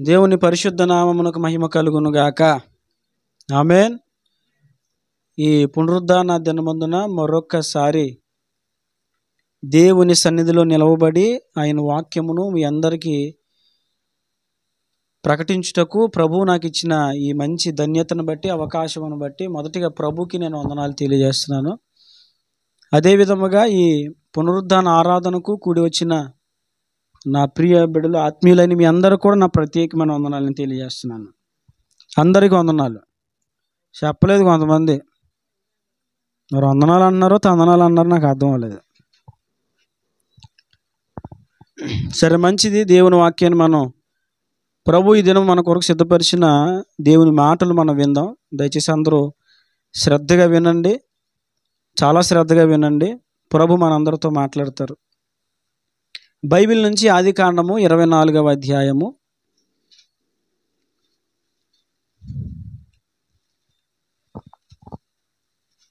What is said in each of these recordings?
దేవుని పరిశుద్ధ నామమునకు మహిమ కలుగును గాక. ఆమేన్. ఈ పునరుద్ధాన దినమందున మరొక్కసారి దేవుని సన్నిధిలో నిలవబడి ఆయన వాక్యమును మీ అందరికీ ప్రకటించుటకు ప్రభువు నాకు ఇచ్చిన ఈ మంచి ధన్యతను బట్టి, అవకాశమును బట్టి మొదటిగా ప్రభుకి నేను వందనాలు తెలియజేస్తున్నాను. అదేవిధముగా ఈ పునరుద్ధాన ఆరాధనకు కూడి వచ్చిన నా ప్రియ బిడ్డలు, ఆత్మీయులైన మీ అందరూ కూడా నా ప్రత్యేకమైన వందనాలను తెలియజేస్తున్నాను. అందరికీ వందనాలు. చెప్పలేదు కొంతమంది, మరి వందనాలు అన్నారో తందనాలు అన్నారో నాకు అర్థం అవ్వలేదు. సరే, మంచిది. దేవుని వాక్యాన్ని మనం ప్రభు ఈ దినం మన కొరకు సిద్ధపరిచిన దేవుని మాటలు మనం విందాం. దయచేసి అందరూ శ్రద్ధగా వినండి, చాలా శ్రద్ధగా వినండి. ప్రభు మనందరితో మాట్లాడతారు. బైబిల్ నుంచి ఆదికాండము 24వ అధ్యాయము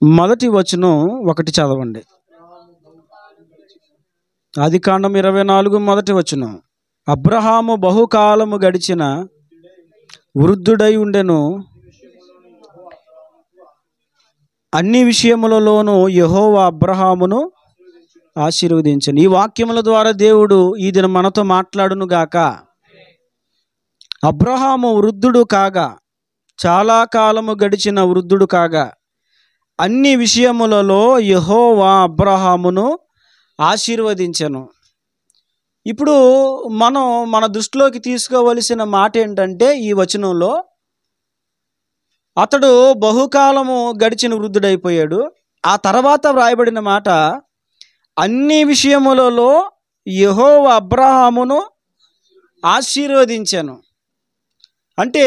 మొదటి వచనం 1 చదవండి. ఆదికాండం 24 మొదటి వచనం. అబ్రహాము బహుకాలము గడిచిన వృద్ధుడై ఉండెను, అన్ని విషయములలోనూ యెహోవా అబ్రహామును ఆశీర్వదించను. ఈ వాక్యముల ద్వారా దేవుడు ఈ దినం మనతో మాట్లాడును గాక. అబ్రహాము వృద్ధుడు కాగా, చాలా కాలము గడిచిన వృద్ధుడు కాగా, అన్ని విషయములలో యెహోవా అబ్రహామును ఆశీర్వదించెను. ఇప్పుడు మనం మన దృష్టిలోకి తీసుకోవలసిన మాట ఏంటంటే, ఈ వచనంలో అతడు బహుకాలము గడిచిన వృద్ధుడైపోయాడు. ఆ తర్వాత వ్రాయబడిన మాట, అన్ని విషయములలో యెహోవా అబ్రహామును ఆశీర్వదించెను. అంటే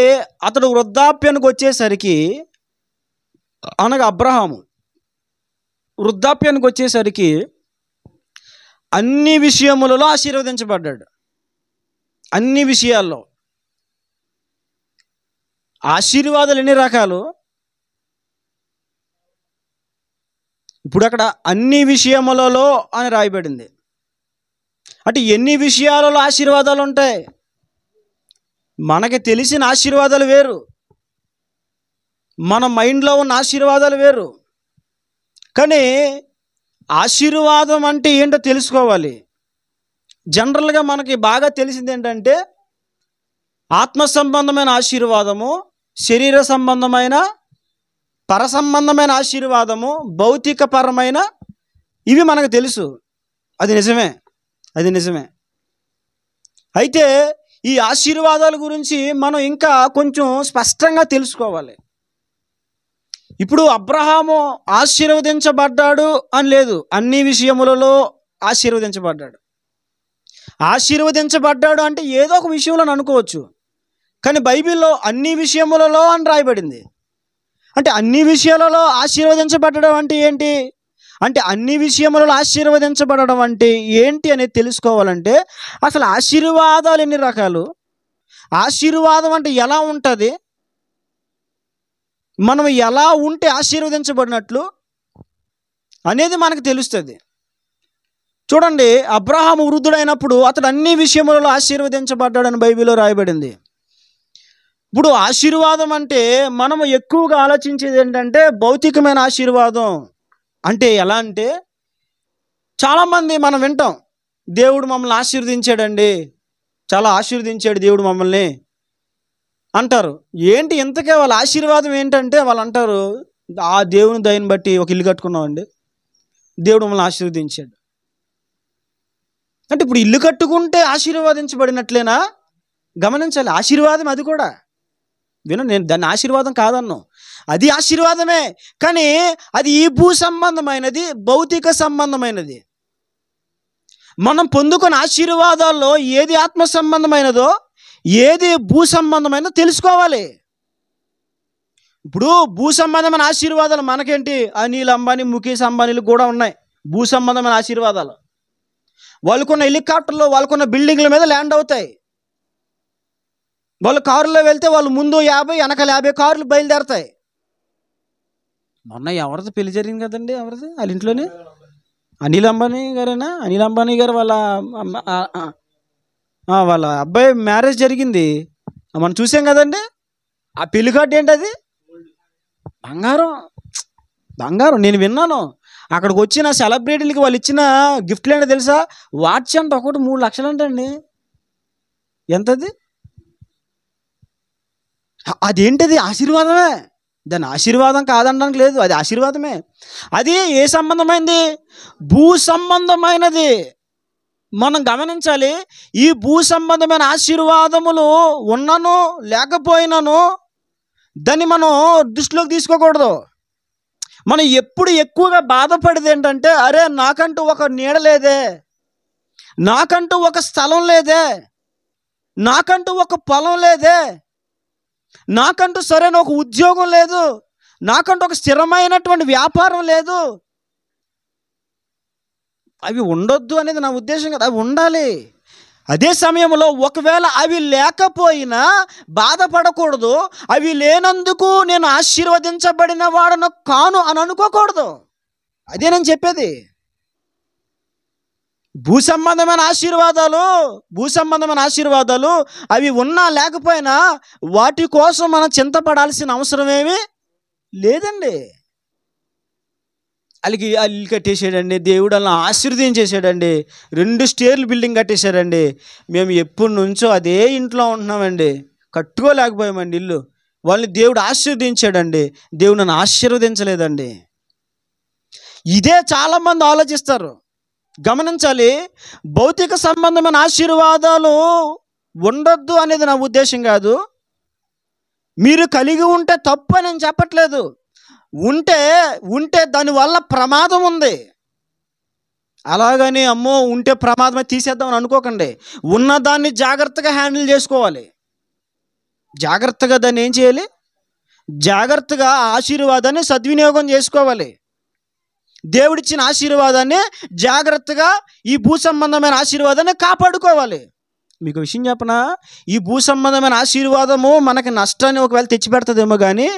అతడు వృద్ధాప్యానికి వచ్చేసరికి, అనగా అబ్రహాము వృద్ధాప్యానికి వచ్చేసరికి అన్ని విషయములలో ఆశీర్వదించబడ్డాడు. అన్ని విషయాల్లో ఆశీర్వాదాలు ఎన్ని రకాలు? ఇప్పుడు అక్కడ అన్ని విషయములలో అని రాయబడింది. అంటే ఎన్ని విషయాలలో ఆశీర్వాదాలు ఉంటాయి? మనకి తెలిసిన ఆశీర్వాదాలు వేరు, మన మైండ్లో ఉన్న ఆశీర్వాదాలు వేరు. కానీ ఆశీర్వాదం అంటే ఏంటో తెలుసుకోవాలి. జనరల్గా మనకి బాగా తెలిసింది ఏంటంటే, ఆత్మ సంబంధమైన ఆశీర్వాదము, శరీర సంబంధమైన పర సంబంధమైన ఆశీర్వాదము, భౌతికపరమైన, ఇవి మనకు తెలుసు. అది నిజమే. అయితే ఈ ఆశీర్వాదాల గురించి మనం ఇంకా కొంచెం స్పష్టంగా తెలుసుకోవాలి. ఇప్పుడు అబ్రహాము ఆశీర్వదించబడ్డాడు అని లేదు, అన్ని విషయములలో ఆశీర్వదించబడ్డాడు. ఆశీర్వదించబడ్డాడు అంటే ఏదో ఒక విషయంలో అనుకోవచ్చు, కానీ బైబిల్లో అన్ని విషయములలో అని రాయబడింది. అంటే అన్ని విషయాలలో ఆశీర్వదించబడడం అంటే ఏంటి? అంటే అన్ని విషయములలో ఆశీర్వదించబడడం అంటే ఏంటి అనేది తెలుసుకోవాలంటే, అసలు ఆశీర్వాదాలు ఎన్ని రకాలు, ఆశీర్వాదం అంటే ఎలా ఉంటుంది, మనం ఎలా ఉంటే ఆశీర్వదించబడినట్లు అనేది మనకు తెలుస్తుంది. చూడండి, అబ్రహాము వృద్ధుడైనప్పుడు అతడు అన్ని విషయములలో ఆశీర్వదించబడ్డాడని బైబిల్లో రాయబడింది. ఇప్పుడు ఆశీర్వాదం అంటే మనము ఎక్కువగా ఆలోచించేది ఏంటంటే భౌతికమైన ఆశీర్వాదం. అంటే ఎలా అంటే, చాలామంది మనం వింటాం, దేవుడు మమ్మల్ని ఆశీర్వదించాడండి, చాలా ఆశీర్వదించాడు దేవుడు మమ్మల్ని అంటారు. ఏంటి ఇంతకే వాళ్ళ ఆశీర్వాదం ఏంటంటే, వాళ్ళు అంటారు, ఆ దేవుని దయని బట్టి ఒక ఇల్లు కట్టుకున్నామండి, దేవుడు మమ్మల్ని ఆశీర్వదించాడు. అంటే ఇప్పుడు ఇల్లు కట్టుకుంటే ఆశీర్వాదించబడినట్లేనా? గమనించాలి, ఆశీర్వాదం అది కూడా. నేను దాన్ని ఆశీర్వాదం కాదన్నాను, అది ఆశీర్వాదమే. కానీ అది ఈ భూ సంబంధమైనది, భౌతిక సంబంధమైనది. మనం పొందుకున్న ఆశీర్వాదాల్లో ఏది ఆత్మ సంబంధమైనదో, ఏది భూ సంబంధమైనదో తెలుసుకోవాలి. ఇప్పుడు భూ సంబంధమైన ఆశీర్వాదాలు మనకేంటి, అనిల్ అంబానీ, ముఖేష్ అంబానీలు కూడా ఉన్నాయి భూ సంబంధమైన ఆశీర్వాదాలు. వాళ్ళకున్న హెలికాప్టర్లో, వాళ్ళకున్న బిల్డింగ్ల మీద ల్యాండ్ అవుతాయి. వాళ్ళు కారులో వెళ్తే వాళ్ళు ముందు 50, వెనకాల 50 కార్లు బయలుదేరతాయి. మొన్న ఎవరిది పెళ్లి జరిగింది కదండి, ఎవరిది వాళ్ళ ఇంట్లోనే, అనిల్ అంబానీ గారేనా? అనిల్ అంబానీ గారు వాళ్ళ అబ్బాయి మ్యారేజ్ జరిగింది. మనం చూసాం కదండి. ఆ పెళ్లి కార్డు ఏంటి? అది బంగారం. బంగారం. నేను విన్నాను, అక్కడికి వచ్చిన సెలబ్రిటీలకి వాళ్ళు ఇచ్చిన గిఫ్ట్లు ఏంటో తెలుసా? వాచ్ అంట, ఒకటి 3 లక్షలు అంటండి. ఎంతది? అదేంటిది? ఆశీర్వాదమే. దాని ఆశీర్వాదం కాదనడానికి లేదు, అది ఆశీర్వాదమే. అది ఏ సంబంధమైనది? భూ సంబంధమైనది. మనం గమనించాలి, ఈ భూ సంబంధమైన ఆశీర్వాదములు ఉన్నను లేకపోయినను దాన్ని మనం దృష్టిలోకి తీసుకోకూడదు. మనం ఎప్పుడు ఎక్కువగా బాధపడేది ఏంటంటే, అరే నాకంటూ ఒక నీడ లేదే, నాకంటూ ఒక స్థలం లేదే, నాకంటూ ఒక పొలం లేదే, నాకంటూ సరైన ఒక ఉద్యోగం లేదు, నాకంటూ ఒక స్థిరమైనటువంటి వ్యాపారం లేదు. అవి ఉండొద్దు అనేది నా ఉద్దేశం కదా, అవి ఉండాలి. అదే సమయంలో ఒకవేళ అవి లేకపోయినా బాధపడకూడదు. అవి లేనందుకు నేను ఆశీర్వదించబడిన వాడను కాను అని అనుకోకూడదు. అదే నేను చెప్పేది. భూ సంబంధమైన ఆశీర్వాదాలు అవి ఉన్నా లేకపోయినా వాటి కోసం మనం చింతపడాల్సిన అవసరం ఏమీ లేదండి. అల్లికి అల్లు కట్టేసాడండి దేవుడు, అలా ఆశీర్వదించేసాడండి. 2 స్టేర్లు బిల్డింగ్ కట్టేశారండి. మేము ఎప్పటి నుంచో అదే ఇంట్లో ఉంటున్నామండి, కట్టుకోలేకపోయామండి ఇల్లు. వాళ్ళని దేవుడు ఆశీర్వదించాడండి, దేవుడు నన్ను ఆశీర్వదించలేదండి. ఇదే చాలామంది ఆలోచిస్తారు. గమనించాలి, భౌతిక సంబంధమైన ఆశీర్వాదాలు ఉండొద్దు అనేది నా ఉద్దేశం కాదు. మీరు కలిగి ఉంటే తప్పు అని నేను చెప్పట్లేదు. ఉంటే దానివల్ల ప్రమాదం ఉంది. అలాగని అమ్మో ఉంటే ప్రమాదమే తీసేద్దామని అనుకోకండి. ఉన్నదాన్ని జాగ్రత్తగా హ్యాండిల్ చేసుకోవాలి. జాగ్రత్తగా దాన్ని ఏం చేయాలి? జాగ్రత్తగా ఆశీర్వాదాన్ని సద్వినియోగం చేసుకోవాలి. దేవుడిచ్చిన ఆశీర్వాదాన్ని జాగ్రత్తగా, ఈ భూ సంబంధమైన ఆశీర్వాదాన్ని కాపాడుకోవాలి. మీకు విషయం చెప్పనా, ఈ భూ సంబంధమైన ఆశీర్వాదము మనకి నష్టాన్ని ఒకవేళ తెచ్చిపెడుతుందేమో కానీ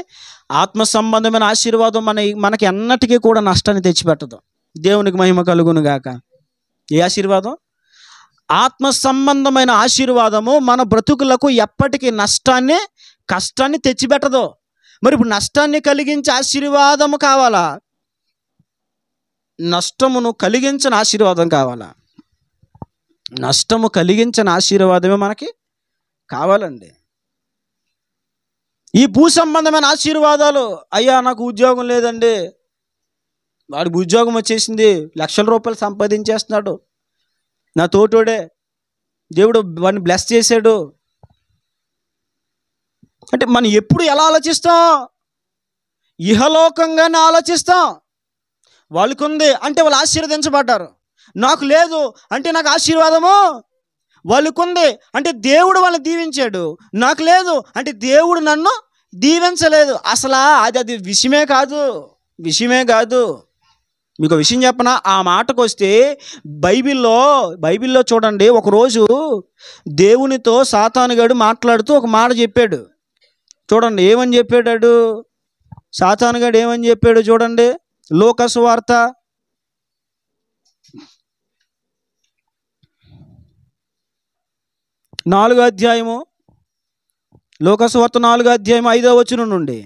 ఆత్మ సంబంధమైన ఆశీర్వాదం మనకి ఎన్నటికీ కూడా నష్టాన్ని తెచ్చిపెట్టదు. దేవునికి మహిమ కలుగును గాక. ఏ ఆశీర్వాదం? ఆత్మ సంబంధమైన ఆశీర్వాదము మన బ్రతుకులకు ఎప్పటికీ నష్టాన్ని, కష్టాన్ని తెచ్చిపెట్టదు. మరి ఇప్పుడు నష్టాన్ని కలిగించే ఆశీర్వాదము కావాలా, నష్టమును కలిగించిన ఆశీర్వాదం కావాలా? నష్టము కలిగించిన ఆశీర్వాదమే మనకి కావాలండి. ఈ భూ సంబంధమైన ఆశీర్వాదాలు, అయ్యా నాకు ఉద్యోగం లేదండి, వాడికి ఉద్యోగం వచ్చేసింది, లక్షల రూపాయలు సంపాదించేస్తున్నాడు, నా తోటోడే, దేవుడు వాడిని బ్లెస్ చేశాడు అంటే మనం ఎప్పుడు ఎలా ఆలోచిస్తాం? ఇహలోకంగానే ఆలోచిస్తాం. వాళ్ళకు ఉంది అంటే వాళ్ళు ఆశీర్వదించబడ్డారు, నాకు లేదు అంటే నాకు ఆశీర్వాదము. వాళ్ళకుంది అంటే దేవుడు వాళ్ళని దీవించాడు, నాకు లేదు అంటే దేవుడు నన్ను దీవించలేదు. అసలు అది విషయమే కాదు. మీకు విషయం చెప్పనా, ఆ మాటకు వస్తే బైబిల్లో చూడండి, ఒకరోజు దేవునితో సాతానుగాడు మాట్లాడుతూ ఒక మాట చెప్పాడు. చూడండి ఏమని చెప్పాడు సాతానుగాడు, ఏమని చెప్పాడు చూడండి. లూకా సువార్త 4వ అధ్యాయము, లూకా సువార్త 4వ అధ్యాయం 5వ వచనం నుండి.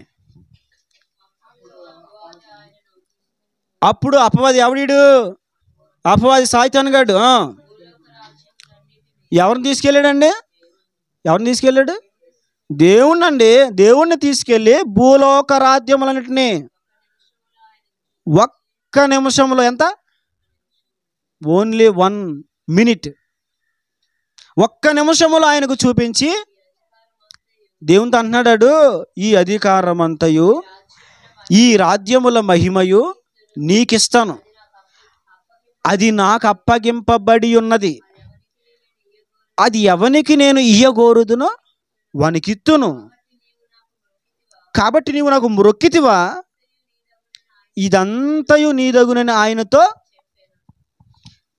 అప్పుడు అపవాది, ఎవడీడు? అపవాది సాతానుగాడు ఎవరిని తీసుకెళ్ళాడు? దేవుణ్ణి తీసుకెళ్ళి భూలోక రాజ్యములన్నిటినీ ఒక్క నిమిషంలో, ఎంత? ఓన్లీ 1 మినిట్, ఒక్క నిమిషంలో ఆయనకు చూపించి దేవునితో అంటున్నాడు, ఈ అధికారమంతయు ఈ రాజ్యముల మహిమయు నీకిస్తాను, అది నాకు అప్పగింపబడి ఉన్నది, అది ఎవనికి నేను ఇయ్యగోరుదునో వానికిత్తును, కాబట్టి నీవు నాకు మొక్కితివా, ఇదంతయు నీదగునని ఆయనతో.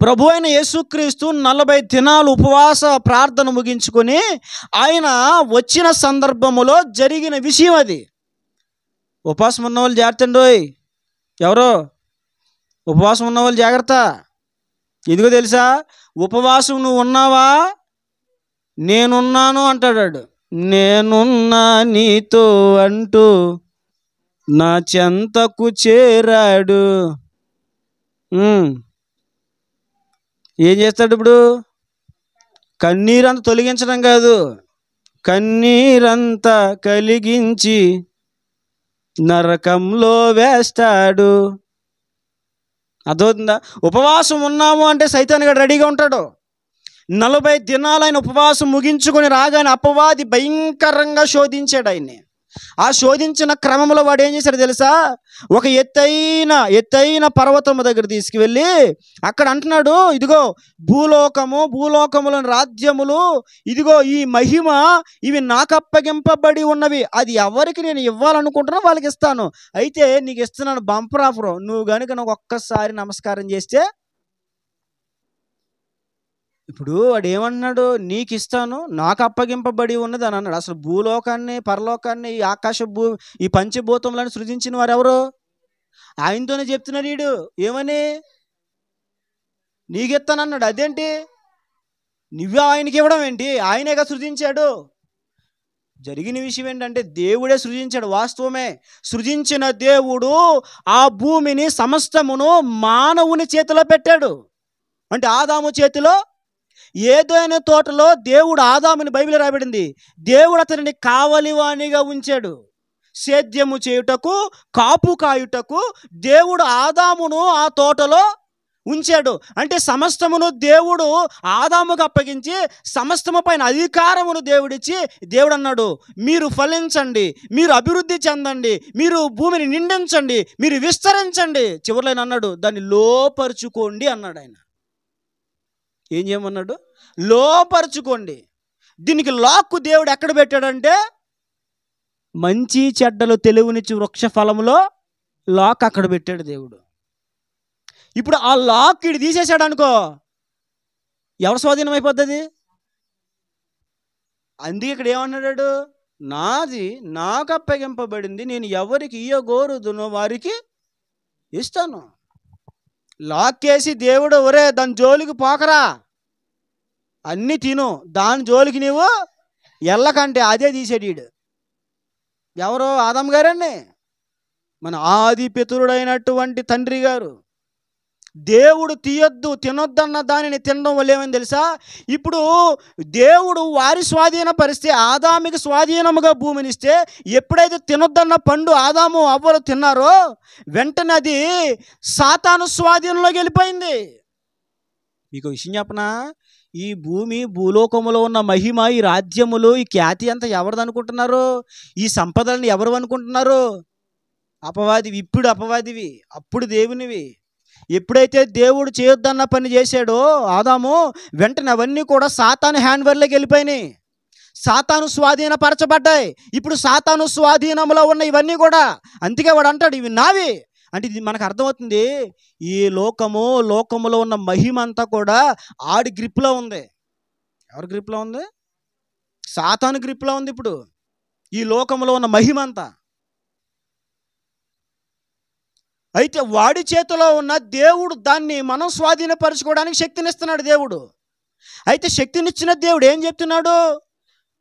ప్రభు అయిన యేసుక్రీస్తు 40 దినాలు ఉపవాస ప్రార్థన ముగించుకొని ఆయన వచ్చిన సందర్భములో జరిగిన విషయం అది. ఉపవాసం ఉన్నవాళ్ళు జాగ్రత్త అండి. ఎవరో ఉపవాసం ఉన్నవాళ్ళు జాగ్రత్త. తెలుసా, ఉపవాసం నువ్వు ఉన్నావా, నేనున్నాను అంటాడు. నేనున్నా నీతో అంటూ నా చెంతకు చేరాడు. ఏం చేస్తాడు ఇప్పుడు? కన్నీరంతా తొలగించడం కాదు, కన్నీరంతా కలిగించి నరకంలో వేస్తాడు. అర్థమవుతుందా? ఉపవాసం ఉన్నాము అంటే సైతాన్ గడు రెడీగా ఉంటాడు. 40 దినాలు ఆయన ఉపవాసం ముగించుకొని రాగానే అపవాది భయంకరంగా శోధించాడు ఆయన్ని. ఆ శోధించిన క్రమంలో వాడు ఏం చేశాడు తెలుసా? ఒక ఎత్తైన పర్వతము దగ్గర తీసుకువెళ్ళి అక్కడ అంటున్నాడు, ఇదిగో భూలోకములోని రాజ్యములు, ఇదిగో ఈ మహిమ, ఇవి నాకు అప్పగింపబడి ఉన్నవి. అది ఎవరికి నేను ఇవ్వాలనుకుంటున్నా వాళ్ళకి ఇస్తాను. అయితే నీకు ఇస్తున్నాను బంపర్ ఆఫర్. నువ్వు కనుక నాకు ఒక్కసారి నమస్కారం చేస్తే, ఇప్పుడు వాడు ఏమన్నాడు? నీకు ఇస్తాను, నాకు అప్పగింపబడి ఉన్నది అని అన్నాడు. అసలు భూలోకాన్ని, పరలోకాన్ని, ఈ ఆకాశ ఈ పంచభూతములను సృజించిన వారు ఎవరు? ఆయనతోనే చెప్తున్నాడు వీడు. ఏమని? నీకు ఇస్తానన్నాడు. అదేంటి? నువ్వే ఆయనకి ఇవ్వడం ఏంటి? ఆయనేగా సృజించాడు. జరిగిన విషయం ఏంటంటే దేవుడే సృజించాడు. వాస్తవమే. సృజించిన దేవుడు ఆ భూమిని సమస్తమును మానవుని చేతిలో పెట్టాడు. అంటే ఆదాము చేతిలో. ఏదైనా తోటలో దేవుడు ఆదాముని, బైబిల్ రాయబడింది, దేవుడు అతనిని కావలివానిగా ఉంచాడు. సేద్యము చేయుటకు, కాపు కాయుటకు దేవుడు ఆదామును ఆ తోటలో ఉంచాడు. అంటే సమస్తమును దేవుడు ఆదాముకు అప్పగించి సమస్తము పైన అధికారమును దేవుడిచ్చి, దేవుడు అన్నాడు, మీరు ఫలించండి, మీరు అభివృద్ధి చెందండి, మీరు భూమిని నిండించండి, మీరు విస్తరించండి. చివరిలో అన్నాడు, దాన్ని లోపరుచుకోండి అన్నాడు ఆయన. ఏం చేయమన్నాడు? లోపరుచుకోండి. దీనికి లాక్కు దేవుడు ఎక్కడ పెట్టాడంటే మంచి చెడ్డలు తెలివినిచ్చి వృక్ష ఫలములో లాక్ అక్కడ పెట్టాడు దేవుడు. ఇప్పుడు ఆ లాక్ ఇటు తీసేశాడు అనుకో, ఎవరు స్వాధీనం అయిపోతుంది? అందుకే ఇక్కడ ఏమన్నాడు? నాది నాకు అప్పగింపబడింది, నేను ఎవరికి ఇయ్యగోరుదునో వారికి ఇస్తాను. లాక్కేసి దేవుడు, ఒరే దాని జోలికి పోకరా, అన్నీ తిను, దాని జోలికి నీవు ఎల్లకంటే అదే తీసేడు. ఎవరో? ఆదాము గారండి, మన ఆది పితరుడైనటువంటి తండ్రి గారు. దేవుడు తీయొద్దు, తినొద్దన్న దానిని తినడం వల్ల ఏమని తెలుసా? ఇప్పుడు దేవుడు వారి స్వాధీన పరిస్థితి ఆదాముకి స్వాధీనముగా భూమినిస్తే, ఎప్పుడైతే తినొద్దన్న పండు ఆదాము అవ్వలు తిన్నారో వెంటనే అది సాతాను స్వాధీనంలోకి వెళ్ళిపోయింది. మీకు విషయం చెప్పనా? ఈ భూలోకములో ఉన్న మహిమ, ఈ రాజ్యములు, ఈ ఖ్యాతి అంతా ఎవరిది అనుకుంటున్నారు? ఈ సంపదలను ఎవరు అనుకుంటున్నారు? అపవాదివి. ఇప్పుడు అపవాదివి, అప్పుడు దేవునివి. ఎప్పుడైతే దేవుడు చేయొద్దన్న పని చేశాడో ఆదాము, వెంటనే అవన్నీ కూడా సాతాను హ్యాండ్వర్లోకి వెళ్ళిపోయినాయి, సాతాను స్వాధీనపరచబడ్డాయి. ఇప్పుడు సాతాను స్వాధీనంలో ఉన్న ఇవన్నీ కూడా, అందుకే వాడు అంటాడు ఇవి నావి అంటే. ఇది మనకు అర్థమవుతుంది, ఈ లోకములో ఉన్న మహిమ అంతా కూడా ఆడి గ్రిప్లో ఉంది. ఎవరి గ్రిప్లో ఉంది? సాతాను గ్రిప్లో ఉంది ఇప్పుడు ఈ లోకంలో ఉన్న మహిమ అంతా. అయితే వాడి చేతిలో ఉన్న దేవుడు దాన్ని మనం స్వాధీనపరచుకోవడానికి శక్తినిస్తున్నాడు దేవుడు. అయితే శక్తినిచ్చిన దేవుడు ఏం చెప్తున్నాడు?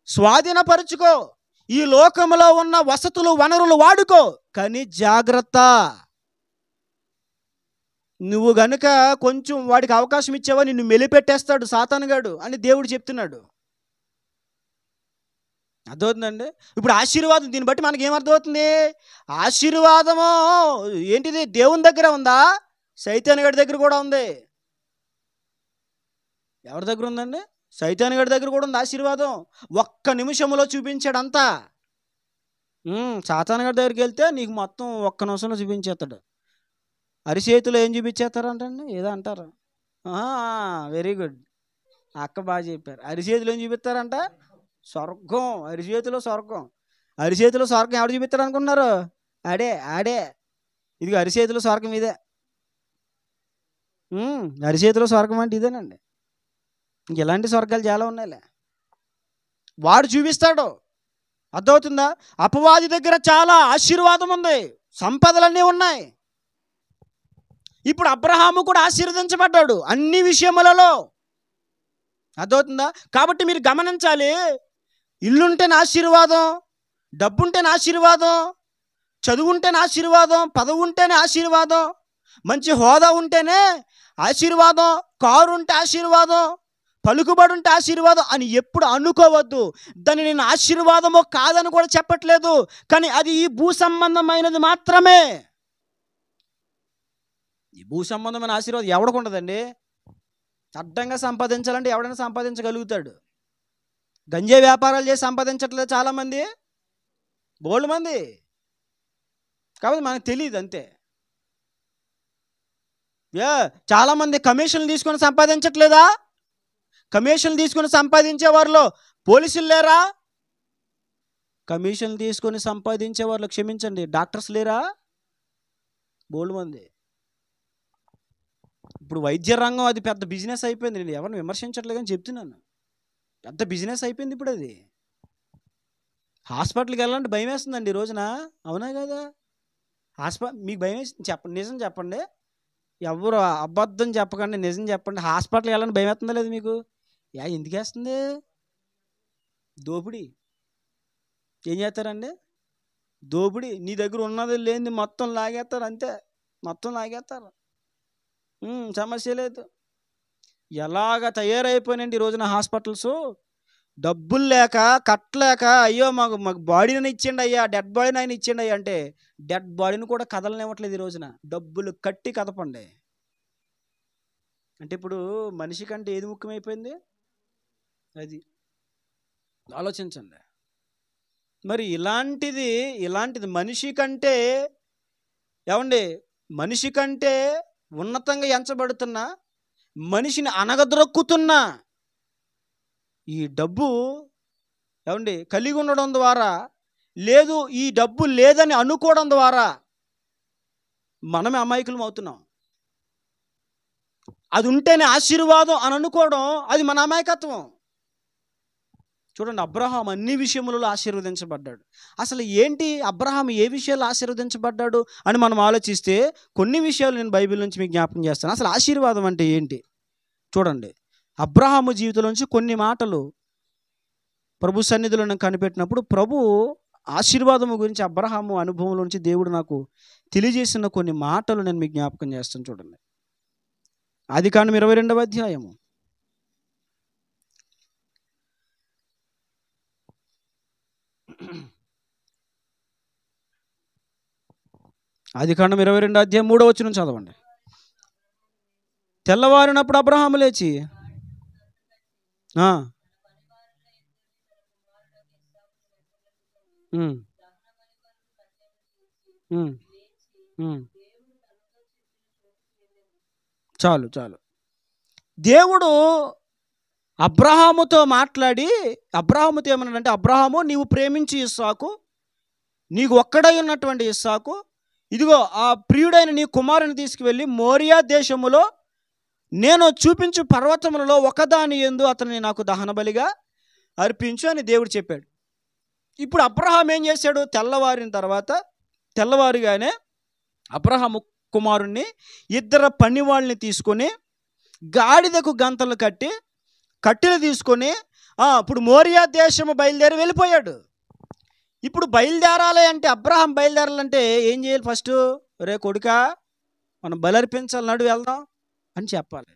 స్వాధీనపరచుకో, ఈ లోకంలో ఉన్న వసతులు, వనరులు వాడుకో, కానీ జాగ్రత్త. నువ్వు గనుక కొంచెం వాడికి అవకాశం ఇచ్చావా నిన్ను మెలిపెట్టేస్తాడు సాతానుగాడు అని దేవుడు చెప్తున్నాడు. అర్థమవుతుందండి? ఇప్పుడు ఆశీర్వాదం, దీన్ని బట్టి మనకి ఏమర్థమవుతుంది? ఆశీర్వాదము ఏంటిది? దేవుని దగ్గర ఉందా? సైతాను గడి దగ్గర కూడా ఉంది. ఎవరి దగ్గర ఉందండి? సైతాను గడి దగ్గర కూడా ఉంది ఆశీర్వాదం. ఒక్క నిమిషంలో చూపించాడు అంతా. సాతాను గడి దగ్గరికి వెళ్తే నీకు మొత్తం ఒక్క నిమిషంలో చూపించేస్తాడు. అరిచేతిలో ఏం చూపించేస్తారంటండి? ఏదో అంటారు. వెరీ గుడ్, అక్క బాగా చెప్పారు. అరిచేతిలో ఏం చూపిస్తారంట? స్వర్గం. అరిచేతిలో స్వర్గం. అరిచేతిలో స్వర్గం ఎవరు చూపిస్తారు అనుకున్నారు? ఆడే. ఇదిగో అరిచేతిలో స్వర్గం ఇదే. అరిచేతిలో స్వర్గం అంటే ఇదేనండి. ఇంక ఇలాంటి స్వర్గాలు చాలా ఉన్నాయిలే. వాడు చూపిస్తాడు. అర్థమవుతుందా? అపవాది దగ్గర చాలా ఆశీర్వాదం ఉంది, సంపదలన్నీ ఉన్నాయి. ఇప్పుడు అబ్రహాము కూడా ఆశీర్వదించబడ్డాడు అన్ని విషయములలో. అర్థమవుతుందా? కాబట్టి మీరు గమనించాలి, ఇల్లుంటేనే ఆశీర్వాదం, డబ్బుంటేనే ఆశీర్వాదం, చదువుంటేనే ఆశీర్వాదం, పదవి ఉంటేనే ఆశీర్వాదం, మంచి హోదా ఉంటేనే ఆశీర్వాదం, కారు ఉంటే ఆశీర్వాదం, పలుకుబడి ఉంటే ఆశీర్వాదం అని ఎప్పుడు అనుకోవద్దు. దాన్ని నేను ఆశీర్వాదమో కాదని కూడా చెప్పట్లేదు, కానీ అది ఈ భూ సంబంధమైనది మాత్రమే. ఈ భూ సంబంధమైన ఆశీర్వాదం ఎవడికి ఉండదండి. అడ్డంగా సంపాదించాలంటే ఎవడైనా సంపాదించగలుగుతాడు. గంజాయి వ్యాపారాలు చేసి సంపాదించట్లేదు చాలామంది, బోల్డ్ మంది. కాబట్టి మనకు తెలియదు అంతే. చాలామంది కమిషన్లు తీసుకొని సంపాదించట్లేదా? కమిషన్లు తీసుకొని సంపాదించే వారిలో పోలీసులు లేరా? కమిషన్లు తీసుకొని సంపాదించే వారిలో క్షమించండి డాక్టర్స్ లేరా? బోల్డ్ మంది. ఇప్పుడు వైద్య రంగం అది పెద్ద బిజినెస్ అయిపోయింది. నేను ఎవరిని విమర్శించట్లేదు కానీ చెప్తున్నాను, పెద్ద బిజినెస్ అయిపోయింది ఇప్పుడు అది. హాస్పిటల్కి వెళ్ళాలంటే భయం వేస్తుందండి ఈ రోజున, అవునా కదా? మీకు భయం వేస్తుంది చెప్పండి, నిజం చెప్పండి, ఎవరు అబద్ధం చెప్పకండి, నిజం చెప్పండి. హాస్పిటల్కి వెళ్ళాలని భయం వేస్తుందా లేదు మీకు? ఎందుకు వేస్తుంది? దోపిడీ. ఏం చేస్తారండి? దోపిడీ. నీ దగ్గర ఉన్నది లేనిది మొత్తం లాగేస్తారు, అంతే, మొత్తం లాగేస్తారు. సమస్య లేదు. ఎలాగ తయారైపోయినండి ఈ రోజున హాస్పిటల్స్. డబ్బులు లేక కట్టలేక, అయ్యో మాకు బాడీని ఇచ్చిండి అయ్యా, డెడ్ బాడీని ఆయన ఇచ్చిండి అయ్యా అంటే డెడ్ బాడీని కూడా కదలనివ్వట్లేదు ఈ రోజున. డబ్బులు కట్టి కదపండి అంటే ఇప్పుడు మనిషి కంటే ఏది ముఖ్యమైపోయింది? అది ఆలోచించండి. మరి ఇలాంటిది మనిషి కంటే, ఏమండి, మనిషి కంటే ఉన్నతంగా ఎంచబడుతున్న, మనిషిని అనగదొక్కుతున్న ఈ డబ్బు, ఏమండి, కలిగి ఉండడం ద్వారా, లేదు ఈ డబ్బు లేదని అనుకోవడం ద్వారా మనమే అమాయకులం అవుతున్నాం. అది ఉంటేనే ఆశీర్వాదం అని అనుకోవడం, అది మన అమాయకత్వం. చూడండి, అబ్రహాం అన్ని విషయములలో ఆశీర్వదించబడ్డాడు. అసలు ఏంటి అబ్రహాం ఏ విషయాలు ఆశీర్వదించబడ్డాడు అని మనం ఆలోచిస్తే కొన్ని విషయాలు నేను బైబిల్ నుంచి మీకు జ్ఞాపకం చేస్తాను. అసలు ఆశీర్వాదం అంటే ఏంటి చూడండి. అబ్రహాము జీవితంలోంచి కొన్ని మాటలు ప్రభు సన్నిధిలో నేను కనిపెట్టినప్పుడు, ప్రభు ఆశీర్వాదము గురించి అబ్రహాము అనుభవంలోంచి దేవుడు నాకు తెలియజేసిన కొన్ని మాటలు నేను మీకు జ్ఞాపకం చేస్తాను. చూడండి, ఆదికాండం 22వ అధ్యాయము. ఆదికాండం 22వ అధ్యాయం 3వ వచనం చదవండి. తెల్లవారినప్పుడు అబ్రహాము లేచి చాలు దేవుడు అబ్రహాముతో మాట్లాడి, అబ్రహాముతో ఏమన్నాడంటే, అబ్రహాము, నీవు ప్రేమించి ఇస్సాకు, నీకు ఒక్కడై ఉన్నటువంటి ఇస్సాకు, ఇదిగో ఆ ప్రియుడైన నీ కుమారుని తీసుకువెళ్ళి మోరియా దేశములో నేను చూపించు పర్వతములలో ఒకదాని యందు అతన్ని నాకు దహన బలిగా అర్పించు అని దేవుడు చెప్పాడు. ఇప్పుడు అబ్రహాం ఏం చేశాడు? తెల్లవారుగానే అబ్రహాము కుమారుణ్ణి, ఇద్దరు పనివాళ్ళని తీసుకొని, గాడిదకు గంతలు కట్టి, కట్టెలు తీసుకొని ఇప్పుడు మోరియా దేశము బయలుదేరి వెళ్ళిపోయాడు. ఇప్పుడు బయలుదేరాలి అంటే, అబ్రహాం బయలుదేరాలంటే ఏం చేయాలి? ఫస్ట్, రే కొడుకా, మనం బలర్పించాలి, నడు వెళ్దాం అని చెప్పాలి.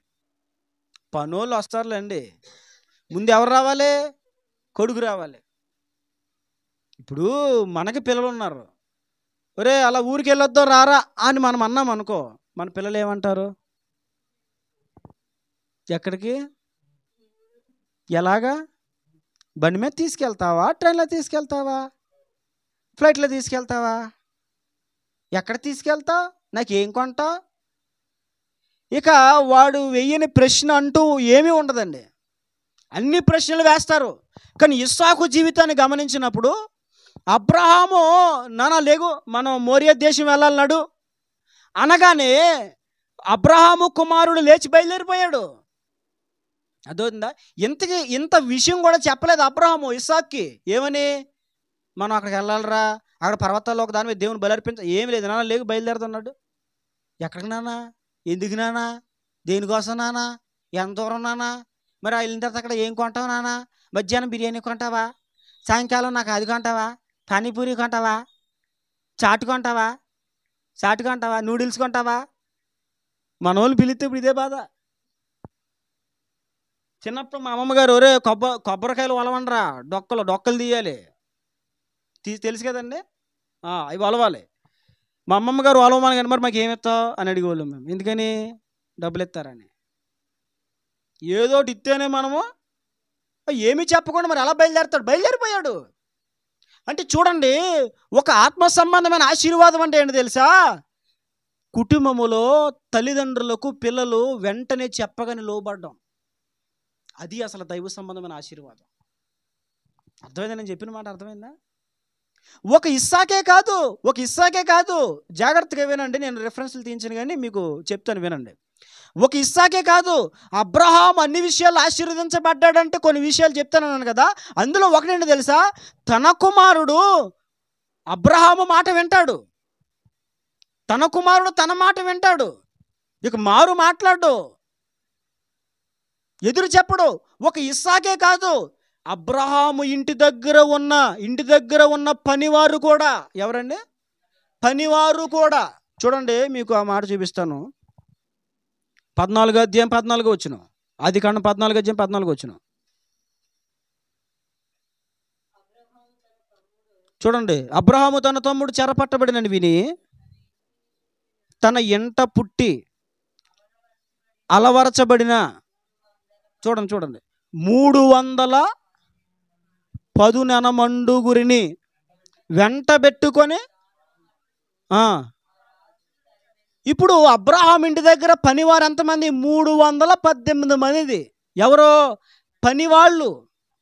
పనోళ్ళు వస్తారులేండి, ముందు ఎవరు రావాలి? కొడుకు రావాలి. ఇప్పుడు మనకి పిల్లలు ఉన్నారు, ఒరే అలా ఊరికి వెళ్ళొద్దాం రారా అని మనం అన్నాం అనుకో, మన పిల్లలు ఏమంటారు? ఎక్కడికి, ఎలాగా? బండి మీద తీసుకెళ్తావా, ట్రైన్లో తీసుకెళ్తావా, ఫ్లైట్లో తీసుకెళ్తావా, ఎక్కడ తీసుకెళ్తావు, నాకేం కొంటావు? ఇక వాడు వెయ్యని ప్రశ్న అంటూ ఏమీ ఉండదండి, అన్ని ప్రశ్నలు వేస్తారు. కానీ ఇస్సాకు జీవితాన్ని గమనించినప్పుడు, అబ్రహాము నాన్న లేగు మనం మోరియా దేశం వెళ్ళాలన్నాడు అనగానే అబ్రహాము కుమారుడు లేచి బయలుదేరిపోయాడు. అదవుతుందా? ఇంత విషయం కూడా చెప్పలేదు అబ్రహాము ఇస్సాక్కి. ఏమని? మనం అక్కడికి వెళ్ళాలరా, అక్కడ పర్వతాల్లో ఒక దాని మీద దేవుని బలర్పించ, ఏమి లేదు నాన్న లేకు బయలుదేరుతున్నాడు. ఎక్కడికి నాన్న? ఎందుకు నాన్న? దేనికోసం నాన్న? ఎంత దూరం నాన్న? మరి వెళ్ళిన తర్వాత అక్కడ ఏం కొంటావు నాన్న? మధ్యాహ్నం బిర్యానీ కొంటావా, సాయంకాలం నాకు అది కొంటావా, పానీపూరి కొంటావా, చాట్ కొంటావా, నూడిల్స్ కొంటావా. మన వాళ్ళు పిలిస్తే ఇప్పుడు ఇదే బాధ. చిన్నప్పుడు మా అమ్మమ్మగారు ఒరే కొబ్బరికాయలు ఒలవండ్రా, డొక్కలు తీయాలి, తెలుసు కదండి, అవి ఒలవాలి. మా అమ్మమ్మ గారు ఒలవమని కానీ మరి మాకు ఏమి ఇస్తావు అని అడిగేవాళ్ళం మేము. ఎందుకని? డబ్బులు ఇస్తారని. ఏదోటి ఇస్తేనే మనము. ఏమీ చెప్పకుండా మరి ఎలా బయలుదేరిపోయాడు. అంటే చూడండి, ఒక ఆత్మ సంబంధమైన ఆశీర్వాదం అంటే ఏంటి తెలుసా? కుటుంబములో తల్లిదండ్రులకు పిల్లలు వెంటనే చెప్పగానే లోబడ్డం, అది అసలు దైవ సంబంధమైన ఆశీర్వాదం. అర్థమైందా నేను చెప్పిన మాట? అర్థమైందా? ఒక ఇస్సాకే కాదు, జాగ్రత్తగా వినండి, నేను రెఫరెన్స్లు తీయించను కానీ మీకు చెప్తాను వినండి. ఒక ఇస్సాకే కాదు, అబ్రహాం అన్ని విషయాలు ఆశీర్వదించబడ్డాడంటే కొన్ని విషయాలు చెప్తానన్నాను కదా, అందులో ఒకటేంటి తెలుసా? తన కుమారుడు అబ్రహాము మాట వింటాడు, తన కుమారుడు తన మాట వింటాడు, ఇక మారు మాట్లాడు, ఎదురు చెప్పడు. ఒక ఇస్సాకే కాదు, అబ్రహాము ఇంటి దగ్గర ఉన్న పనివారు కూడా. ఎవరండి? పనివారు కూడా. చూడండి, మీకు ఆ మాట చూపిస్తాను. 14 ఆదికాండం 14 చూడండి. అబ్రహాము తన తమ్ముడు చెరపట్టబడినని విని తన ఎంట పుట్టి అలవరచబడిన, చూడండి 310 మండుగురిని వెంట పెట్టుకొని. ఇప్పుడు అబ్రహాం ఇంటి దగ్గర పనివారు ఎంతమంది? 318 మంది. ఎవరో?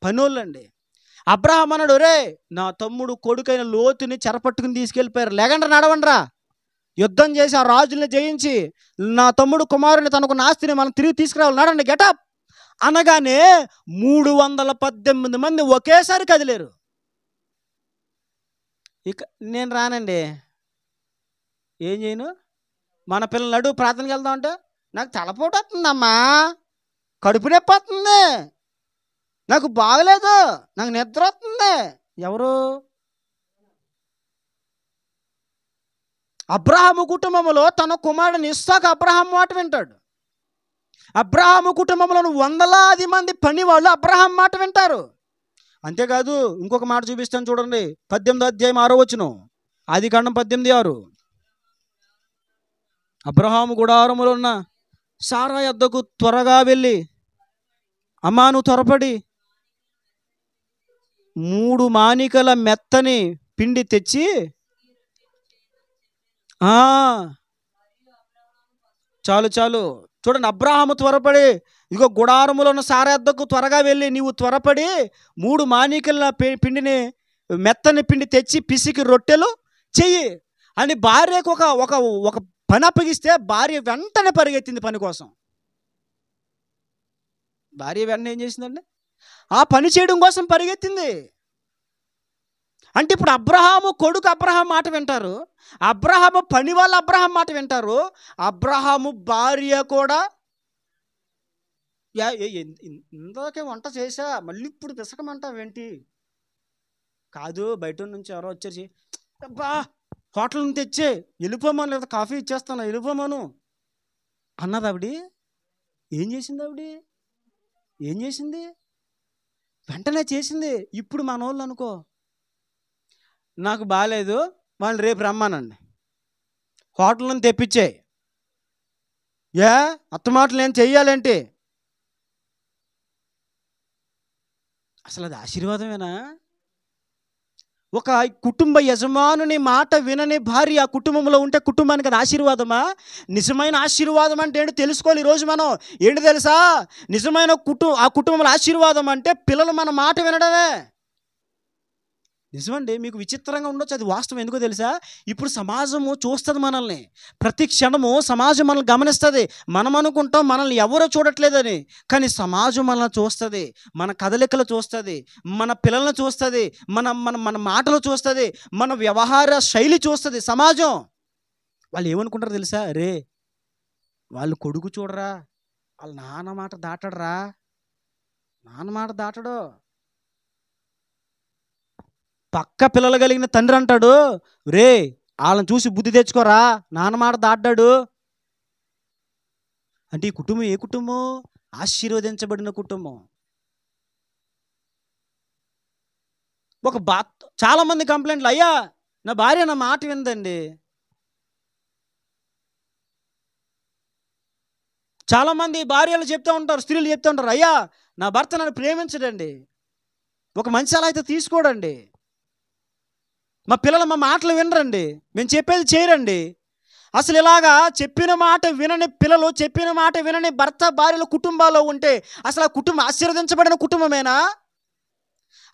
పనోళ్ళండి. అబ్రహాం అన్నాడు, రే నా తమ్ముడు కొడుకైన లోతుని చెరపట్టుకుని తీసుకెళ్ళిపోయారు, లేకండ్రా నడవండ్రా, యుద్ధం చేసి ఆ రాజుల్ని జయించి నా తమ్ముడు కుమారుని తనకు ఆస్తిని మనం తిరిగి తీసుకురావాలి, నడండి, గెటప్ అనగానే 318 మంది ఒకేసారి కదిలేరు. ఇక నేను రానండి, ఏం చేయను? మన పిల్లలు నడు ప్రార్థనకి వెళ్దాం అంటే, నాకు తలపోటు వస్తుందమ్మా, కడుపు నొప్పి వస్తుంది, నాకు బాగలేదు, నాకు నిద్ర వస్తుంది. ఎవరు? అబ్రహాము కుటుంబంలో తన కుమారుడిని ఇస్సాకు అబ్రహాం మాట వింటాడు. అబ్రహాము కుటుంబంలో 100 మంది పని వాళ్ళు అబ్రహాం మాట వింటారు. అంతేకాదు, ఇంకొక మాట చూపిస్తాను చూడండి. 18 ఆదికాండం 18:6. అబ్రహాము గుడారములో ఉన్న సారా యొద్దకు త్వరగా వెళ్ళి, అమ్మా నువ్వు త్వరపడి 3 మానికల మెత్తని పిండి తెచ్చి. చాలు చూడండి, అబ్రహాము త్వరపడి, ఇదిగో గుడారములో ఉన్న సారా యొద్దకు త్వరగా వెళ్ళి నీవు త్వరపడి 3 మానికల పిండిని, మెత్తని పిండి తెచ్చి పిసికి రొట్టెలు చెయ్యి అని భార్యకు ఒక పని అప్పగిస్తే భార్య వెంటనే పరిగెత్తింది పని కోసం. భార్య వెంటనే ఏం చేసిందండి? ఆ పని చేయడం కోసం పరిగెత్తింది. అంటే ఇప్పుడు అబ్రహాము కొడుకు అబ్రహాం మాట వింటారు, అబ్రహాము పని వాళ్ళు అబ్రహాం మాట వింటారు, అబ్రహాము భార్య కూడా. ఇందాకే వంట చేసా, మళ్ళీ ఇప్పుడు పిసకమంటావేంటి? కాదు, బయట నుంచి ఎవరో వచ్చేసి అబ్బా హోటల్ నుంచి తెచ్చే వెళ్ళిపోమను, లేదా కాఫీ ఇచ్చేస్తాను వెళ్ళిపోమను అన్నది ఆవిడ. ఏం చేసింది? వెంటనే చేసింది. ఇప్పుడు మన వాళ్ళు అనుకో, నాకు బాగాలేదు, వాళ్ళు రేపు రమ్మానండి, హోటల్ నుంచి తెప్పించాయి, అత్తమాటలు ఏం చెయ్యాలంటే, అసలు అది ఆశీర్వాదమేనా? ఒక కుటుంబ యజమానుని మాట వినని భార్య ఆ కుటుంబంలో ఉంటే కుటుంబానికి అది ఆశీర్వాదమా? నిజమైన ఆశీర్వాదం అంటే ఏంటి తెలుసుకోవాలి ఈరోజు మనం. ఏంటి తెలుసా? నిజమైన ఆ కుటుంబంలో ఆశీర్వాదం అంటే పిల్లలు మన మాట వినడమే. నిజమండి, మీకు విచిత్రంగా ఉండొచ్చు, అది వాస్తవం. ఎందుకో తెలుసా? ఇప్పుడు సమాజము చూస్తుంది మనల్ని, ప్రతి క్షణము సమాజం మనల్ని గమనిస్తుంది. మనం అనుకుంటాం మనల్ని ఎవరో చూడట్లేదని, కానీ సమాజం మనల్ని చూస్తుంది, మన కదలికలు చూస్తుంది, మన పిల్లలను చూస్తుంది, మన మన మన మాటలు చూస్తుంది, మన వ్యవహార శైలి చూస్తుంది సమాజం. వాళ్ళు ఏమనుకుంటారు తెలుసా? రే వాళ్ళు కొడుకు చూడరా, వాళ్ళ నాన్న మాట దాటడరా, నాన్న మాట దాటడు, పక్క పిల్లలు కలిగిన తండ్రి అంటాడు, రే వాళ్ళని చూసి బుద్ధి తెచ్చుకోరా, నాన్న మాట దాటాడు. అంటే ఈ కుటుంబం ఏ కుటుంబం? ఆశీర్వదించబడిన కుటుంబం. చాలామంది కంప్లైంట్లు, అయ్యా నా భార్య నా మాట విందండి. చాలామంది భార్యలు చెప్తూ ఉంటారు, స్త్రీలు చెప్తూ ఉంటారు, అయ్యా నా భర్త నన్ను ప్రేమించడండి, ఒక మంచి అలా అయితే తీసుకోడండి, మా పిల్లలు మా మాటలు వినరండి, మేము చెప్పేది చేయరండి. అసలు ఇలాగా చెప్పిన మాట వినని పిల్లలు, చెప్పిన మాట వినని భర్త భార్యలు కుటుంబాల్లో ఉంటే అసలు ఆ కుటుంబం ఆశీర్వదించబడిన కుటుంబమేనా?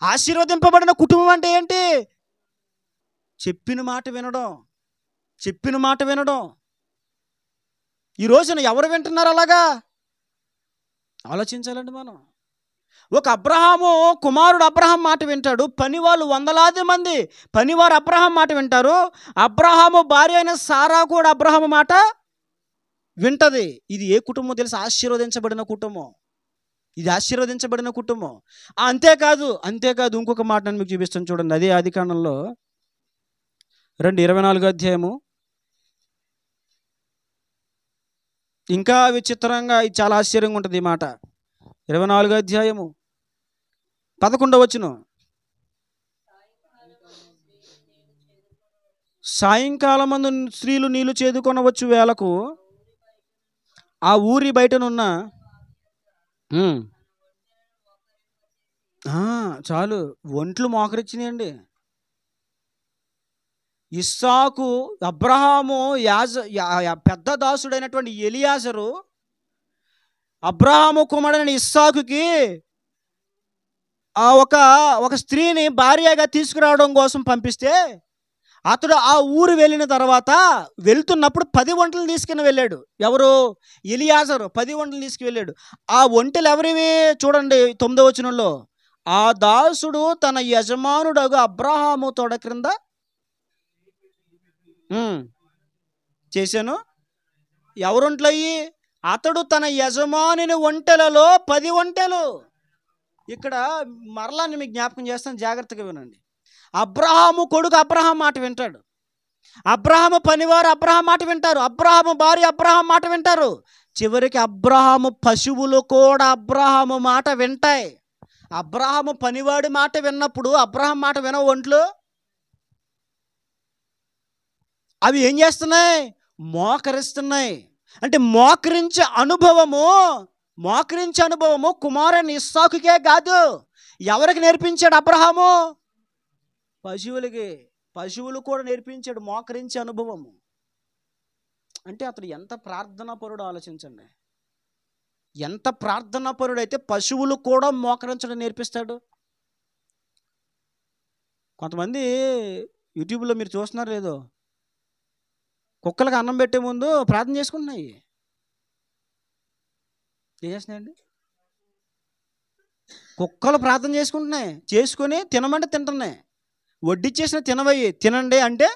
ఆశీర్వదింపబడిన కుటుంబం అంటే ఏంటి? చెప్పిన మాట వినడం, చెప్పిన మాట వినడం. ఈ రోజున ఎవరు వింటున్నారు అలాగా? ఆలోచించాలండి మనం. ఒక అబ్రహాము కుమారుడు అబ్రహాం మాట వింటాడు, పనివాళ్ళు వందలాది మంది పనివారు అబ్రహాం మాట వింటారు. అబ్రహాము భార్య అయిన సారా కూడా అబ్రహాము మాట వింటది. ఇది ఏ కుటుంబం తెలుసు? ఆశీర్వదించబడిన కుటుంబం. ఇది ఆశీర్వదించబడిన కుటుంబం. అంతేకాదు ఇంకొక మాట నేను మీకు చూపిస్తాను చూడండి. అదే ఆదికాండంలో 24వ అధ్యాయము. ఇంకా విచిత్రంగా, ఇది చాలా ఆశ్చర్యంగా ఉంటుంది ఈ మాట. 24వ అధ్యాయము 11వ వచనం. సాయంకాలమందు స్త్రీలు నీళ్లు చేదుకొనవచ్చు వేళకు ఆ ఊరి బయటనున్న చాలు ఒంట్లు మోకరిచ్చినాయండి. ఇస్సాకు, అబ్రహాము, పెద్ద దాసుడైనటువంటి ఎలియాజరు అబ్రహాము కుమారుడైన ఇస్సాకుకి ఒక స్త్రీని భార్యగా తీసుకురావడం కోసం పంపిస్తే అతడు ఆ ఊరు వెళ్ళిన తర్వాత వెళ్తున్నప్పుడు 10 ఒంటెలు తీసుకుని వెళ్ళాడు. ఎవరు? ఎలియాజరు 10 ఒంటెలు తీసుకువెళ్ళాడు. ఆ ఒంటెలు ఎవరివి చూడండి 9వ వచనంలో. ఆ దాసుడు తన యజమానుడగు అబ్రహాము తొడ క్రింద చేశాను. ఎవరొంట్లయ్యి? అతడు తన యజమానుని ఒంటెలలో 10 ఒంటెలు. ఇక్కడ మరలా మీకు జ్ఞాపకం చేస్తాను, జాగ్రత్తగా వినండి. అబ్రహాము కొడుకు అబ్రహాం మాట వింటాడు, అబ్రహాము పనివారు అబ్రహాం మాట వింటారు, అబ్రహాము భార్య అబ్రహాం మాట వింటారు. చివరికి అబ్రహాము పశువులు కూడా అబ్రహాము మాట వింటాయి. అబ్రహాము పనివాడి మాట విన్నప్పుడు అబ్రహాం మాట వినవు ఒంట్లు. అవి ఏం చేస్తున్నాయి? మోకరిస్తున్నాయి. అంటే మోకరించే అనుభవము కుమారుని ఇస్సాకుకే కాదు, ఎవరికి నేర్పించాడు అబ్రహాము? పశువులు కూడా నేర్పించాడు మోకరించే అనుభవము. అంటే అతడు ఎంత ప్రార్థనా పరుడు ఆలోచించండి. ఎంత ప్రార్థనా పరుడైతే పశువులు కూడా మోకరించడం నేర్పిస్తాడు. కొంతమంది యూట్యూబ్లో మీరు చూస్తున్నారు లేదో, కుక్కలకు అన్నం పెట్టే ముందు ప్రార్థన చేసుకుంటున్నాయి. ఏం చేస్తున్నాయండి? కుక్కలు ప్రార్థన చేసుకుని తినమంటే తింటున్నాయి. వడ్డిచ్చేసిన తినండి అంటే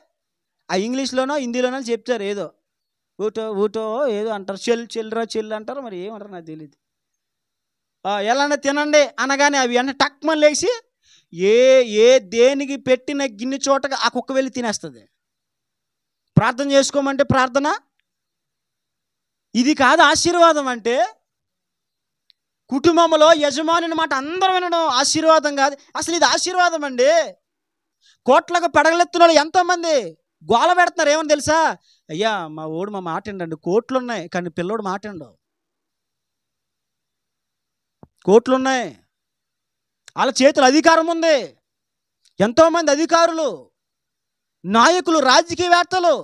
ఆ ఇంగ్లీష్లోనో హిందీలోనో చెప్తారు, ఏదో ఊటో ఏదో అంటారు, చెల్ అంటారు, మరి ఏమంటారు నాకు తెలియదు. ఎలా తినండి అనగానే అవి అంటే టక్మని లేచి దేనికి పెట్టిన గిన్నె చోటగా ఆ కుక్క వెళ్ళి తినేస్తుంది. ప్రార్థన చేసుకోమంటే ప్రార్థన. ఇది కాదు ఆశీర్వాదం అంటే. కుటుంబంలో యజమాని మాట అందరూ వినడం ఆశీర్వాదం కాదు. అసలు ఇది ఆశీర్వాదం అండి. కోట్లకు పడగలెత్తున వాళ్ళు ఎంతోమంది గోల పెడుతున్నారు. ఏమని తెలుసా? అయ్యా మా ఓడు మా మాట వినండి, కోట్లు ఉన్నాయి కానీ పిల్లోడు మాట వినడు. కోట్లు ఉన్నాయి, వాళ్ళ చేతులు అధికారం ఉంది. ఎంతోమంది అధికారులు, నాయకులు, రాజకీయవేత్తలు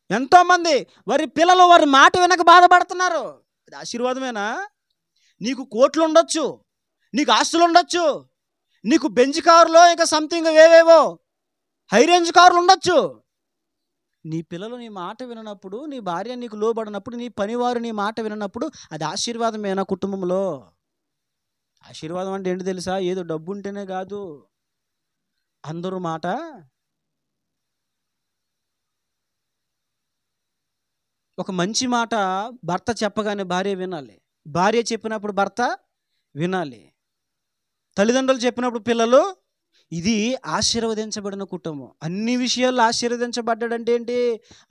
ఎంతోమంది వారి పిల్లలు వారి మాట వినక బాధపడుతున్నారు. అది ఆశీర్వాదమేనా? నీకు కోట్లు ఉండొచ్చు, నీకు ఆస్తులు ఉండొచ్చు, నీకు బెంజ్ కారులో ఇంకా సంథింగ్ ఏవేవో హై రేంజ్ కార్లు ఉండొచ్చు. నీ పిల్లలు నీ మాట విననప్పుడు, నీ భార్య నీకు లోబడినప్పుడు, నీ పనివారు నీ మాట విననప్పుడు అది ఆశీర్వాదమేనా కుటుంబంలో? ఆశీర్వాదం అంటే ఏంటి తెలుసా? ఏదో డబ్బు ఉంటేనే కాదు, అందరూ మాట ఒక మంచి మాట భర్త చెప్పగానే భార్య వినాలి, భార్య చెప్పినప్పుడు భర్త వినాలి, తల్లిదండ్రులు చెప్పినప్పుడు పిల్లలు ఇది ఆశీర్వదించబడిన కుటుంబం. అన్ని విషయాల్లో ఆశీర్వదించబడ్డాడంటే ఏంటి?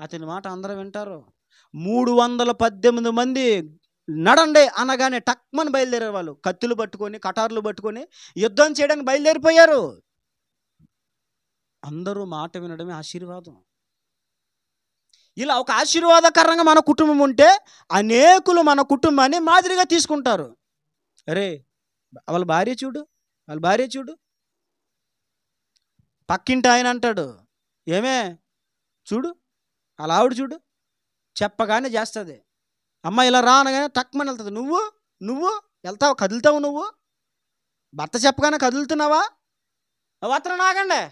అతని మాట అందరూ వింటారు. 318 మంది నడండి అనగానే టక్మని బయలుదేరారు. వాళ్ళు కత్తులు పట్టుకొని, కటార్లు పట్టుకొని యుద్ధం చేయడానికి బయలుదేరిపోయారు. అందరూ మాట వినడమే ఆశీర్వాదం. ఇలా ఒక ఆశీర్వాదకరంగా మన కుటుంబం ఉంటే అనేకులు మన కుటుంబాన్ని మాదిరిగా తీసుకుంటారు. అరే వాళ్ళ భార్య చూడు, వాళ్ళ భార్య చూడు. పక్కింటి ఆయన అంటాడు, ఏమే చూడు అలా ఆవిడ చూడు, చెప్పగానే చేస్తుంది. అమ్మ ఇలా రా అనగానే టక్మని వెళ్తుంది. నువ్వు వెళ్తావు, కదులుతావు. నువ్వు భర్త చెప్పగానే కదులుతున్నావా? వస్త్రం నాగండి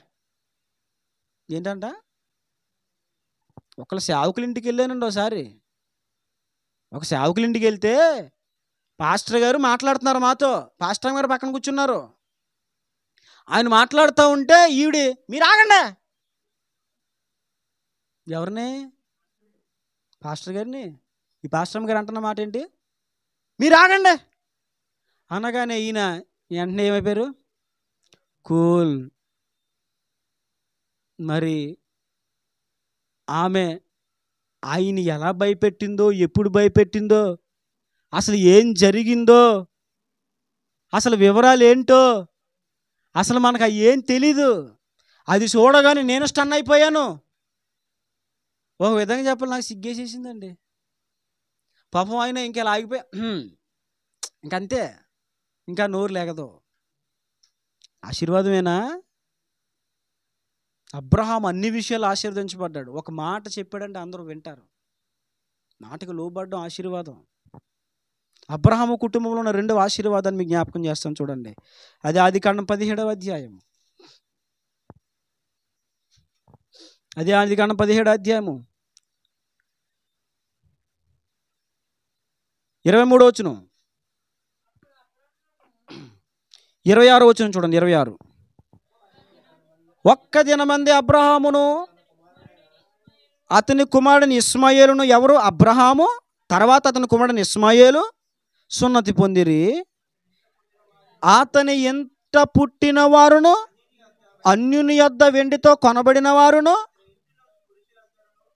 ఏంటంట. ఒకళ్ళ సేవకుల ఇంటికి వెళ్ళానండి ఒకసారి. ఒక సేవకుల ఇంటికి వెళ్తే పాస్టర్ గారు మాట్లాడుతున్నారు మాతో. పాస్టర్ గారు పక్కన కూర్చున్నారు. ఆయన మాట్లాడుతూ ఉంటే ఈవిడి మీరు ఆగండి. ఎవరిని? పాస్టర్ గారిని. ఈ పాస్టర్ గారు అంటున్న మాట ఏంటి? మీరు ఆగండి అనగానే ఈయన వెంటనే ఏమైపోయారు? కూల్. మరి ఆమె ఆయన్ని ఎలా భయపెట్టిందో, ఎప్పుడు భయపెట్టిందో, అసలు ఏం జరిగిందో, అసలు వివరాలు ఏంటో అసలు మనకు ఏం తెలీదు. అది చూడగానే నేను స్టన్ అయిపోయాను. ఒక విధంగా చెప్పాలి, నాకు సిగ్గేసేసిందండి. పాపం ఆయన ఇంకెలా ఆగిపోయా, ఇంకంతే, ఇంకా నోరు లేగదు. ఆశీర్వాదమేనా? అబ్రహాం అన్ని విషయాలు ఆశీర్వదించబడ్డాడు. ఒక మాట చెప్పాడంటే అందరూ వింటారు. మాటకు లోబడ్డం ఆశీర్వాదం. అబ్రహాము కుటుంబంలో ఉన్న 2వ ఆశీర్వాదాన్ని మీకు జ్ఞాపకం చేస్తాను చూడండి. అది ఆదికాండం 17వ అధ్యాయం. అది ఆదికాండం 17వ అధ్యాయము 23వ వచనం, 26వ వచనం చూడండి. 26. ఒక్క దినమంది అబ్రహామును అతని కుమారుడిని ఇస్మాయేలును, ఎవరు? అబ్రహాము, తర్వాత అతని కుమారుడిని ఇస్మాయేలు సున్నతి పొందిరి. అతని ఎంత పుట్టిన వారును అన్యుని యొద్ద వెండితో కొనబడిన వారును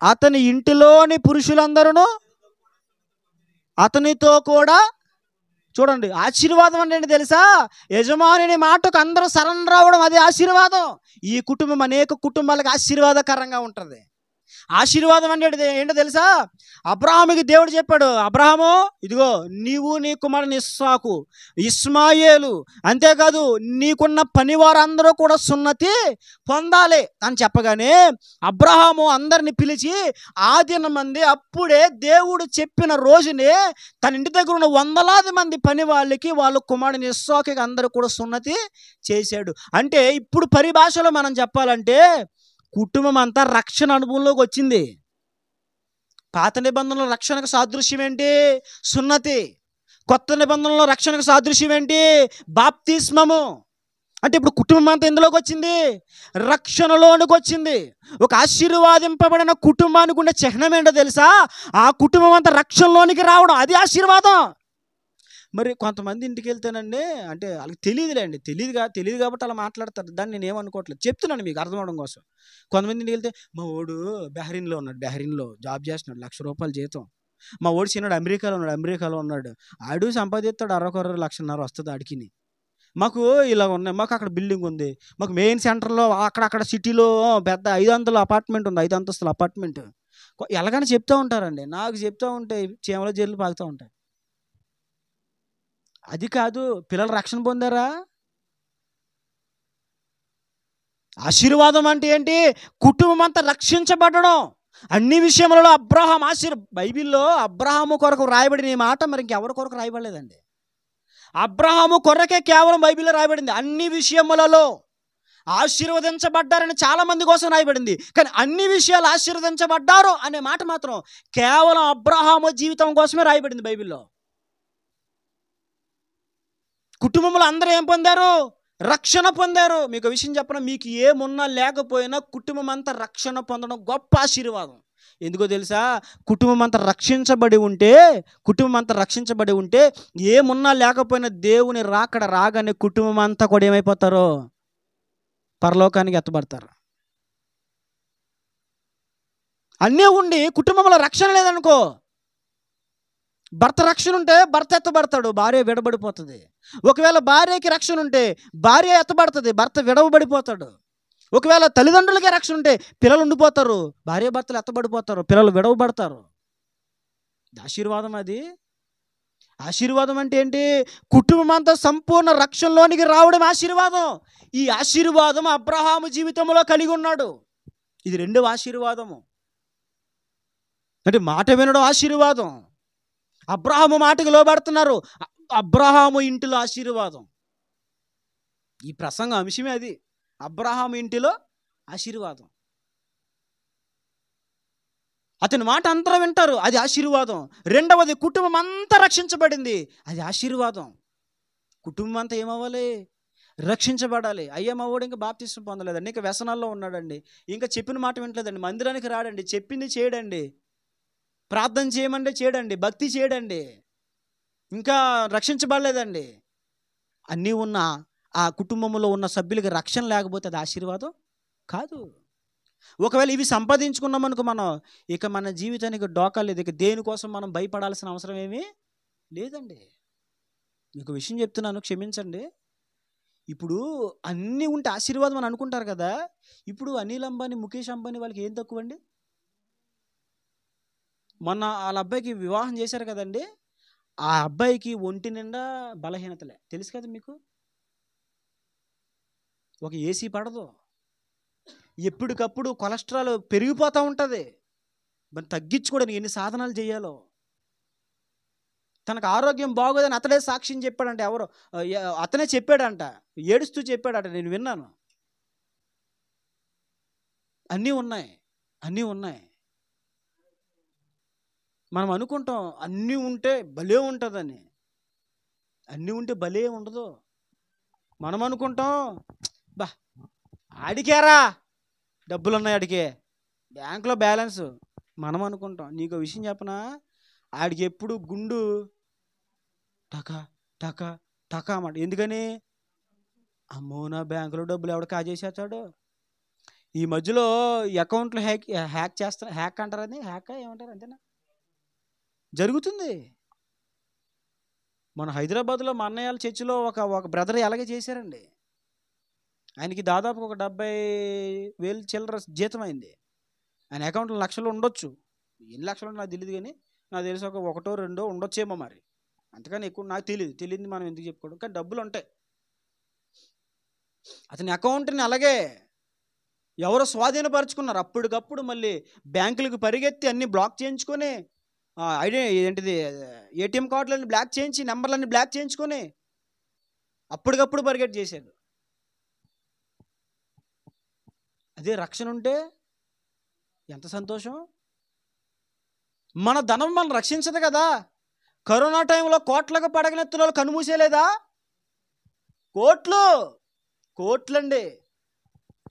అతని ఇంటిలోని పురుషులందరూ అతనితో కూడా. చూడండి, ఆశీర్వాదం అంటే ఏంటి తెలుసా? యజమాని మాటకు అందరూ సరెండర్ అవ్వడం, అది ఆశీర్వాదం. ఈ కుటుంబం అనేక కుటుంబాలకు ఆశీర్వాదకరంగా ఉంటుంది. ఆశీర్వాదం అంటే ఏంటో తెలుసా? అబ్రహాముకి దేవుడు చెప్పాడు, అబ్రహాము ఇదిగో నీవు నీ కుమారుని ఇస్సాకు, ఇస్మాయేలు, అంతేకాదు నీకున్న పని వారందరూ కూడా సున్నతి పొందాలి అని చెప్పగానే అబ్రహాము అందరిని పిలిచి ఆ దినమంది అప్పుడే దేవుడు చెప్పిన రోజునే తన ఇంటి దగ్గర ఉన్న వందలాది మంది పని వాళ్ళకి వాళ్ళ కుమారుని ఇస్సాకుకి అందరూ కూడా సున్నతి చేశాడు. అంటే ఇప్పుడు పరిభాషలో మనం చెప్పాలంటే కుటుంబం అంతా రక్షణ అనుభవంలోకి వచ్చింది. పాత నిబంధనలో రక్షణకు సాదృశ్యం ఏంటి? సున్నతి. కొత్త నిబంధనలో రక్షణకు సాదృశ్యం ఏంటి? బాప్తిస్మము. అంటే ఇప్పుడు కుటుంబం అంతా ఎందులోకి వచ్చింది? రక్షణలోనికి వచ్చింది. ఒక ఆశీర్వాదింపబడిన కుటుంబానికి ఉండే చిహ్నం ఏంటో తెలుసా? ఆ కుటుంబం అంతా రక్షణలోనికి రావడం, అది ఆశీర్వాదం. మరి కొంతమంది ఇంటికి వెళ్తేనండి, అంటే వాళ్ళకి తెలియదులేండి, తెలియదు కాబట్టి అలా మాట్లాడతారు. దాన్ని నేను ఏమనుకోవట్లేదు, చెప్తున్నాను మీకు అర్థం అవడం కోసం. కొంతమంది ఇంటికి వెళ్తే మా ఓడు బెహరీన్లో ఉన్నాడు, బెహరీన్లో జాబ్ చేస్తున్నాడు, ₹1,00,000 జీతం. మా ఓడు చిన్నాడు అమెరికాలో ఉన్నాడు, ఆడు సంపాదిస్తాడు 1,60,00,000 వస్తుంది ఆడికి. మాకు ఇలా ఉన్నాయి, మాకు అక్కడ బిల్డింగ్ ఉంది, మాకు మెయిన్ సెంటర్లో అక్కడ సిటీలో పెద్ద 500 అపార్ట్మెంట్ ఉంది, 5 అంతస్తుల అపార్ట్మెంట్. ఎలాగైనా చెప్తూ ఉంటారండి. నాకు చెప్తూ ఉంటే చీమల జైలు పాకుతూ ఉంటాయి. అది కాదు, పిల్లలు రక్షణ పొందారా? ఆశీర్వాదం అంటే ఏంటి? కుటుంబం అంతా రక్షించబడడం. అన్ని విషయములలో అబ్రహాం బైబిల్లో అబ్రహాము కొరకు రాయబడిన ఈ మాట మరి ఇంకెవరి కొరకు రాయబడలేదండి. అబ్రహాము కొరకే కేవలం బైబిల్లో రాయబడింది. అన్ని విషయములలో ఆశీర్వదించబడ్డారని చాలా మంది కోసం రాయబడింది. కానీ అన్ని విషయాలు ఆశీర్వదించబడ్డారు అనే మాట మాత్రం కేవలం అబ్రహాము జీవితం కోసమే రాయబడింది బైబిల్లో. కుటుంబంలో అందరూ ఏం పొందారు? రక్షణ పొందారు. మీకు విషయం చెప్పిన, మీకు ఏమున్నా లేకపోయినా కుటుంబం అంతా రక్షణ పొందడం గొప్ప ఆశీర్వాదం. ఎందుకో తెలుసా? కుటుంబం అంతా రక్షించబడి ఉంటే ఏమున్నా లేకపోయినా దేవుని రాకడ రాగానే కుటుంబం అంతా కూడా ఏమైపోతారో? పరలోకానికి ఎత్తబడతారు. అన్నీ ఉండి కుటుంబంలో రక్షణ లేదనుకో, భర్త రక్షణ ఉంటే భర్త ఎత్తబడతాడు, భార్య విడబడిపోతుంది. ఒకవేళ భార్యకి రక్షణ ఉంటే భార్య ఎత్తబడుతుంది, భర్త విడవబడిపోతాడు. ఒకవేళ తల్లిదండ్రులకే రక్షణ ఉంటే పిల్లలు ఉండిపోతారు, భార్య భర్తలు ఎత్తబడిపోతారు, పిల్లలు విడవబడతారు. ఆశీర్వాదం అది. ఆశీర్వాదం అంటే ఏంటి? కుటుంబం అంతా సంపూర్ణ రక్షణలోనికి రావడం ఆశీర్వాదం. ఈ ఆశీర్వాదం అబ్రహాము జీవితంలో కలిగి ఉన్నాడు. ఇది రెండవ ఆశీర్వాదము. అంటే మాట వినడం ఆశీర్వాదం. అబ్రహాము మాటకు లోబడుతున్నారు, అబ్రహాము ఇంటిలో ఆశీర్వాదం. ఈ ప్రసంగ అంశమే అది, అబ్రహాము ఇంటిలో ఆశీర్వాదం. అతని మాట అందరూ వింటారు, అది ఆశీర్వాదం. రెండవది, కుటుంబం అంతా రక్షించబడింది, అది ఆశీర్వాదం. కుటుంబం అంతా ఏమవ్వాలి? రక్షించబడాలి. అయ్యమ్మవాడు ఇంకా బాప్తిస్మం పొందలేదండి, ఇంకా వ్యసనాల్లో ఉన్నాడండి, ఇంకా చెప్పిన మాట వింటలేదండి, మందిరానికి రాడండి, చెప్పింది చేయడండి, ప్రార్థన చేయమంటే చేయడండి, భక్తి చేయడండి, ఇంకా రక్షించబడలేదండి. అన్నీ ఉన్న ఆ కుటుంబంలో ఉన్న సభ్యులకి రక్షణ లేకపోతే అది ఆశీర్వాదం కాదు. ఒకవేళ ఇవి సంపాదించుకున్నామనుకో మనం, ఇక మన జీవితానికి డోకా లేదు, ఇక దేనికోసం మనం భయపడాల్సిన అవసరం ఏమీ లేదండి. మీకు విషయం చెప్తున్నాను, క్షమించండి. ఇప్పుడు అన్నీ ఉంటే ఆశీర్వాదం అని అనుకుంటారు కదా. ఇప్పుడు అనిల్ అంబానీ, ముఖేష్ అంబానీ వాళ్ళకి ఏం తక్కువ అండి? మొన్న వాళ్ళ అబ్బాయికి వివాహం చేశారు కదండి, ఆ అబ్బాయికి ఒంటి నిండా బలహీనతలే, తెలుసు కదా మీకు. ఒక ఏసీ పడదు, ఎప్పటికప్పుడు కొలెస్ట్రాల్ పెరిగిపోతూ ఉంటుంది. మరి తగ్గించుకోవడానికి ఎన్ని సాధనాలు చేయాలో. తనకు ఆరోగ్యం బాగోదని అతడే సాక్ష్యం చెప్పాడంట. ఎవరో అతనే చెప్పాడంట, ఏడుస్తూ చెప్పాడట, నేను విన్నాను. అన్నీ ఉన్నాయి, అన్నీ ఉన్నాయి. మనం అనుకుంటాం అన్నీ ఉంటే భలే ఉంటుందని, అన్నీ ఉంటే భలే ఉండదు. మనం అనుకుంటాం, బా ఆడికేరా డబ్బులు ఉన్నాయి, ఆడికే బ్యాంకులో బ్యాలెన్స్. మనం అనుకుంటాం. నీకు విషయం చెప్పనా, ఆడికి ఎప్పుడు గుండు టకా టకా టకా అన్నమాట. ఎందుకని? అమ్మో, నా బ్యాంకులో డబ్బులు ఎవడ కాజేసేస్తాడు. ఈ మధ్యలో అకౌంట్లు హ్యాక్ చేస్తా, హ్యాక్ అంటారు, అది హ్యాక్ ఏమంటారు, అంతేనా, జరుగుతుంది. మన హైదరాబాద్లో మా అన్నయ్య చర్చిలో ఒక బ్రదర్ అలాగే చేశారండి. ఆయనకి దాదాపు ఒక 70,000 చిల్లర జీతం అయింది. ఆయన అకౌంట్లో లక్షలు ఉండొచ్చు, ఎన్ని లక్షలు నాకు తెలియదు, కానీ నాకు తెలిసి ఒక 1 or 2 ఉండొచ్చేమో, మరి అంతకని ఎక్కువ నాకు తెలియదు మనం ఎందుకు చెప్పుకోవడం, కానీ డబ్బులు ఉంటాయి. అతని అకౌంట్ని అలాగే ఎవరో స్వాధీనపరుచుకున్నారు. అప్పటికప్పుడు మళ్ళీ బ్యాంకులకు పరిగెత్తి అన్ని బ్లాక్ చేయించుకొని, ఏంటిది ఏటీఎం కార్డులన్నీ బ్లాక్ చేయించి, నెంబర్లన్నీ బ్లాక్ చేయించుకొని అప్పటికప్పుడు పరిగెత్తి చేశాడు. అదే రక్షణ ఉంటే ఎంత సంతోషం. మన ధనం మనం రక్షించదు కదా. కరోనా టైంలో కోట్లకు పడగనెత్తులో కనుమూసేలేదా? కోట్లండి.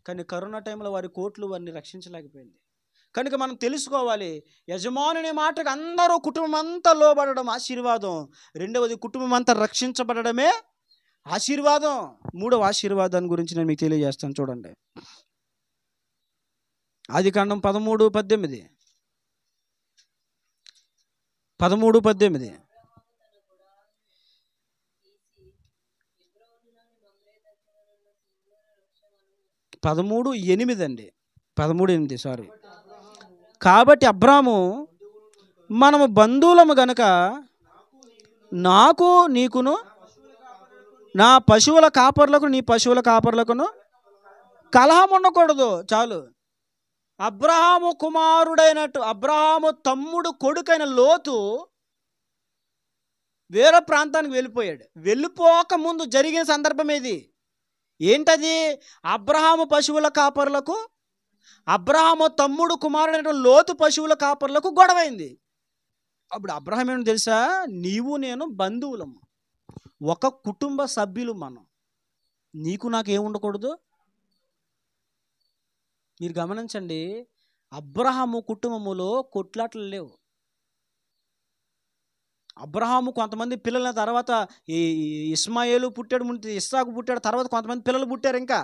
కానీ కరోనా టైంలో వారి కోట్లు వారిని రక్షించలేకపోయింది. కనుక మనం తెలుసుకోవాలి, యజమానుని మాటకు అందరూ కుటుంబం అంతా లోబడడం ఆశీర్వాదం. రెండవది, కుటుంబం అంతా రక్షించబడమే ఆశీర్వాదం. మూడవ ఆశీర్వాదాన్ని గురించి నేను మీకు తెలియజేస్తాను, చూడండి. ఆదికాండం 13:18. అండి. 13:8 సారీ. కాబట్టి అబ్రాము, మనము బంధువులము గనక నాకు నీకును నా పశువుల కాపర్లకు నీ పశువుల కాపర్లకును కలహం ఉండకూడదు. చాలు. అబ్రహాము కుమారుడైనట్టు, అబ్రహాము తమ్ముడు కొడుకైన లోతు వేరే ప్రాంతానికి వెళ్ళిపోయాడు. వెళ్ళిపోక ముందు జరిగిన సందర్భం ఇది. ఏంటది? అబ్రహాము పశువుల కాపర్లకు, అబ్రహాము తమ్ముడు కుమారుడైన లోతు పశువుల కాపర్లకు గొడవైంది. అప్పుడు అబ్రహాం ఏమో తెలుసా, నీవు నేను బంధువులము, ఒక కుటుంబ సభ్యులు మనం, నీకు నాకు ఏముండకూడదు. మీరు గమనించండి, అబ్రహాము కుటుంబములో కొట్లాటలు లేవు. అబ్రహాము కొంతమంది పిల్లల తర్వాత ఈ ఇస్మాయేలు పుట్టాడు, ముందు ఇస్సాకు పుట్టాడు, తర్వాత కొంతమంది పిల్లలు పుట్టారు. ఇంకా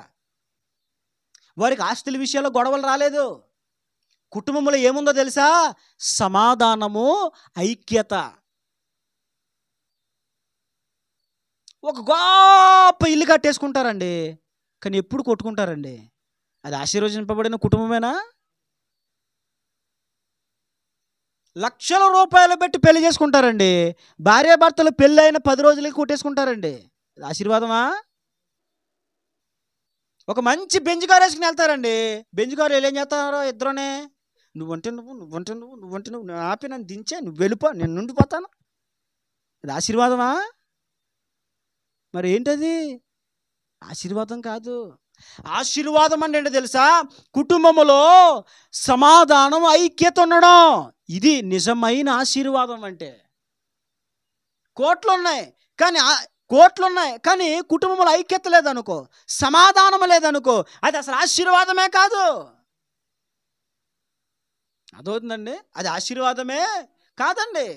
వారికి ఆస్తుల విషయాల్లో గొడవలు రాలేదు. కుటుంబంలో ఏముందో తెలుసా? సమాధానము, ఐక్యత. ఒక గొప్ప ఇల్లు కట్టేసుకుంటారండి, కానీ ఎప్పుడు కొట్టుకుంటారండి. అది ఆశీర్వదింపబడిన కుటుంబమేనా? లక్షల రూపాయలు పెట్టి పెళ్లి చేసుకుంటారండి, భార్యాభర్తలు పెళ్ళి అయిన 10 రోజులకి కొట్టేసుకుంటారండి. అది ఆశీర్వాదమా? ఒక మంచి బెంజ్ కారు వేసుకుని వెళ్తారండి, బెంజ్ కారు ఏం చేస్తారో ఇద్దరునే, నువ్వంటే నువ్వు ఆపి నన్ను దించే, నువ్వు వెళ్ళిపో, నేను నుండిపోతాను. అది ఆశీర్వాదమా? మరి ఏంటది? ఆశీర్వాదం కాదు. ఆశీర్వాదం అంటే ఏంటో తెలుసా? కుటుంబంలో సమాధానం, ఐక్యత ఉండడం. ఇది నిజమైన ఆశీర్వాదం. అంటే కోట్లున్నాయి కానీ కుటుంబంలో ఐక్యత లేదనుకో, సమాధానం లేదనుకో, అది అసలు ఆశీర్వాదమే కాదు. అదవుతుందండి, అది ఆశీర్వాదమే కాదండి.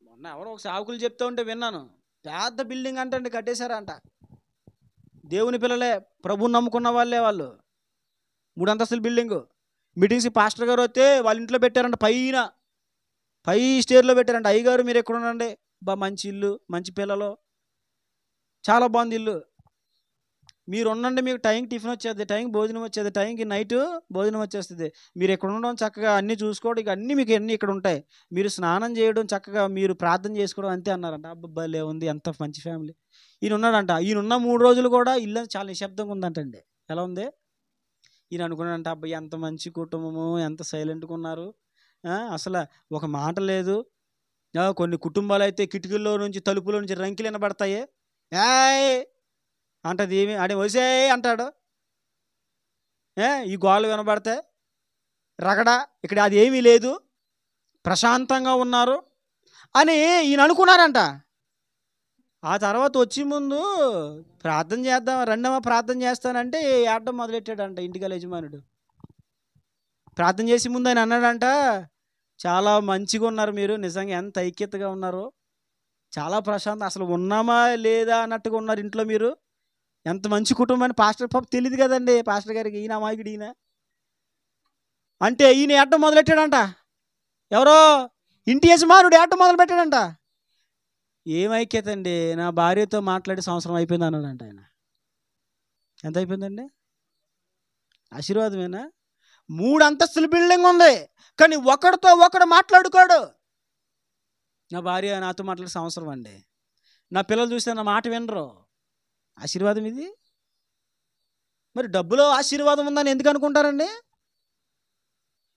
మొన్న ఎవరో ఒక సాకులు చెప్తూ ఉంటే విన్నాను. పెద్ద బిల్డింగ్ అంటండి కట్టేశారంట. దేవుని పిల్లలే, ప్రభువుని నమ్ముకున్న వాళ్ళే. వాళ్ళు 3 అంతస్తుల బిల్డింగు. మీటింగ్స్ పాస్టర్ గారు వస్తే వాళ్ళ ఇంట్లో పెట్టారంట, పై స్టేర్లో పెట్టారంట. అయ్యగారు మీరు ఎక్కడ ఉండండి, మంచి ఇల్లు, మంచి పిల్లలు, చాలా బాగుంది ఇల్లు, మీరు ఉండండి, మీకు టైంకి టిఫిన్ వచ్చేది, టైంకి భోజనం వచ్చేది, టైంకి నైట్ భోజనం వచ్చేస్తుంది, మీరు ఎక్కడ ఉండడం, చక్కగా అన్నీ చూసుకోవడం, ఇక అన్నీ మీకు అన్నీ ఇక్కడ ఉంటాయి, మీరు స్నానం చేయడం, చక్కగా మీరు ప్రార్థన చేసుకోవడం అంతే అన్నారంట. అబ్బాలే ఉంది, ఎంత మంచి ఫ్యామిలీ. ఈయన ఉన్నాడంట, ఈయన ఉన్న 3 రోజులు కూడా ఇల్లు చాలా నిశ్శబ్దంగా ఉందంటండి. ఎలా ఉంది? ఈయన అనుకున్నాడంట, అబ్బాయి ఎంత మంచి కుటుంబము, ఎంత సైలెంట్గా ఉన్నారు, అసలు ఒక మాట లేదు. కొన్ని కుటుంబాలు అయితే కిటికీల్లో నుంచి, తలుపులో నుంచి రంకిలు వినబడతాయి. ఏయ్ అంటది, ఏమి ఆడే వసే అంటాడు. ఈ గోళ్ళు వినబడతాయి, రగడ, ఇక్కడ అది ఏమీ లేదు, ప్రశాంతంగా ఉన్నారు అని ఈయన అనుకున్నారంట. ఆ తర్వాత వచ్చి ముందు ప్రార్థన చేద్దాం, రెండవ ప్రార్థన చేస్తానంటే ఏడడం మొదలెట్టాడంట ఇంటికి యజమానుడు. ప్రార్థన చేసి ముందు ఆయన అన్నాడంట, చాలా మంచిగా ఉన్నారు మీరు, నిజంగా ఎంత ఐక్యతగా ఉన్నారు, చాలా ప్రశాంతం, అసలు ఉన్నామా లేదా అన్నట్టుగా ఉన్నారు ఇంట్లో మీరు, ఎంత మంచి కుటుంబాన్ని. పాస్టర్ పాప తెలియదు కదండి పాస్టర్ గారికి, ఈయన అమాయకుడు ఈయన. అంటే ఈయన ఏడడం మొదలెట్టాడంట. ఎవరో ఇంటి యజమానుడు ఏడడం మొదలు పెట్టాడంట. ఏం ఐక్యత అండి, నా భార్యతో మాట్లాడి సంవత్సరం అయిపోయింది అన్నాడంట ఆయన. ఎంత అయిపోయిందండి? ఆశీర్వాదమేనా? 3 అంతస్తుల బిల్డింగ్ ఉంది, కానీ ఒకడితో ఒకడు మాట్లాడుకోడు. నా భార్య నాతో మాట్లాడే సంవత్సరం అండి, నా పిల్లలు చూస్తే నా మాట వినరు. ఆశీర్వాదం ఇది? మరి డబ్బులో ఆశీర్వాదం ఉందని ఎందుకు అనుకుంటారండి?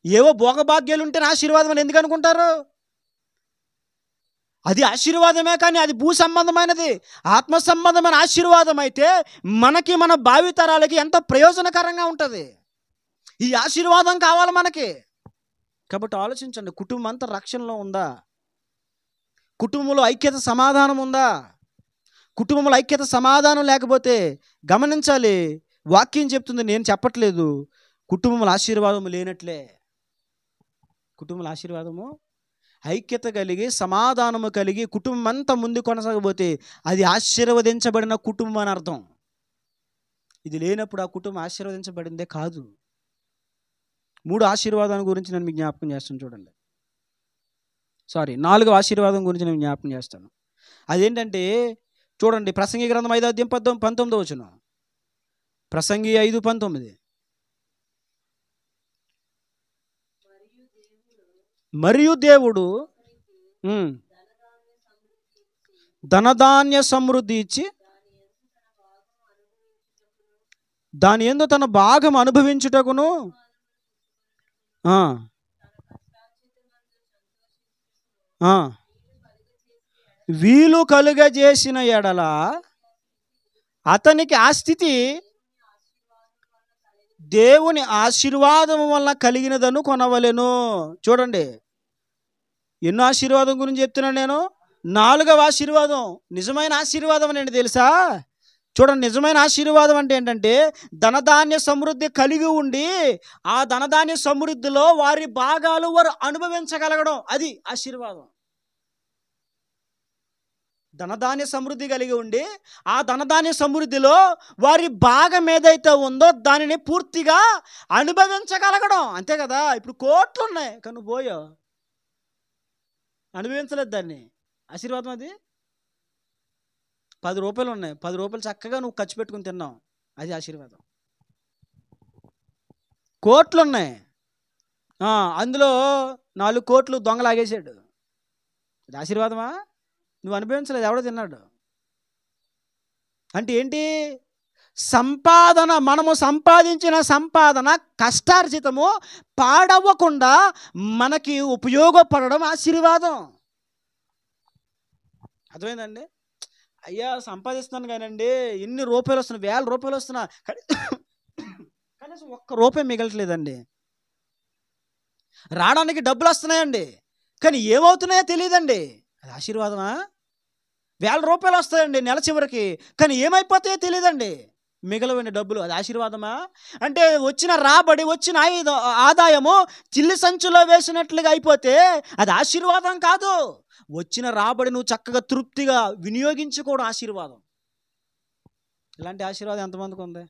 ఏవో భోగభాగ్యాలు ఉంటేనే ఆశీర్వాదం అని ఎందుకు అనుకుంటారు? అది ఆశీర్వాదమే, కానీ అది భూ సంబంధమైనది. ఆత్మ సంబంధమైన ఆశీర్వాదం అయితే మనకి, మన భావితరాలకి ఎంతో ప్రయోజనకరంగా ఉంటుంది. ఈ ఆశీర్వాదం కావాలి మనకి. కాబట్టి ఆలోచించండి, కుటుంబం అంతా రక్షణలో ఉందా? కుటుంబంలో ఐక్యత, సమాధానం ఉందా? కుటుంబంలో ఐక్యత, సమాధానం లేకపోతే గమనించాలి, వాక్యం చెప్తుంది, నేను చెప్పట్లేదు, కుటుంబంలో ఆశీర్వాదము లేనట్లే. కుటుంబంలో ఆశీర్వాదము, ఐక్యత కలిగి, సమాధానము కలిగి కుటుంబం అంతా ముందు కొనసాగబోతే అది ఆశీర్వదించబడిన కుటుంబం అని అర్థం. ఇది లేనప్పుడు ఆ కుటుంబం ఆశీర్వదించబడిందే కాదు. 3 ఆశీర్వాదాల గురించి నేను మీకు జ్ఞాపకం చేస్తాను చూడండి. 4వ ఆశీర్వాదం గురించి నేను జ్ఞాపకం చేస్తాను. అదేంటంటే చూడండి, ప్రసంగి గ్రంథం 5వ అధ్యాయం 19వ వచనం. ప్రసంగి 5:19. మరియు దేవుడు ధనధాన్య సమృద్ధి ఇచ్చి దాని యందు తన భాగం అనుభవించుటకును వీలు కలుగజేసిన ఎడల అతనికి ఆ స్థితి దేవుని ఆశీర్వాదం వలన కలిగినదను కొనవలెను. చూడండి, ఎన్నో ఆశీర్వాదం గురించి చెప్తున్నాను నేను. 4వ ఆశీర్వాదం, నిజమైన ఆశీర్వాదం ఏంటి తెలుసా? చూడండి, నిజమైన ఆశీర్వాదం అంటే ఏంటంటే ధనధాన్య సమృద్ధి కలిగి ఉండి ఆ ధనధాన్య సమృద్ధిలో వారి భాగాలు వారు అనుభవించగలగడం, అది ఆశీర్వాదం. ధనధాన్య సమృద్ధి కలిగి ఉండి ఆ ధనధాన్య సమృద్ధిలో వారి భాగం ఏదైతే ఉందో దానిని పూర్తిగా అనుభవించగలగడం. అంతే కదా. ఇప్పుడు కోట్లు ఉన్నాయి కానీ నువ్వు పోయో అనుభవించలేదు దాన్ని. ఆశీర్వాదం అది. 10 రూపాయలు ఉన్నాయి, 10 రూపాయలు చక్కగా నువ్వు ఖర్చు పెట్టుకుని తిన్నావు, అది ఆశీర్వాదం. కోట్లు ఉన్నాయి, అందులో 4 కోట్లు దొంగలాగేశాడు, అది ఆశీర్వాదమా? నువ్వు అనుభవించలేదు, ఎవడో తిన్నాడు. అంటే ఏంటి? సంపాదన, మనము సంపాదించిన సంపాదన కష్టార్జితము పాడవ్వకుండా మనకి ఉపయోగపడడం ఆశీర్వాదం. అర్థమైందండి? అయ్యా సంపాదిస్తున్నాను కానండి, ఎన్ని రూపాయలు వస్తున్నాయి, 1000 రూపాయలు వస్తున్నా, కనీసం 1 రూపాయి మిగలట్లేదండి. రావడానికి డబ్బులు వస్తున్నాయండి కానీ ఏమవుతున్నాయో తెలియదండి, అది ఆశీర్వాదమా? 1000 రూపాయలు వస్తాయండి నెల చివరికి కానీ ఏమైపోతాయో తెలియదండి, మిగలవని డబ్బులు, అది ఆశీర్వాదమా? అంటే వచ్చిన రాబడి, వచ్చిన ఆదాయము చిల్లి సంచులో వేసినట్లుగా అయిపోతే అది ఆశీర్వాదం కాదు. వచ్చిన రాబడి నువ్వు చక్కగా తృప్తిగా వినియోగించుకోవడం ఆశీర్వాదం. ఇలాంటి ఆశీర్వాదం ఎంతమందికి ఉంది?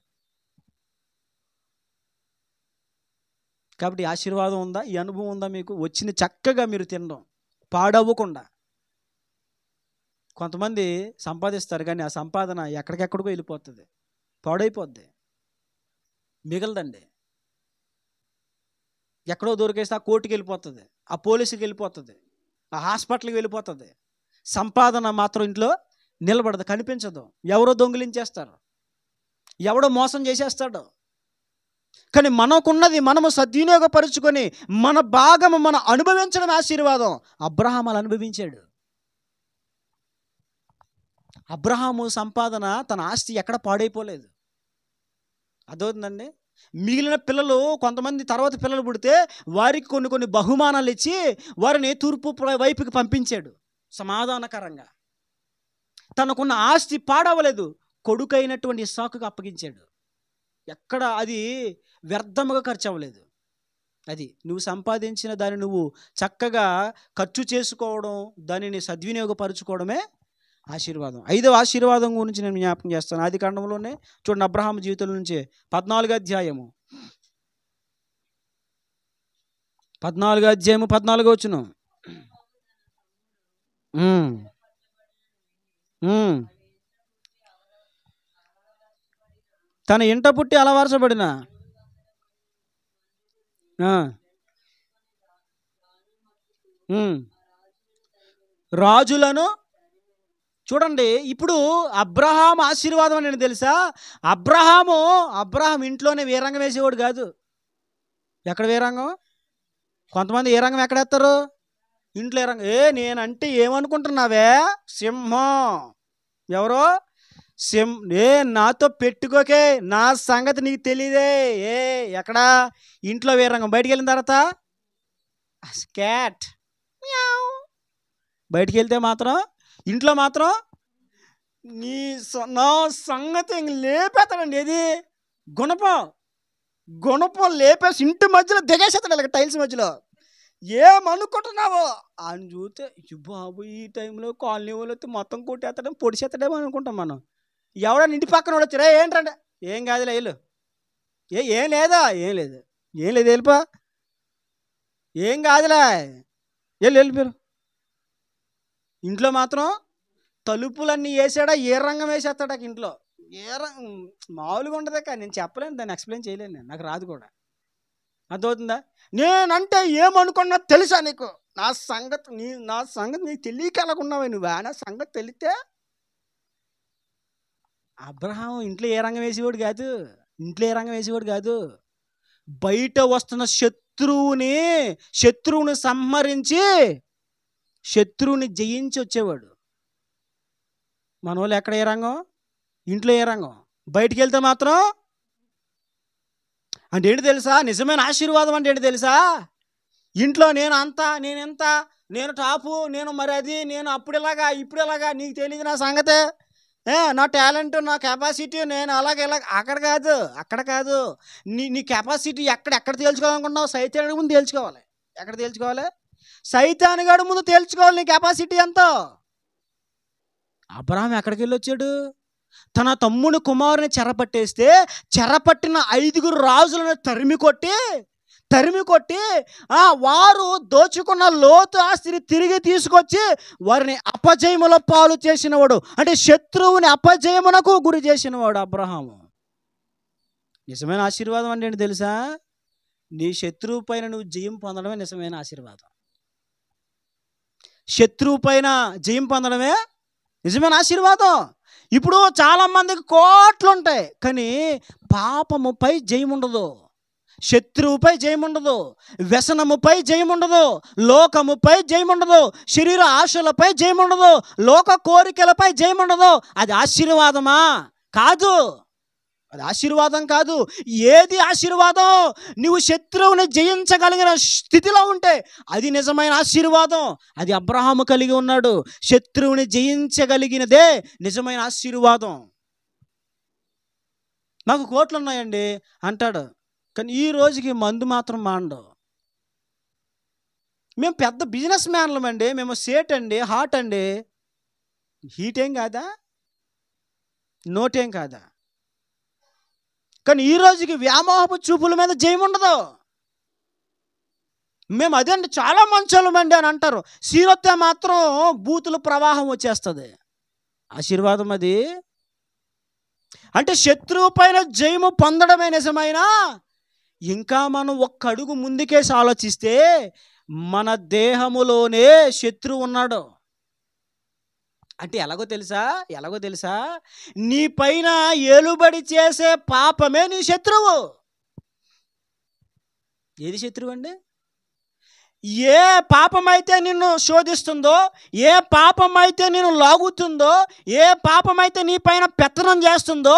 కాబట్టి ఆశీర్వాదం ఉందా? ఈ అనుభవం ఉందా మీకు? వచ్చిన చక్కగా మీరు తినడం పాడవ్వకుండా. కొంతమంది సంపాదిస్తారు కానీ ఆ సంపాదన ఎక్కడికెక్కడికో వెళ్ళిపోతుంది, పాడైపోద్ది, మిగలదండి. ఎక్కడో దొరికేస్తే ఆ కోర్టుకి వెళ్ళిపోతుంది, ఆ పోలీసుకి వెళ్ళిపోతుంది, ఆ హాస్పిటల్కి వెళ్ళిపోతుంది. సంపాదన మాత్రం ఇంట్లో నిలబడదు, కనిపించదు. ఎవరో దొంగిలించేస్తారు, ఎవడో మోసం చేసేస్తాడు. కానీ మనకున్నది మనము సద్వినియోగపరుచుకొని మన భాగము మనం అనుభవించడం ఆశీర్వాదం. అబ్రహాము అలా అనుభవించాడు. అబ్రహాము సంపాదన, తన ఆస్తి ఎక్కడ పాడైపోలేదు. అదవుతుందండి. మిగిలిన పిల్లలు, కొంతమంది తర్వాత పిల్లలు పుడితే వారికి కొన్ని బహుమానాలు ఇచ్చి వారిని తూర్పు వైపుకి పంపించాడు సమాధానకరంగా. తనకున్న ఆస్తి పాడవలేదు, కొడుకైనటువంటి ఇస్సాకుకు అప్పగించాడు. ఎక్కడ అది వ్యర్థముగా ఖర్చు అవ్వలేదు. అది నువ్వు సంపాదించిన దాన్ని నువ్వు చక్కగా ఖర్చు చేసుకోవడం, దానిని సద్వినియోగపరచుకోవడమే ఆశీర్వాదం. 5వ ఆశీర్వాదం గురించి నేను జ్ఞాపకం చేస్తాను. ఆది కాండంలోనే చూడండి, అబ్రహాము జీవితం నుంచి 14వ అధ్యాయము 14వ వచనం. తన ఇంట పుట్టి అలవరచబడిన రాజులను చూడండి. ఇప్పుడు అబ్రహాం ఆశీర్వాదం అని తెలుసా? అబ్రహాం ఇంట్లోనే వీరంగం వేసేవాడు కాదు. ఎక్కడ వీరంగం? కొంతమంది ఏ రంగం ఎక్కడేస్తారు? ఇంట్లో ఏ రంగం. నేనంటే ఏమనుకుంటున్నావే? సింహం. ఎవరో నాతో పెట్టుకోకే, నా సంగతి నీకు తెలియదే. ఎక్కడ? ఇంట్లో వీరంగం. బయటికి వెళ్ళిన తర్వాత క్యాట్. బయటికి వెళ్తే మాత్రం, ఇంట్లో మాత్రం నా సంగతి ఇంక లేపేస్తాడండి. ఏది? గుణపం లేపేసి ఇంటి మధ్యలో దిగేసేస్తాడు, ఇలాగ టైల్స్ మధ్యలో. ఏమనుకుంటున్నావో అని చూస్తే బాబు ఈ టైంలో కాలనీ వాళ్ళు వస్తే మొత్తం కొట్టేస్తాడేమో, పొడిచేస్తాడేమో అనుకుంటాం మనం. ఎవడన్నా ఇంటి పక్కన వాడు వచ్చారా? ఏంటంటే ఏం కాదులే వెళ్ళు. ఏం లేదా? ఏం లేదు వెళ్ళిపో, ఏం కాదులే వెళ్ళిపోయారు. ఇంట్లో మాత్రం తలుపులన్నీ వేసాడా, ఏ రంగం వేసేస్తాడా ఇంట్లో. మామూలుగా ఉండదే. కానీ నేను చెప్పలేను, దాన్ని ఎక్స్ప్లెయిన్ చేయలేను, నేను నాకు రాదు కూడా. అర్థమవుతుందా? నేనంటే ఏమనుకున్నా తెలుసా నీకు? నా సంగతి నీకు తెలియక ఎలాగున్నావే నువ్వు? నా సంగతి తెలిస్తే అబ్రహాం ఇంట్లో ఏ రంగం వేసేవాడు కాదు. బయట వస్తున్న శత్రువుని సంహరించి శత్రువుని జయించి వచ్చేవాడు. మన వాళ్ళు ఎక్కడ ఏ రంగం? ఇంట్లో ఏ రంగం? బయటికి వెళ్తే మాత్రం అంటే ఏంటి తెలుసా? నిజమైన ఆశీర్వాదం అంటే ఏంటి తెలుసా? ఇంట్లో నేను టాపు, నేను మరి అది, నేను అప్పుడు ఇలాగా నీకు తెలియదు నా సంగతే. నా టాలెంట్, నా కెపాసిటీ, నేను ఇలాగ అక్కడ కాదు. నీ కెపాసిటీ ఎక్కడ తేల్చుకోవాలనుకుంటున్నావు? సైతానుడి ముందు తేల్చుకోవాలి. ఎక్కడ తేల్చుకోవాలి? సైతానుగాడి ముందు తేల్చుకోవాలి నీ కెపాసిటీ ఎంతో. అబ్రహాం ఎక్కడికి వెళ్ళి వచ్చాడు? తన తమ్ముని కుమారుని చెరపట్టేస్తే చెరపట్టిన 5 రాజులను తరిమి కొట్టి వారు దోచుకున్న లోతు ఆస్తిని తిరిగి తీసుకొచ్చి వారిని అపజయముల పాలు చేసినవాడు. అంటే శత్రువుని అపజయమునకు గురి చేసినవాడు అబ్రహాము. నిజమైన ఆశీర్వాదం అంటే ఏంటి తెలుసా? నీ శత్రువు పైన నువ్వు జయం పొందడమే నిజమైన ఆశీర్వాదం. శత్రువు పైన జయం పొందడమే నిజమైన ఆశీర్వాదం. ఇప్పుడు చాలామందికి కోట్లు ఉంటాయి, కానీ పాపముపై జయం ఉండదు, శత్రువుపై జయం ఉండదు, వ్యసనముపై జయం ఉండదు, లోకముపై జయం ఉండదు, శరీర ఆశలపై జయం ఉండదు, లోక కోరికలపై జయం ఉండదు. అది ఆశీర్వాదమా? కాదు, అది ఆశీర్వాదం కాదు. ఏది ఆశీర్వాదం? నువ్వు శత్రువుని జయించగలిగిన స్థితిలో ఉంటే అది నిజమైన ఆశీర్వాదం. అది అబ్రహాము కలిగి ఉన్నాడు. శత్రువుని జయించగలిగినదే నిజమైన ఆశీర్వాదం. నాకు కోట్లు ఉన్నాయండి అంటాడు, కానీ ఈ రోజుకి మందు మాత్రం మాండవు. మేము పెద్ద బిజినెస్ మ్యాన్లమండి, మేము సేట్ అండి, హాట్ అండి. హీట్ ఏం కాదా? నోటేం కాదా? కానీ ఈ రోజుకి వ్యామోహపు చూపుల మీద జయం ఉండదు. మేము అదండి చాలా మంచోళ్ళమండి అని అంటారు. సీరొత్తే మాత్రం బూతుల ప్రవాహం వచ్చేస్తుంది. ఆశీర్వాదం అది? అంటే శత్రువు పైన జయము పొందడమే నిజమైన. ఇంకా మనం ఒక్క అడుగు ముందుకేసి ఆలోచిస్తే మన దేహములోనే శత్రువు ఉన్నాడు. అంటే ఎలాగో తెలుసా? నీ పైన ఏలుబడి చేసే పాపమే నీ శత్రువు. ఏది శత్రువు అండి? ఏ పాపమైతే నిన్ను శోధిస్తుందో, ఏ పాపమైతే నిన్ను లాగుతుందో, ఏ పాపమైతే నీ పైన పెత్తనం చేస్తుందో,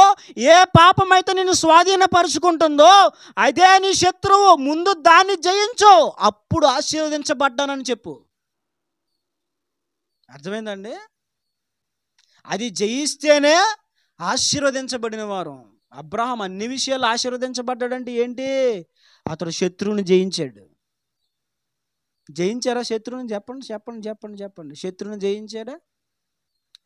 ఏ పాపమైతే నిన్ను స్వాధీనపరుచుకుంటుందో అదే నీ శత్రువు. ముందు దాన్ని జయించు, అప్పుడు ఆశీర్వదించబడ్డానని చెప్పు. అర్థమైందండి? అది జయిస్తేనే ఆశీర్వదించబడిన వారు. అబ్రహాం అన్ని విషయాలు ఆశీర్వదించబడ్డాడంటే ఏంటి? అతడు శత్రువుని జయించాడు. జయించారా శత్రువుని? చెప్పండి. శత్రువుని జయించారా?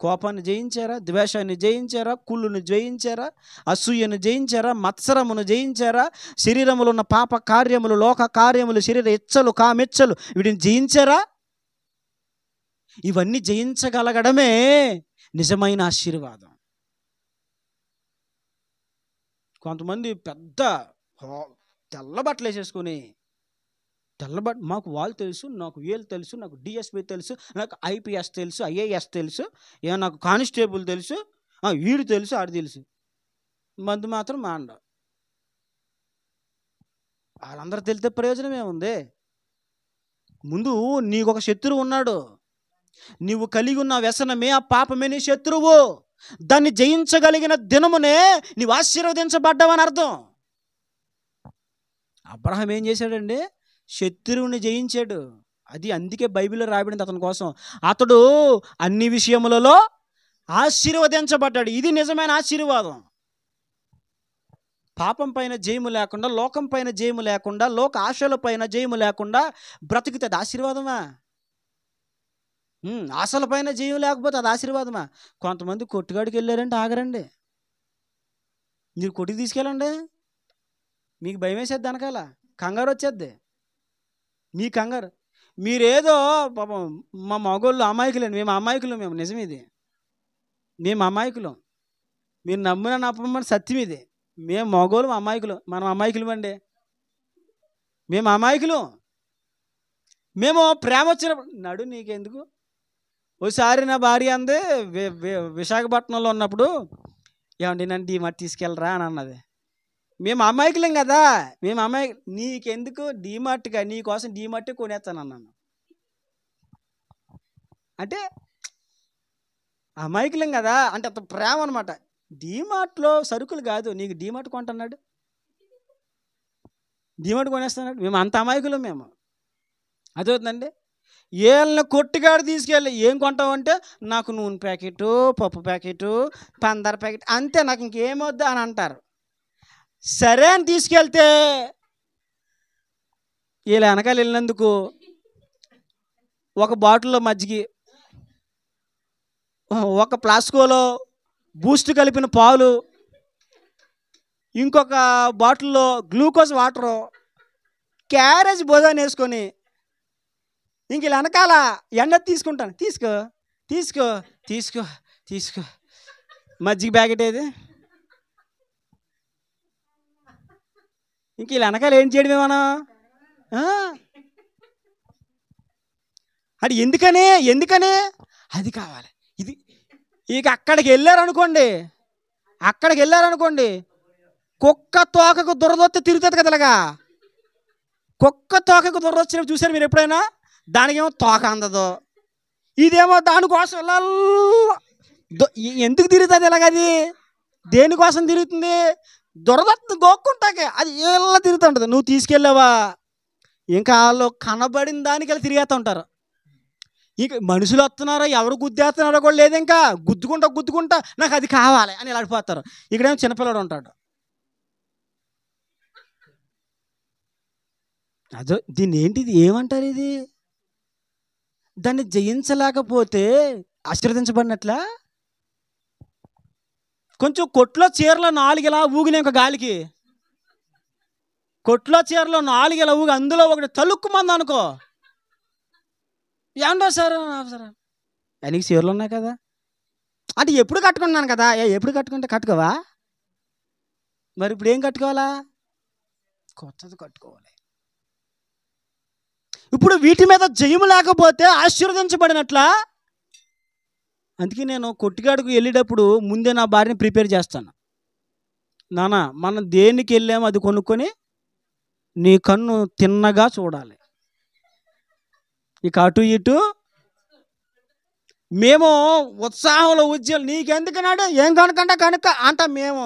కోపాన్ని జయించారా? ద్వేషాన్ని జయించారా? కుళ్ళును జయించారా? అసూయను జయించారా? మత్సరమును జయించారా? శరీరములో ఉన్న పాప కార్యములు, లోక కార్యములు, శరీర ఇచ్చలు, కామెచ్చలు, వీటిని జయించారా? ఇవన్నీ జయించగలగడమే నిజమైన ఆశీర్వాదం. కొంతమంది పెద్ద తెల్ల బట్టలు వేసేసుకొని, మాకు వాళ్ళు తెలుసు, నాకు వీళ్ళు తెలుసు, నాకు డిఎస్పి తెలుసు, నాకు ఐపీఎస్ తెలుసు, ఐఏఎస్ తెలుసు, నాకు కానిస్టేబుల్ తెలుసు, వీడు తెలుసు, ఆడు తెలుసు, మందు మాత్రం మాండ. వాళ్ళందరూ తెలితే ప్రయోజనం ఏముంది? ముందు నీకు ఒక శత్రువు ఉన్నాడు. నీవు కలిగి ఉన్న వ్యసనమే, ఆ పాపమే నీ శత్రువు. దాన్ని జయించగలిగిన దినమునే నీవు ఆశీర్వదించబడ్డావని అర్థం. అబ్రహాం ఏం చేశాడండి? శత్రువుని జయించాడు. అది అందుకే బైబిల్లో రాయబడింది అతని కోసం. అతడు అన్ని విషయములలో ఆశీర్వదించబడ్డాడు. ఇది నిజమైన ఆశీర్వాదం. పాపం పైన జయము లేకుండా, లోకం పైన జయము లేకుండా, లోక ఆశల పైన జయము లేకుండా బ్రతికితే అది ఆశీర్వాదమా? ఆశల పైన జయం లేకపోతే అది ఆశీర్వాదమా? కొంతమంది కొట్టుగాడికి వెళ్ళారంటే ఆగరండి. మీరు కొట్టుకు తీసుకెళ్ళండి, మీకు భయం వేసేద్ది, వెనకాల కంగారు వచ్చేద్ది. మీ కంగారు మీరేదో పాపం మా మగోళ్ళు అమాయకులండి. మేము నిజం ఇది. మేము అమాయకులం. మీరు నమ్మిన నమ్మని సత్యం ఇది. మేము మగోళ్ళు అమాయకులం. మనం అమాయకులం అండి. మేము అమాయకులం. మేము ప్రేమ వచ్చినప్పుడు నడు నీకెందుకు. ఒకసారి నా భార్య అంది, విశాఖపట్నంలో ఉన్నప్పుడు, ఏమండి నన్ను డీమార్ట్ తీసుకెళ్ళరా అని అన్నది. మేము అమాయకులం కదా, నీకెందుకు డీమార్ట్గా, నీకోసం డీమార్టే కొనేస్తాను అన్నాను. అంటే అమాయకులం కదా, అంటే అంత ప్రేమ అనమాట. డీమార్ట్లో సరుకులు కాదు, నీకు డీమార్ట్ కొంటున్నాడు, డీమార్ట్ కొనేస్తున్నాడు. మేము అంత అమాయకులం. మేము అదవుతుందండి. వీళ్ళని కొట్టుగాడు తీసుకెళ్ళి ఏం కొంటావంటే, నాకు నూనె ప్యాకెటు, పప్పు ప్యాకెటు, పందర ప్యాకెట్ అంతే, నాకు ఇంకేమొద్దు అని అంటారు. సరే అని తీసుకెళ్తే వీళ్ళ వెనకాల వెళ్ళినందుకు ఒక బాటిల్లో మజ్జిగ, ఒక ప్లాస్కోలో బూస్ట్ కలిపిన పాలు, ఇంకొక బాటిల్లో గ్లూకోజ్ వాటరు, క్యారేజ్ భోజనం వేసుకొని ఇంక ఇలా వెనకాల ఎండ తీసుకుంటాను, తీసుకో తీసుకో తీసుకో తీసుకో, మజ్జిగ ప్యాకెట్ ఏది, ఇంక ఇలా వెనకాల ఏం చేయడమే మనం. అది ఎందుకనే అది కావాలి ఇది. ఇక అక్కడికి వెళ్ళారనుకోండి కుక్క తోకకు దురదొత్తి తిరుగుతుంది కదా. ఇలాగా కుక్క తోకకు దురదొచ్చినప్పుడు చూసారు మీరు ఎప్పుడైనా? దానికేమో తోక అందదు, ఇదేమో దానికోసం ఎందుకు తిరుగుతుంది ఇలాగది? దేనికోసం తిరుగుతుంది? దురదొత్తి గోక్కుంటాకే అది ఇలా తిరుగుతుంటుంది. నువ్వు తీసుకెళ్ళావా ఇంకా వాళ్ళు కనబడిన దానికి వెళ్ళి తిరిగేస్తూ ఉంటారు. ఇక మనుషులు వస్తున్నారో ఎవరు గుద్దేస్తున్నారో కూడా లేదు, ఇంకా గుద్దుకుంటా నాకు అది కావాలి అని ఇలా అడిపోతారు. ఇక్కడేమో చిన్నపిల్లడు ఉంటాడు. అదో దీన్ని ఏంటిది ఏమంటారు? ఇది దాన్ని జయించలేకపోతే ఆశీర్వదించబడినట్లా? కొంచెం కొట్లో చీరలో 4 ఇలా ఊగిన ఒక గాలికి, కొట్లో చీరలో 4 ఇలా ఊగి అందులో ఒకటి తలుక్కుమంది అనుకో, ఏంటో సార్ నీకు చీరలు ఉన్నాయి కదా అంటే ఎప్పుడు కట్టుకున్నాను కదా. ఎప్పుడు కట్టుకోవా? మరి ఇప్పుడు ఏం కట్టుకోవాలా? కొత్తది కట్టుకోవాలి. ఇప్పుడు వీటి మీద జయము లేకపోతే ఆశీర్వదించబడినట్లా? అందుకే నేను కొట్టుగాడికి వెళ్ళేటప్పుడు ముందే నా భార్యని ప్రిపేర్ చేస్తాను. నాన్న మనం దేనికి వెళ్ళామో అది కొనుక్కొని నీ కన్ను తిన్నగా చూడాలి. ఇక అటు ఇటు మేము ఉత్సాహంలో ఉద్యోగాలు నీకెందుకన్నాడు, ఏం కనుక అంట. మేము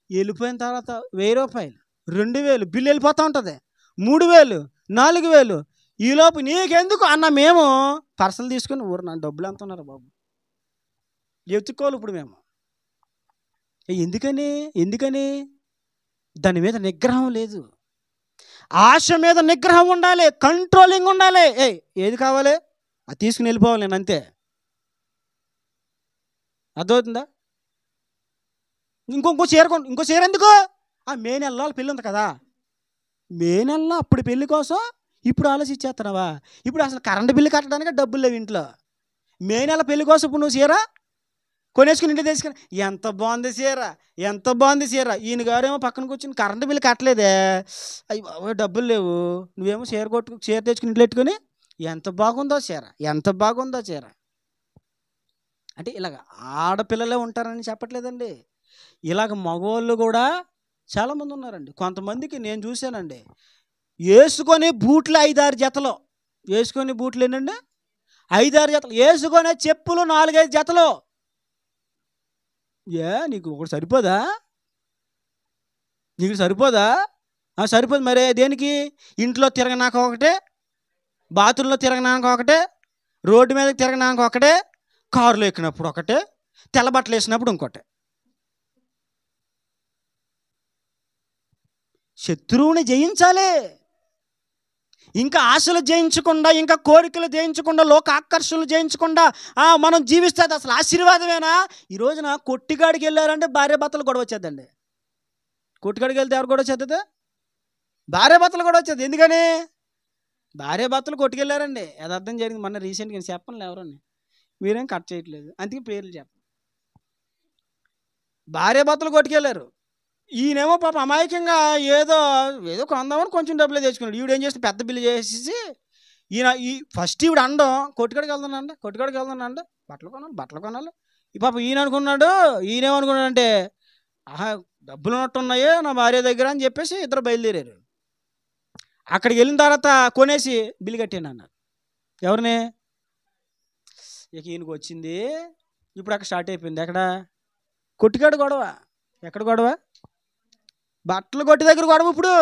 వెళ్ళిపోయిన తర్వాత 1000 రూపాయలు 2000 బిల్లు వెళ్ళిపోతూ ఉంటుంది, 3000 4000 ఈలోపు నీకెందుకు అన్న మేము పర్సలు తీసుకుని ఊరు నా డబ్బులు ఎంత ఉన్నారు బాబు ఎత్తుకోవాలి. ఇప్పుడు మేము ఎందుకని దాని మీద నిగ్రహం లేదు. ఆశ మీద నిగ్రహం ఉండాలి, కంట్రోలింగ్ ఉండాలి. ఏది కావాలి అది తీసుకుని వెళ్ళిపోవాలి నేను, అంతే. అర్థమవుతుందా? ఇంకో చీర ఎందుకు? మే నెలలో పెళ్ళి ఉంది కదా, మే నెలలో అప్పుడు పెళ్ళి కోసం ఇప్పుడు ఆలోచించేస్తున్నావా? ఇప్పుడు అసలు కరెంటు బిల్లు కట్టడానికి డబ్బులు లేవు ఇంట్లో. మే నెల పెళ్ళి కోసం ఇప్పుడు నువ్వు చీర కొనేసుకుని ఇంటికి తీసుకుని ఎంత బాగుంది చీర. ఈయన గారేమో పక్కన కూర్చుని కరెంటు బిల్లు కట్టలేదే, అయ్యి డబ్బులు లేవు, నువ్వేమో చీర తెచ్చుకుని ఇంట్లో పెట్టుకుని ఎంత బాగుందో చీర. అంటే ఇలాగ ఆడపిల్లలే ఉంటారని చెప్పట్లేదండి, ఇలాగ మగవాళ్ళు కూడా చాలామంది ఉన్నారండి. కొంతమందికి నేను చూశానండి, వేసుకొని బూట్లు 5-6 జతలు, వేసుకొని బూట్లు ఏంటండి 5-6 జతలు, వేసుకునే చెప్పులు 4-5 జతలు. నీకు ఒకటి సరిపోదా? సరిపోదు. మరే దేనికి? ఇంట్లో తిరగనాక ఒకటే, బాత్రూంలో తిరగనాక ఒకటే, రోడ్డు మీదకి తిరగనాక ఒకటే, కారులో ఎక్కినప్పుడు ఒకటే, తెల్ల బట్టలు వేసినప్పుడు ఇంకోటే. శత్రువుని జయించాలి. ఇంకా ఆశలు జయించకుండా, ఇంకా కోరికలు జయించకుండా, లోక ఆకర్షణలు జయించకుండా మనం జీవిస్తే అది అసలు ఆశీర్వాదమేనా? ఈ రోజున కొట్టిగాడికి వెళ్ళారంటే భార్య భర్తలు గొడవ వచ్చేద్దండి. కొట్టిగాడికి వెళ్తే ఎవరు గొడవ వచ్చేది? భార్య భర్తలు గొడవ వచ్చేది. ఎందుకని? భార్య భర్తలు కొట్టుకెళ్ళారండి. యథార్థం జరిగింది మొన్న రీసెంట్గా, చెప్పండి ఎవరని, మీరేం కట్ చేయట్లేదు అందుకే పేర్లు చెప్పండి. భార్య భర్తలు కొట్టుకెళ్ళారు. ఈయనేమో పాప అమాయకంగా ఏదో కొందామని కొంచెం డబ్బులు తెచ్చుకున్నాడు. ఈవిడ ఏం చేస్తే పెద్ద బిల్లు చేసేసి ఫస్ట్ ఈవిడ అండం కొట్టుకాడికి వెళ్తానండి బట్టలు కొనాలి. ఈ పాప ఈయనేమనుకున్నాడంటే డబ్బులు ఉన్నట్టున్నాయో నా భార్య దగ్గర అని చెప్పేసి ఇద్దరు బయలుదేరారు. అక్కడికి వెళ్ళిన తర్వాత కొనేసి బిల్లు కట్టాను అన్నారు. ఎవరిని? ఇక ఈయనకు వచ్చింది. ఇప్పుడు అక్కడ స్టార్ట్ అయిపోయింది. ఎక్కడ? కొట్టుకాడు గొడవ. ఎక్కడ గొడవ? బట్టలు కొట్టి దగ్గర గొడవ. ఇప్పుడు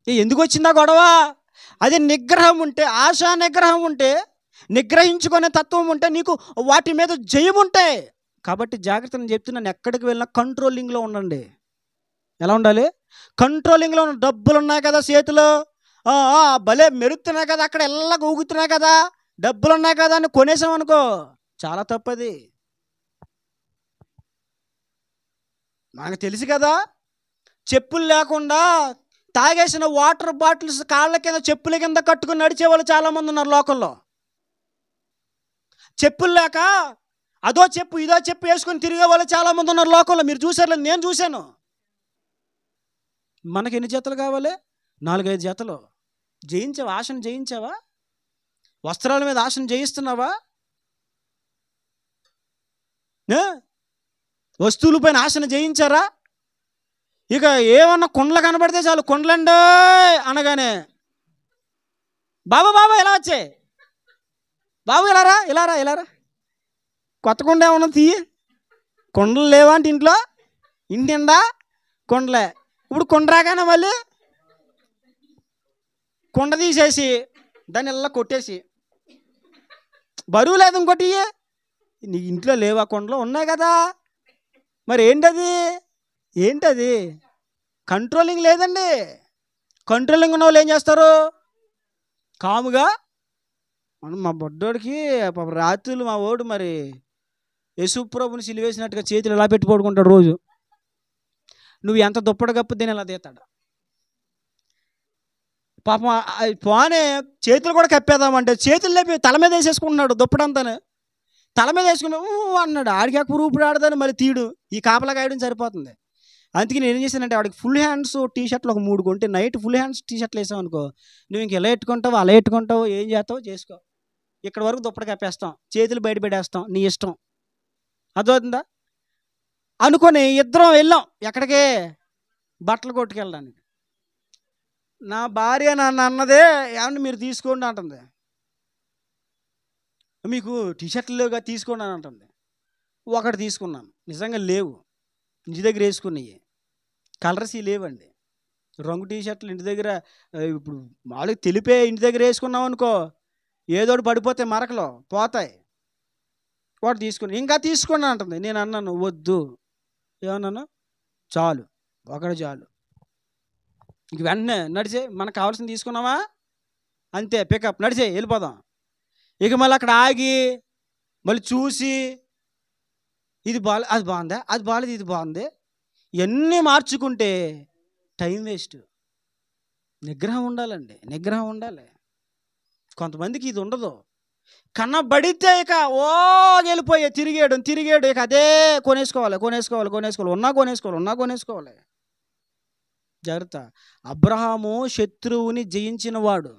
ఎందుకు వచ్చిందా గొడవ? అది నిగ్రహం ఉంటే, ఆశా నిగ్రహం ఉంటే, నిగ్రహించుకునే తత్వం ఉంటే నీకు వాటి మీద జయం ఉంటాయి. కాబట్టి జాగ్రత్తగా చెప్తున్నాను, ఎక్కడికి వెళ్ళినా కంట్రోలింగ్లో ఉండండి. ఎలా ఉండాలి? కంట్రోలింగ్లో. డబ్బులు ఉన్నాయి కదా చేతిలో, భలే మెరుగుతున్నాయి కదా, అక్కడ ఎల్లగా ఊగుతున్నాయి కదా, డబ్బులు ఉన్నాయి కదా అని కొనేసాం అనుకో, చాలా తప్పది. మనకు తెలుసు కదా, చెప్పులు లేకుండా తాగేసిన వాటర్ బాటిల్స్ కాళ్ళ కింద చెప్పుల కింద కట్టుకుని నడిచేవాళ్ళు చాలామంది ఉన్నారు లోకంలో. చెప్పులు లేక అదో చెప్పు ఇదో చెప్పు వేసుకొని తిరిగే వాళ్ళు చాలామంది ఉన్నారు లోకంలో. మీరు చూసారు, నేను చూశాను. మనకి ఎన్ని జతలు కావాలి? 4-5 జతలు. జయించావా? ఆశను జయించావా? వస్త్రాల మీద ఆశను జయిస్తున్నావా? వస్తువుల పైన ఆశను జయించారా? ఇక ఏమన్నా కొండలు కనబడితే చాలు, కొండలండి అనగానే బాబా బాబా ఇలా వచ్చే, బాబు ఇలారా ఇలారా ఇలారా, కొత్త కొండ ఏమన్నా తీయి. కొండలు లేవా అంటే ఇంట్లో? ఇంటి నిండా కొండలే. ఇప్పుడు కొండ రాగానే మళ్ళీ కొండ తీసేసి దాన్ని ఇలా కొట్టేసి, బరువు లేదు ఇంకోటి, నీ ఇంట్లో లేవా? కొండలో ఉన్నాయి కదా. మరి ఏంటది? కంట్రోలింగ్ లేదండి. కంట్రోలింగ్ ఉన్న వాళ్ళు ఏం చేస్తారు? కాముగా మా బొడ్డోడికి పాప రాత్రులు మా ఓడు మరి యేసుప్రభుని సిలివేసినట్టుగా చేతులు ఎలా పెట్టి పడుకుంటాడు రోజు. నువ్వు ఎంత దుప్పటి కప్పు దీన్ని ఎలా తీస్తాడు పాపం. పోనే చేతులు కూడా కప్పేద్దామంటే చేతులు లేపి తల మీద వేసేసుకుంటున్నాడు దుప్పటంతాను. తల మీద వేసుకుని అన్నాడు. ఆడికి ఊపిరి ఆడదని మళ్ళీ తీడు. ఈ కాపలా కాయడం సరిపోతుంది. అందుకే నేను ఏం చేశానంటే, వాడికి ఫుల్ హ్యాండ్స్ టీషర్ట్లు ఒక 3 కొంటే నైట్ ఫుల్ హ్యాండ్స్ టీషర్ట్లు వేసావు అనుకో, నువ్వు ఇంక ఎలా ఎట్టుకుంటావు అలా ఎట్టుకుంటావు, ఏం చేస్తావు చేసుకో. ఇక్కడ వరకు దుప్పటి కప్పేస్తాం, చేతులు బయట పెట్టేస్తాం, నీ ఇష్టం. అదవుతుందా అనుకొని ఇద్దరం వెళ్ళాం ఎక్కడికే, బట్టలు కొట్టుకెళ్ళడానికి. నా భార్య నన్ను అన్నదే, ఏమన్నా మీరు తీసుకోండి అంటుంది. మీకు టీషర్ట్లు లేవుగా తీసుకోండి అని అంటుంది. ఒకటి తీసుకున్నాను, నిజంగా లేవు, ఇంటి దగ్గర వేసుకున్నాయి, కలర్స్ లేవండి. రంగు టీషర్ట్లు ఇంటి దగ్గర ఇప్పుడు మామూలుగా తెలిపే ఇంటి దగ్గర వేసుకున్నాం అనుకో, ఏదోటి పడిపోతే మరకలో పోతాయి. వాడు తీసుకుని ఇంకా తీసుకున్నా అంటుంది. నేను అన్నాను వద్దు. ఏమన్నాను? చాలు, ఒకటి చాలు. ఇంక వెంటనే నడిచే, మనకు కావాల్సింది తీసుకున్నావా అంతే, పికప్ నడిచే వెళ్ళిపోదాం. ఇక మళ్ళీ అక్కడ ఆగి మళ్ళీ చూసి, ఇది బాగా అది బాగుందా, అది బాగాలేదు ఇది బాగుంది, ఇవన్నీ మార్చుకుంటే టైం వేస్ట్. నిగ్రహం ఉండాలండి, నిగ్రహం ఉండాలి. కొంతమందికి ఇది ఉండదు. కన్నబడితే ఇక వెళ్ళిపోయే తిరిగాడు ఇక అదే కొనేసుకోవాలి. ఉన్నా కొనేసుకోవాలి. జాగ్రత్త. అబ్రహాము శత్రువుని జయించిన వాడు.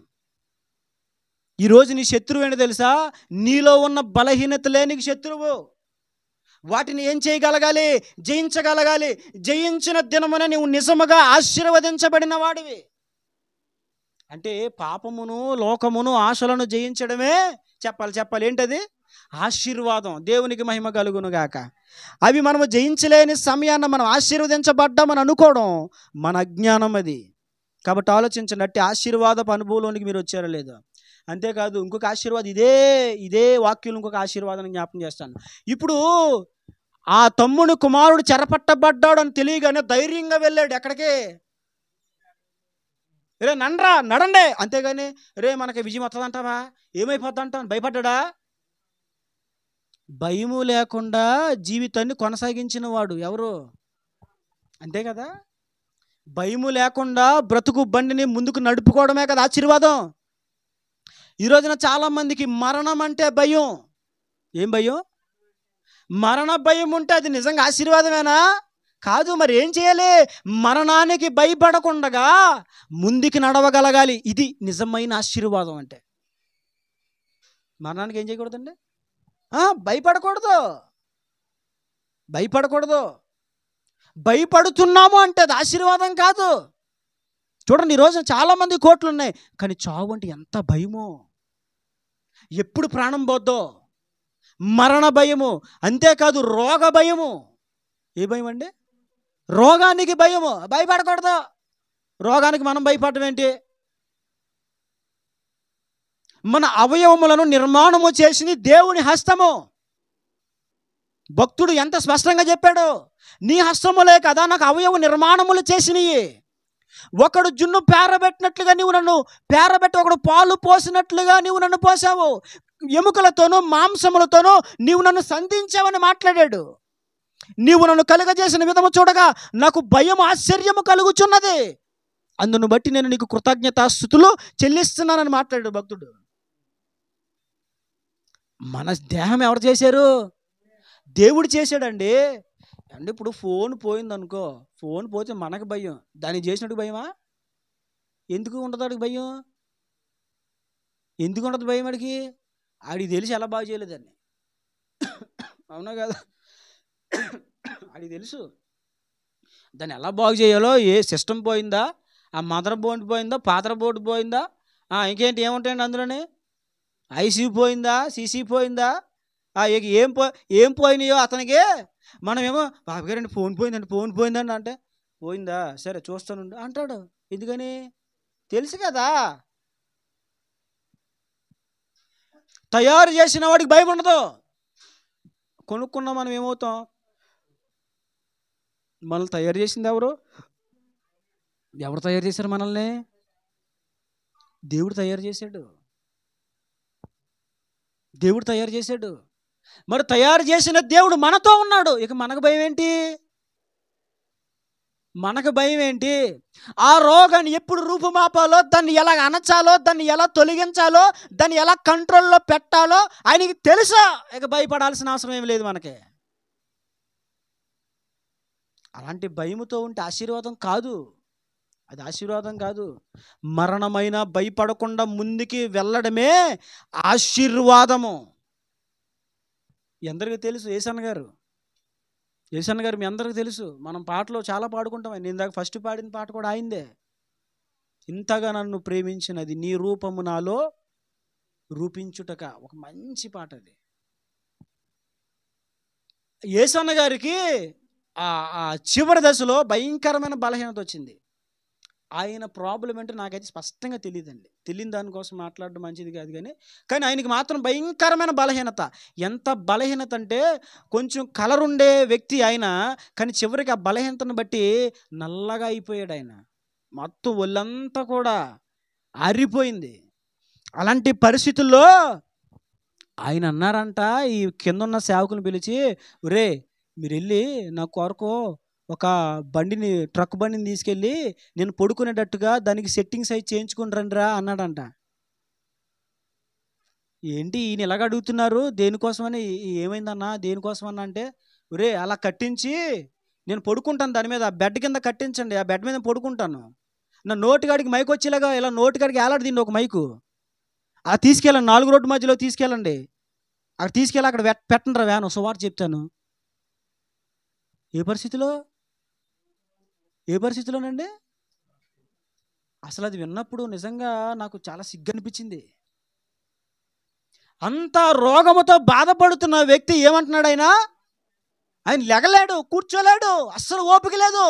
ఈరోజు నీ శత్రువు ఏంటో తెలుసా? నీలో ఉన్న బలహీనతలే నీకు శత్రువు. వాటిని ఏం చేయగలగాలి? జయించగలగాలి. జయించిన దినమున నీవు నిజముగా ఆశీర్వదించబడిన వాడివి. అంటే పాపమును, లోకమును, ఆశలను జయించడమే చెప్పాలి. ఏంటది? ఆశీర్వాదం. దేవునికి మహిమ కలుగును గాక. అవి మనము జయించలేని సమయాన్న మనం ఆశీర్వదించబడ్డామని అనుకోవడం మన అజ్ఞానం అది. కాబట్టి ఆలోచించండి, అట్టి ఆశీర్వాదపు అనుభవంలోనికి మీరు వచ్చారో లేదో. అంతేకాదు ఇంకొక ఆశీర్వాదం, ఇదే వాక్యం ఇంకొక ఆశీర్వాదాన్ని జ్ఞాపకం చేస్తాను. ఇప్పుడు ఆ తమ్ముని కుమారుడు చెరపట్టబడ్డాడు అని తెలియగానే ధైర్యంగా వెళ్ళాడు. ఎక్కడికి? రే నడండి. అంతేగాని రే మనకి విజయం వస్తుందంటావా, ఏమైపోద్దంటావు భయపడ్డా? భయము లేకుండా జీవితాన్ని కొనసాగించిన వాడు ఎవరు? అంతే కదా. భయము లేకుండా బ్రతుకు బండిని ముందుకు నడుపుకోవడమే కదా ఆశీర్వాదం. ఈ రోజున చాలామందికి మరణం అంటే భయం. ఏం భయం? మరణ భయం ఉంటే అది నిజంగా ఆశీర్వాదమేనా? కాదు. మరి ఏం చేయాలి? మరణానికి భయపడకుండా ముందుకు నడవగలగాలి. ఇది నిజమైన ఆశీర్వాదం అంటే. మరణానికి ఏం చేయకూడదండి? భయపడకూడదు. భయపడుతున్నాము అంటే అది ఆశీర్వాదం కాదు. చూడండి, ఈరోజు చాలామంది కోట్లు ఉన్నాయి, కానీ చావు అంటే ఎంత భయమో. ఎప్పుడు ప్రాణం పోద్దో మరణ భయము. అంతేకాదు రోగ భయము. ఏ భయం అండి? రోగానికి భయము. భయపడకూడదు. రోగానికి మనం భయపడటం ఏంటి? మన అవయవములను నిర్మాణము చేసింది దేవుని హస్తము. భక్తుడు ఎంత స్పష్టంగా చెప్పాడు, నీ హస్తములే కదా నాకు అవయవ నిర్మాణములు చేసినవి. ఒకడు జున్ను పేరబెట్టినట్లుగా నీవు నన్ను పేరబెట్టి, ఒకడు పాలు పోసినట్లుగా నీవు నన్ను పోసావు. ఎముకలతోనూ మాంసములతోనూ నీవు నన్ను సంధించావని మాట్లాడాడు. నీవు నన్ను కలుగజేసిన విధము చూడగా నాకు భయం ఆశ్చర్యము కలుగుచున్నది, అందును బట్టి నేను నీకు కృతజ్ఞతాస్తుతులు చెల్లిస్తున్నానని మాట్లాడాడు భక్తుడు. మన దేహం ఎవరు చేశారు? దేవుడు చేశాడండి. అంటే ఇప్పుడు ఫోన్ పోయిందనుకో, ఫోన్ పోతే మనకు భయం, దాన్ని చేసినట్టు భయమా? ఎందుకు ఉండదు వాడికి భయం? ఎందుకు ఉండదు భయం? ఆడికి తెలిసి ఎలా బాగు చేయలేదని. అవునా కదా? ఆడికి తెలుసు దాన్ని ఎలా బాగు చేయాలో. ఏ సిస్టమ్ పోయిందా, ఆ మదర్ బోర్డు పోయిందా, పాత్ర బోర్డు పోయిందా, ఇంకేంటి ఏముంటాయండి అందులోనే, ఐసీ పోయిందా, సీసీ పోయిందా, ఏం పోయినాయో అతనికి. మనమేమో బాబుగారండి ఫోన్ పోయిందండి అంటే, పోయిందా సరే చూస్తాను అంటాడు. ఎందుకని? తెలుసు కదా. తయారు చేసిన వాడికి భయం ఉండదు. కొనుక్కున్నా మనం ఏమవుతాం? మనల్ని తయారు చేసింది ఎవరు? ఎవరు తయారు చేశారు మనల్ని? దేవుడు తయారు చేశాడు. దేవుడు తయారు చేశాడు. మరి తయారు చేసిన దేవుడు మనతో ఉన్నాడు. ఇక మనకు భయం ఏంటి? మనకు భయం ఏంటి? ఆ రోగాన్ని ఎప్పుడు రూపుమాపాలో, దాన్ని ఎలా అణచాలో, దాన్ని ఎలా తొలగించాలో, దాన్ని ఎలా కంట్రోల్లో పెట్టాలో ఆయనకి తెలుసా. ఇక భయపడాల్సిన అవసరం ఏమి లేదు మనకి. అలాంటి భయముతో ఉంటే ఆశీర్వాదం కాదు. అది ఆశీర్వాదం కాదు. మరణమైన భయపడకుండా ముందుకి వెళ్ళడమే ఆశీర్వాదము. ఎందరికీ తెలుసు ఏసన్న గారు మీ అందరికీ తెలుసు. మనం పాటలో చాలా పాడుకుంటాం. నేను దాకా ఫస్ట్ పాడిన పాట కూడా ఆయిందే. ఇంతగా నన్ను ప్రేమించినది నీ రూపము నాలో రూపించుటక, ఒక మంచి పాట అది. ఏసన్న గారికి ఆ చివరి దశలో భయంకరమైన బలహీనత వచ్చింది. ఆయన ప్రాబ్లం ఏంటో నాకైతే స్పష్టంగా తెలియదండి. తెలియని దానికోసం మాట్లాడడం మంచిది కాదు, కానీ ఆయనకి మాత్రం భయంకరమైన బలహీనత. ఎంత బలహీనత అంటే, కొంచెం కలర్ ఉండే వ్యక్తి ఆయన, కానీ చివరికి ఆ బలహీనతను బట్టి నల్లగా అయిపోయాడు ఆయన. మొత్తం ఒళ్ళంతా కూడా ఆరిపోయింది. అలాంటి పరిస్థితుల్లో ఆయన అన్నారంట, ఈ కింద ఉన్న సేవకుని పిలిచి, ఒరే మీరు వెళ్ళి నా కొరకు ఒక ట్రక్ బండిని తీసుకెళ్ళి నేను పడుకునేటట్టుగా దానికి సెట్టింగ్ సైజ్ చేయించుకుని రండిరా అన్నాడంట. ఏంటి ఈయన ఇలాగ అడుగుతున్నారు, దేనికోసమని? ఏమైందన్నా, దేనికోసమన్నా అంటే, ఒరే అలా కట్టించి నేను పడుకుంటాను, దాని మీద బెడ్ కింద కట్టించండి, ఆ బెడ్ మీద పడుకుంటాను. నా నోటికాడికి మైక్ వచ్చేలాగా ఇలా నోటికాడికి ఏలాడుతుంది ఒక మైకు, అలా తీసుకెళ్ళండి, 4 రోడ్డు మధ్యలో తీసుకెళ్ళండి, అక్కడ తీసుకెళ్ళి అక్కడ పెట్టండి రా వ్యాను, సువార్త చెప్తాను. ఏ పరిస్థితిలోనండి? అసలు అది విన్నప్పుడు నిజంగా నాకు చాలా సిగ్గు అనిపించింది. అంత రోగముతో బాధపడుతున్న వ్యక్తి ఏమంటున్నాడు? ఆయన లెగలేడు, కూర్చోలేడు, అస్సలు ఓపిక లేదు.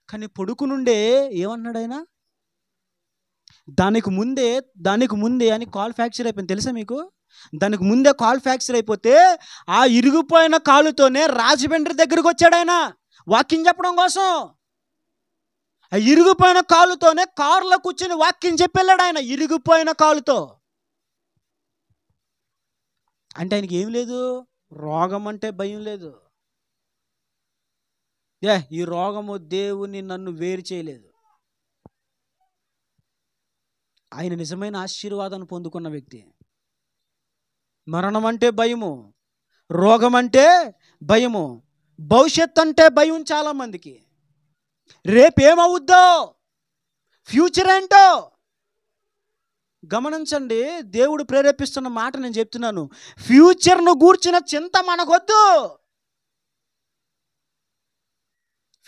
కానీ పడుకునుండే ఏమంటున్నాడు ఆయన? దానికి ముందే అని కాల్ ఫ్రాక్చర్ అయిపోయింది. తెలుసా మీకు? దానికి ముందే కాల్ ఫ్రాక్చర్ అయిపోతే ఆ ఇరిగిపోయిన కాలుతోనే రాజమండ్రి దగ్గరికి వచ్చాడు ఆయన వాక్యం చెప్పడం కోసం. ఆ ఇరిగిపోయిన కాలుతోనే కారులో కూర్చొని వాక్యం చెప్పెళ్ళాడు ఆయన, ఇరిగిపోయిన కాలుతో. అంటే ఆయనకి ఏం లేదు, రోగం అంటే భయం లేదు. ఈ రోగము దేవుని నన్ను వేరు చేయలేదు. ఆయన నిజమైన ఆశీర్వాదాన్ని పొందుకున్న వ్యక్తి. మరణం అంటే భయము, రోగం అంటే భయము, భవిష్యత్ అంటే భయం చాలామందికి. రేపేమవుద్దో, ఫ్యూచర్ ఏంటో గమనించండి. దేవుడు ప్రేరేపిస్తున్న మాట నేను చెప్తున్నాను. ఫ్యూచర్ను గూర్చిన చింత మనకొద్దు.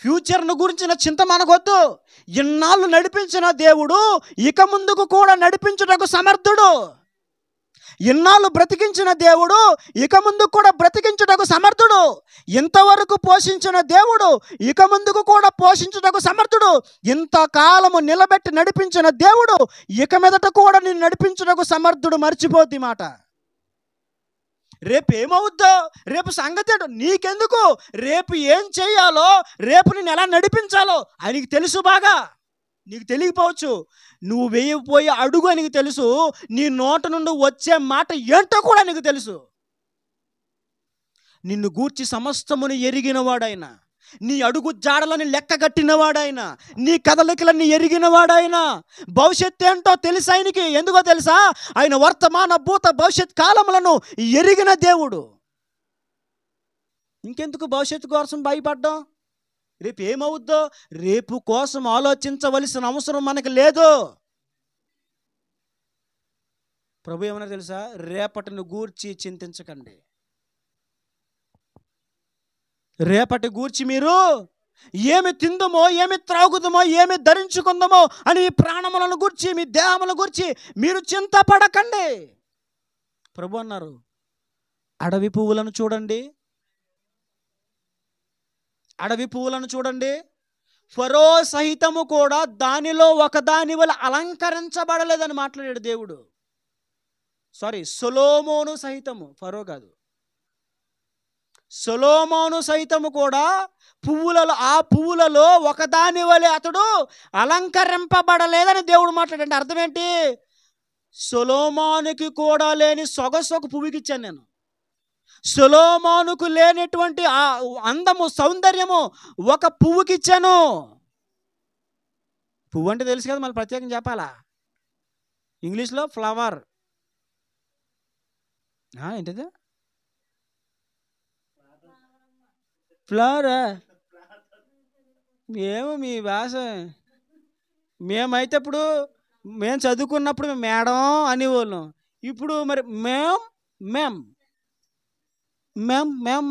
ఫ్యూచర్ను గురించిన చింత మనకొద్దు. ఇన్నాళ్ళు నడిపించిన దేవుడు ఇక ముందుకు కూడా నడిపించుటకు సమర్థుడు. ఇన్నాళ్ళు బ్రతికించిన దేవుడు ఇక ముందుకు కూడా బ్రతికించుటకు సమర్థుడు. ఇంతవరకు పోషించిన దేవుడు ఇక ముందుకు కూడా పోషించుటకు సమర్థుడు. ఇంతకాలము నిలబెట్టి నడిపించిన దేవుడు ఇక మీదట కూడా నేను నడిపించుటకు సమర్థుడు. మర్చిపోద్ది మాట. రేపు ఏమవుద్దో, రేపు సంగతి నీకెందుకు? రేపు ఏం చేయాలో, రేపు నేను ఎలా నడిపించాలో ఆయనకి తెలుసు బాగా. నీకు తెలియకపోవచ్చు. నువ్వు వేయబోయే అడుగు నీకు తెలుసు. నీ నోట నుండి వచ్చే మాట ఏంటో కూడా నీకు తెలుసు. నిన్ను గూర్చి సమస్తమును ఎరిగినవాడైన, నీ అడుగు జాడలని లెక్కగట్టినవాడైన, నీ కదలికలన్నీ ఎరిగినవాడైన, భవిష్యత్తు ఏంటో తెలుసు ఆయనకి. ఎందుకో తెలుసా? ఆయన వర్తమాన భూత భవిష్యత్ కాలములను ఎరిగిన దేవుడు. ఇంకెందుకు భవిష్యత్తు కోసం భయపడ్డాం? రేపు ఏమవుద్దో రేపు కోసం ఆలోచించవలసిన అవసరం మనకు లేదు. ప్రభు ఏమన్నా తెలుసా? రేపటిని గూర్చి చింతించకండి. రేపటి గూర్చి మీరు ఏమి తిందుమో, ఏమి త్రాగుదమో, ఏమి ధరించుకుందామో అని మీ ప్రాణములను గూర్చి, మీ దేహముల గూర్చి మీరు చింతపడకండి. ప్రభు అన్నారు, అడవి పువ్వులను చూడండి, అడవి పువ్వులను చూడండి, ఫరో సహితము కూడా దానిలో ఒకదాని వల్ల అలంకరించబడలేదని మాట్లాడాడు దేవుడు. సొలొమోను సహితము, ఫరో కాదు, సొలొమోను సైతము కూడా ఆ పువ్వులలో ఒకదాని వలె అతడు అలంకరింపబడలేదని దేవుడు మాట్లాడండి. అర్థం ఏంటి? సొలొమోనుకి కూడా లేని సొగసు ఒక పువ్వుకి ఇచ్చాను నేను. సొలొమోనుకు లేనటువంటి ఆ అందము, సౌందర్యము ఒక పువ్వుకి ఇచ్చాను. పువ్వు అంటే తెలుసు కదా, మళ్ళీ ప్రత్యేకంగా చెప్పాలా? ఇంగ్లీష్లో ఫ్లవర్. ఏంటిది? ఫ్లవరా? ఏమో మీ భాష. మేమైతే ఇప్పుడు మేము చదువుకున్నప్పుడు మేడం అనేవాళ్ళం. ఇప్పుడు మరి మేం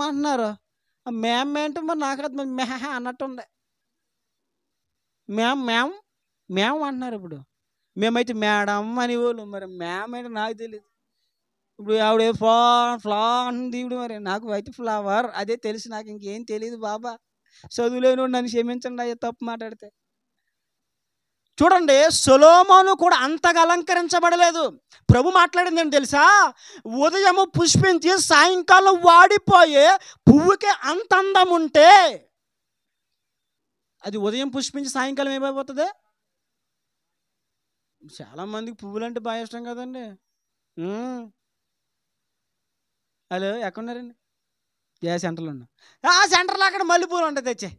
అంటున్నారు. మేం ఏంటో మరి నాకు అది మెహ అన్నట్టుంది. మేము అంటున్నారు. ఇప్పుడు మేమైతే మేడం అనేవాళ్ళం. మరి మేం అంటే నాకు తెలియదు. ఇప్పుడు ఆవిడ ఫ్లవర్ దేవుడు, మరి నాకు అయితే ఫ్లవర్ అదే తెలుసు. నాకు ఇంకేం తెలియదు బాబా. చదువులేను, నన్ను క్షమించండి అయ్యా తప్పు మాట్లాడితే. చూడండి, సొలొమోను కూడా అంతగా అలంకరించబడలేదు. ప్రభు మాట్లాడింది ఏంటి తెలుసా? ఉదయము పుష్పించి సాయంకాలం వాడిపోయే పువ్వుకే అంత అందం ఉంటే, అది ఉదయం పుష్పించి సాయంకాలం ఏమైపోతుంది? చాలామందికి పువ్వులు అంటే బాగా ఇష్టం కదండి. హలో, ఎక్కడున్నారండి? సెంటర్లో ఉన్నా. సెంటర్లో అక్కడ మల్లెపూలు ఉంటాయి, తెచ్చే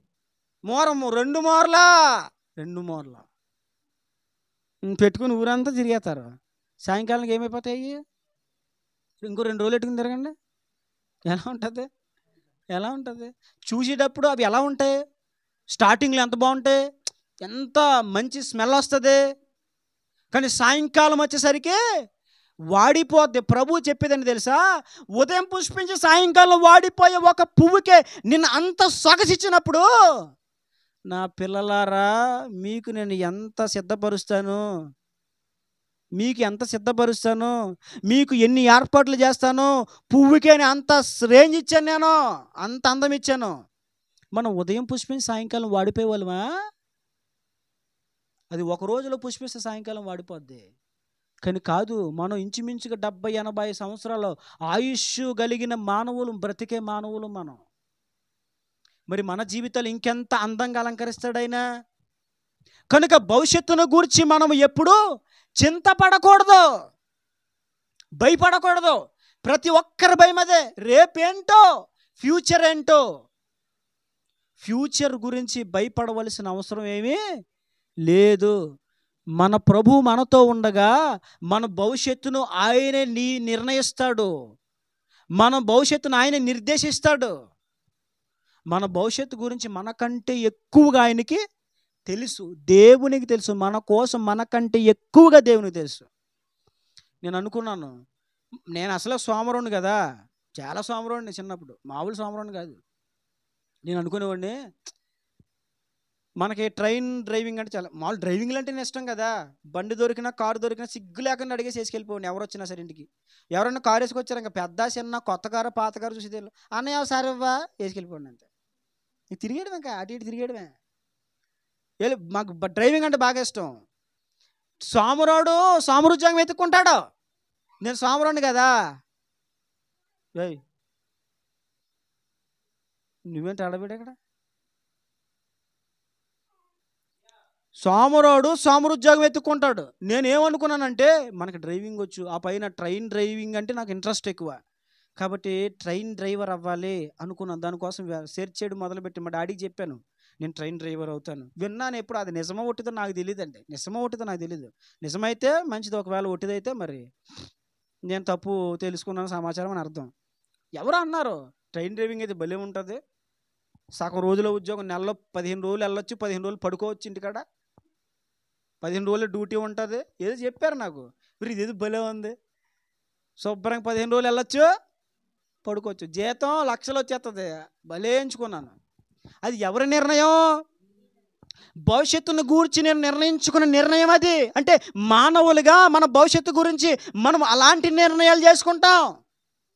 రెండు మూరలా పెట్టుకుని ఊరంతా తిరిగేస్తారు. సాయంకాలానికి ఏమైపోతాయి? ఇంకో 2 రోజులు పెట్టుకుని తిరగండి. ఎలా ఉంటుంది? చూసేటప్పుడు అవి ఎలా ఉంటాయి? స్టార్టింగ్లో ఎంత బాగుంటాయి, ఎంత మంచి స్మెల్ వస్తుంది, కానీ సాయంకాలం వచ్చేసరికి వాడిపోద్ది. ప్రభు చెప్పేదని తెలుసా? ఉదయం పుష్పించి సాయంకాలం వాడిపోయే ఒక పువ్వుకే నిన్ను అంత సొగసిచ్చినప్పుడు, నా పిల్లలారా మీకు నేను ఎంత సిద్ధపరుస్తాను, మీకు ఎన్ని ఏర్పాట్లు చేస్తాను. పువ్వుకే అంత రేంజ్ ఇచ్చాను, నేను అంత అందం ఇచ్చాను. మనం ఉదయం పుష్పించి సాయంకాలం వాడిపోయే వాళ్ళమా? అది ఒక రోజులో పుష్పిస్తే సాయంకాలం వాడిపోద్ది. కానీ కాదు, మనం ఇంచుమించుగా 70-80 సంవత్సరాలు ఆయుష్ కలిగిన మానవులు, బ్రతికే మానవులు మనం. మరి మన జీవితాలు ఇంకెంత అందంగా అలంకరిస్తాడైనా. కనుక భవిష్యత్తును గూర్చి మనం ఎప్పుడూ చింతపడకూడదు, భయపడకూడదు. ప్రతి ఒక్కరి భయం అదే, రేపేంటో, ఫ్యూచర్ ఏంటో. ఫ్యూచర్ గురించి భయపడవలసిన అవసరం ఏమీ లేదు. మన ప్రభు మనతో ఉండగా మన భవిష్యత్తును ఆయనే నిర్ణయిస్తాడు. మన భవిష్యత్తును ఆయన నిర్దేశిస్తాడు. మన భవిష్యత్తు గురించి మనకంటే ఎక్కువగా ఆయనకి తెలుసు, దేవునికి తెలుసు. మన కోసం మనకంటే ఎక్కువగా దేవునికి తెలుసు. నేను అనుకున్నాను, నేను అసలు సోమరుణ్ణి కదా, చాలా సోమరుణ్ణి. చిన్నప్పుడు మామూలు సోమరుణ్ణి కాదు. నేను అనుకునేవాడిని, మనకి ట్రైన్ డ్రైవింగ్ అంటే చాలా మామూలు, డ్రైవింగ్లు అంటే ఇష్టం కదా. బండి దొరికినా, కారు దొరికినా సిగ్గు లేకుండా అడిగేసి వేసుకెళ్ళిపోండి. ఎవరు వచ్చినా సరే ఇంటికి. ఎవరన్నా కారు వేసుకొచ్చారు, ఇంకా పెద్ద చిన్న, కొత్త కారు పాత కారు చూసి అన్నయ్య సరే ఇవ్వా, వేసుకెళ్ళిపోండి అంతే. నీకు తిరిగేయడమే, ఇంకా అటు ఇటు తిరిగేయడమే. మాకు డ్రైవింగ్ అంటే బాగా ఇష్టం. సోమరుద్యోగం వెతుక్కుంటాడు. నేను సోమరుణ్ణి కదా. నువ్వేంటి ఆడబిడ్డ ఇక్కడ? సోమరోడు సోమరుద్యోగం ఎత్తుక్కుంటాడు. నేనేమనుకున్నానంటే మనకి డ్రైవింగ్ వచ్చు, ఆ పైన ట్రైన్ డ్రైవింగ్ అంటే నాకు ఇంట్రెస్ట్ ఎక్కువ, కాబట్టి ట్రైన్ డ్రైవర్ అవ్వాలి అనుకున్నాను. దానికోసం సెర్చ్ చేయడం మొదలుపెట్టి మా డాడీకి చెప్పాను, నేను ట్రైన్ డ్రైవర్ అవుతాను. విన్నాను ఎప్పుడు, అది నిజమో ఒట్టిదో నాకు తెలియదండి. నిజమో ఒట్టిదో నాకు తెలియదు. నిజమైతే మంచిది, ఒకవేళ ఒట్టిదైతే మరి నేను తప్పు తెలుసుకున్నాను సమాచారం అని అర్థం. ఎవరు అన్నారు ట్రైన్ డ్రైవింగ్ అయితే భలే ఉంటుంది, సగం రోజుల ఉద్యోగం, నెలలో 15 రోజులు వెళ్ళొచ్చు, 15 రోజులు పడుకోవచ్చు ఇంటికాడ, 15 రోజులు డ్యూటీ ఉంటుంది, ఏదో చెప్పారు నాకు. మరి ఇదేదో భలే ఉంది, శుభ్రంగా 15 రోజులు వెళ్ళొచ్చు, పడుకోవచ్చు, జీతం లక్షలు వచ్చేస్తుంది, భలే ఎంచుకున్నాను. అది ఎవరి నిర్ణయం? భవిష్యత్తును గూర్చి నేను నిర్ణయించుకున్న నిర్ణయం అది. అంటే మానవులుగా మన భవిష్యత్తు గురించి మనం అలాంటి నిర్ణయాలు చేసుకుంటాం.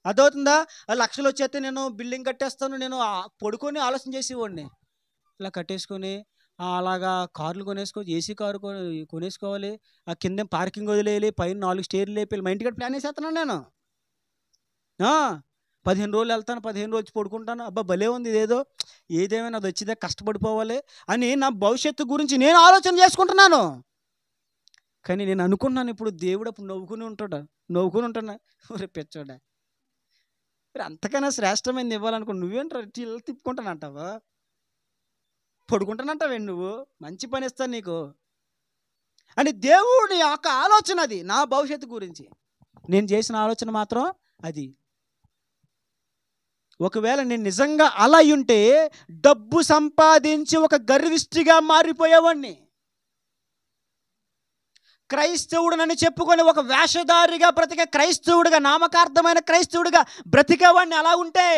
అర్థమవుతుందా? లక్షలు వచ్చేస్తే నేను బిల్డింగ్ కట్టేస్తాను, నేను పడుకొని ఆలోచన చేసేవాడిని, ఇలా కట్టేసుకొని అలాగా కార్లు కొనేసుకోవచ్చు, ఏసీ కారు కొనేసుకోవాలి, ఆ కింద పార్కింగ్ వదిలేయాలి, పైన 4 స్టేర్లు లేపేయాలి, మా ఇంటికి ప్లాన్ వేసేస్తున్నాను నేను. 15 రోజులు వెళ్తాను, 15 రోజులు పడుకుంటాను, అబ్బా భలే ఉంది ఇదేదో, ఏదేమైనా అది వచ్చిందే, కష్టపడిపోవాలి అని నా భవిష్యత్తు గురించి నేను ఆలోచన చేసుకుంటున్నాను. కానీ నేను అనుకున్నాను, ఇప్పుడు దేవుడు అప్పుడు నవ్వుకుని ఉంటాడు, రేపు పెచ్చోడా, మీరు అంతకైనా శ్రేష్టమైనది ఇవ్వాలనుకో, నువ్వేంట్రా ఇల్లు తిప్పుకుంటానంటావా, పడుకుంటానంటావేంటి నువ్వు, మంచి పని ఇస్తాను నీకు అని దేవుడి యొక్క ఆలోచన అది. నా భవిష్యత్తు గురించి నేను చేసిన ఆలోచన మాత్రం అది. ఒకవేళ నేను నిజంగా అలా ఉంటే డబ్బు సంపాదించి ఒక గర్విష్టిగా మారిపోయేవాడిని. క్రైస్తవుడునని చెప్పుకొని ఒక వేషధారిగా బ్రతికే క్రైస్తవుడిగా, నామకార్థమైన క్రైస్తవుడిగా బ్రతికేవాడిని అలా ఉంటే.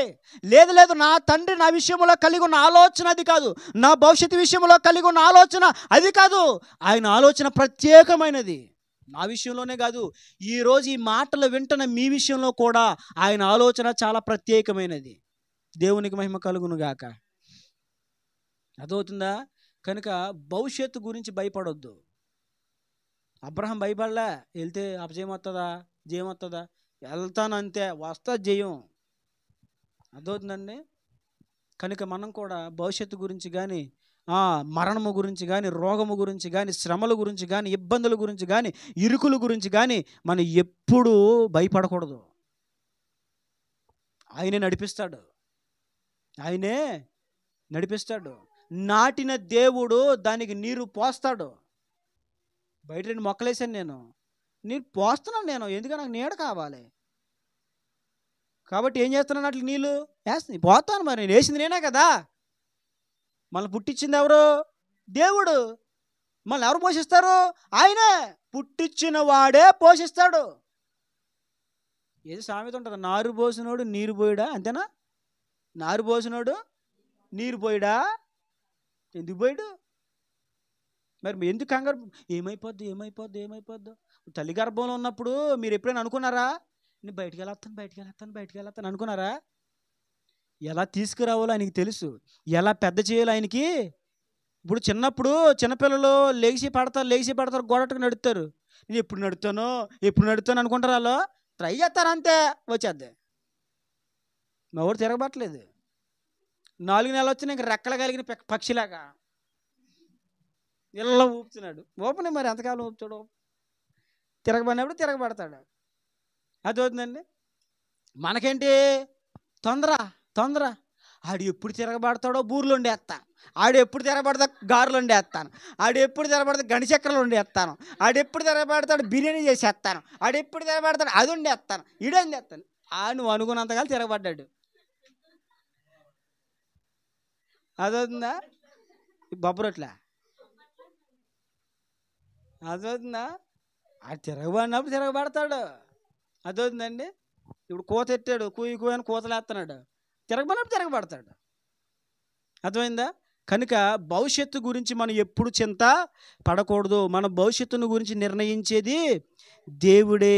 లేదు, నా తండ్రి నా విషయంలో కలిగి ఉన్న ఆలోచన అది కాదు, నా భవిష్యత్తు విషయంలో కలిగి ఉన్న ఆలోచన అది కాదు. ఆయన ఆలోచన ప్రత్యేకమైనది. నా విషయంలోనే కాదు, ఈరోజు ఈ మాటలు వింటున్న మీ విషయంలో కూడా ఆయన ఆలోచన చాలా ప్రత్యేకమైనది. దేవునికి మహిమ కలుగును గాక. అర్థమవుతుందా? కనుక భవిష్యత్తు గురించి భయపడొద్దు. అబ్రహాం భయపడలే, వెళ్తే అపజయం వస్తుందా, జయం వస్తుందా, వెళ్తాను అంతే, వస్తా జయం. అర్థమవుతుందండి? కనుక మనం కూడా భవిష్యత్తు గురించి కానీ, మరణము గురించి కానీ, రోగము గురించి కానీ, శ్రమల గురించి కానీ, ఇబ్బందుల గురించి కానీ, ఇరుకుల గురించి కానీ మనం ఎప్పుడూ భయపడకూడదు. ఆయనే నడిపిస్తాడు. నాటిన దేవుడు దానికి నీరు పోస్తాడు. బయట 2 మొక్కలేసాను, నీరు పోస్తున్నాను నేను, ఎందుకంటే నాకు నీడ కావాలి. కాబట్టి ఏం చేస్తున్నాను, అట్లా నీళ్ళు వేస్తాను, పోతాను. మరి నేను వేసింది నేనే కదా, మళ్ళీ పుట్టించింది ఎవరు? దేవుడు. మళ్ళీ ఎవరు పోషిస్తారు? ఆయనే. పుట్టించిన వాడే పోషిస్తాడు. ఏది సామెత ఉంటుంది, నారు పోసినోడు నీరు పోయిడా, అంతేనా? నారు పోసినోడు నీరు పోయిడా, ఎందుకు పోయాడు? మరి ఎందుకు కంగారు? ఏమైపోద్దు? తల్లి గర్భంలో ఉన్నప్పుడు మీరు ఎప్పుడైనా అనుకున్నారా, నేను బయటికి వెళ్ళొస్తాను అనుకున్నారా? ఎలా తీసుకురావాలో ఆయనకి తెలుసు, ఎలా పెద్ద చేయాలో ఆయనకి. ఇప్పుడు చిన్నపిల్లలు లేచి పడతారు, గోడటకు నడుస్తారు. నేను ఎప్పుడు నడుతాను అనుకుంటారు, వాళ్ళు ట్రై చేస్తారు, అంతే వచ్చేద్ది. మా ఊరు తిరగబట్టలేదు, 4 నెలలు వచ్చినా ఇంక రెక్కలు కలిగిన పక్షిలాగా ఇలా ఊపుతున్నాడు. ఊపని మరి ఎంతకాలం ఊపుతాడు, తిరగబడినప్పుడు తిరగబడతాడు. అది అవుతుందండి. మనకేంటి తొందర, ఆడు ఎప్పుడు తిరగబడతాడో బూర్లు వండేస్తాను, ఆడు ఎప్పుడు తిరగబడతా గారెలు వండేస్తాను, ఆడు ఎప్పుడు తిరగబడతా గణిచక్రలు వండేస్తాను, ఆడు ఎప్పుడు తిరగబడతాడు బిర్యానీ చేసేస్తాను, ఆడు ఎప్పుడు తిరగబడతాడు అది వండేస్తాను, ఇడేస్తాను. నువ్వు అనుకున్నంతకాలం తిరగబడ్డాడు. అదవుతుందా? బొబ్బరొట్లా అదవుతుందా? అది తిరగబడినప్పుడు తిరగబడతాడు. అదవుతుందండి. ఇప్పుడు కోత ఎట్టాడు, కూయి అని కోతలేస్తున్నాడు, తిరగబడినప్పుడు తిరగబడతాడు. అర్థమైందా? కనుక భవిష్యత్తు గురించి మనం ఎప్పుడు చింత పడకూడదు. మన భవిష్యత్తును గురించి నిర్ణయించేది దేవుడే.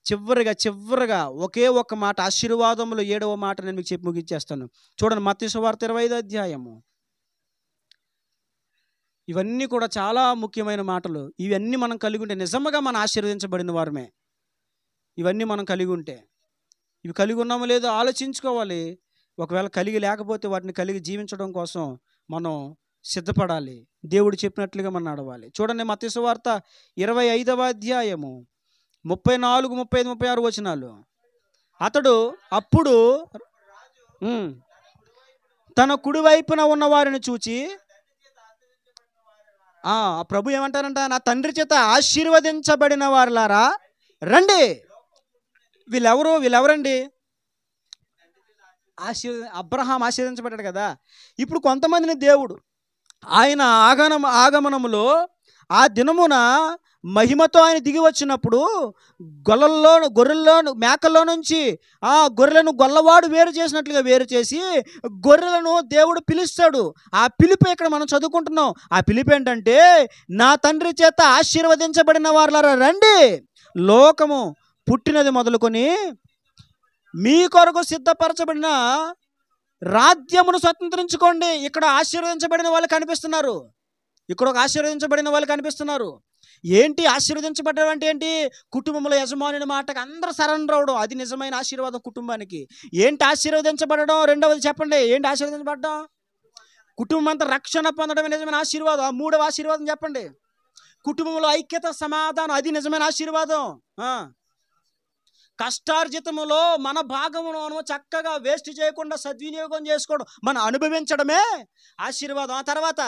చివరిగా ఒకే ఒక్క మాట, ఆశీర్వాదములో 7వ మాట నేను మీకు చెప్పి ముగించేస్తాను. చూడండి, మత్తయి సువార్త 25వ అధ్యాయము. ఇవన్నీ కూడా చాలా ముఖ్యమైన మాటలు. ఇవన్నీ మనం కలిగి ఉంటే నిజంగా మనం ఆశీర్వదించబడిన వారమే. ఇవన్నీ మనం కలిగి ఉంటే, ఇవి కలిగి ఉన్నామో లేదో ఆలోచించుకోవాలి. ఒకవేళ కలిగి లేకపోతే వాటిని కలిగి జీవించడం కోసం మనం సిద్ధపడాలి. దేవుడు చెప్పినట్లుగా మనం నడవాలి. చూడండి మత్తయి సువార్త 25వ అధ్యాయము 34, 35, 36 వచనాలు. అతడు అప్పుడు తన కుడి వైపున ఉన్న వారిని చూచి ప్రభు ఏమంటారంట, నా తండ్రి చేత ఆశీర్వదించబడిన వారులారా రండి. వీళ్ళెవరండి? అబ్రహాం ఆశీర్వదించబడ్డాడు కదా. ఇప్పుడు కొంతమందిని దేవుడు ఆయన ఆగమనములో ఆ దినమున మహిమతో ఆయన దిగి వచ్చినప్పుడు గొర్రెల్లో మేకల్లో నుంచి ఆ గొర్రెలను గొల్లవాడు వేరు చేసినట్లుగా వేరు చేసి గొర్రెలను దేవుడు పిలుస్తాడు. ఆ పిలుపు ఇక్కడ మనం చదువుకుంటున్నాం. ఆ పిలుపు ఏంటంటే, నా తండ్రి చేత ఆశీర్వదించబడిన వారులారా రండి, లోకము పుట్టినది మొదలుకొని మీ కొరకు సిద్ధపరచబడిన రాజ్యమును స్వతంత్రించుకోండి. ఇక్కడ ఆశీర్వదించబడిన వాళ్ళు కనిపిస్తున్నారు. ఇక్కడ ఒక ఆశీర్వదించబడిన వాళ్ళు కనిపిస్తున్నారు. ఏంటి ఆశీర్వదించబడడం అంటే ఏంటి? కుటుంబంలో యజమాని మాటకు అందరూ సరెండర్ అవడం, అది నిజమైన ఆశీర్వాదం కుటుంబానికి. ఏంటి ఆశీర్వదించబడడం? రెండవది చెప్పండి, ఏంటి ఆశీర్వదించబడడం? కుటుంబం అంతా రక్షణ పొందడం నిజమైన ఆశీర్వాదం. ఆ మూడవ ఆశీర్వాదం చెప్పండి. కుటుంబంలో ఐక్యత, సమాధానం, అది నిజమైన ఆశీర్వాదం. కష్టార్జితములో మన భాగమును చక్కగా వేస్ట్ చేయకుండా సద్వినియోగం చేసుకోవడం, మనం అనుభవించడమే ఆశీర్వాదం. ఆ తర్వాత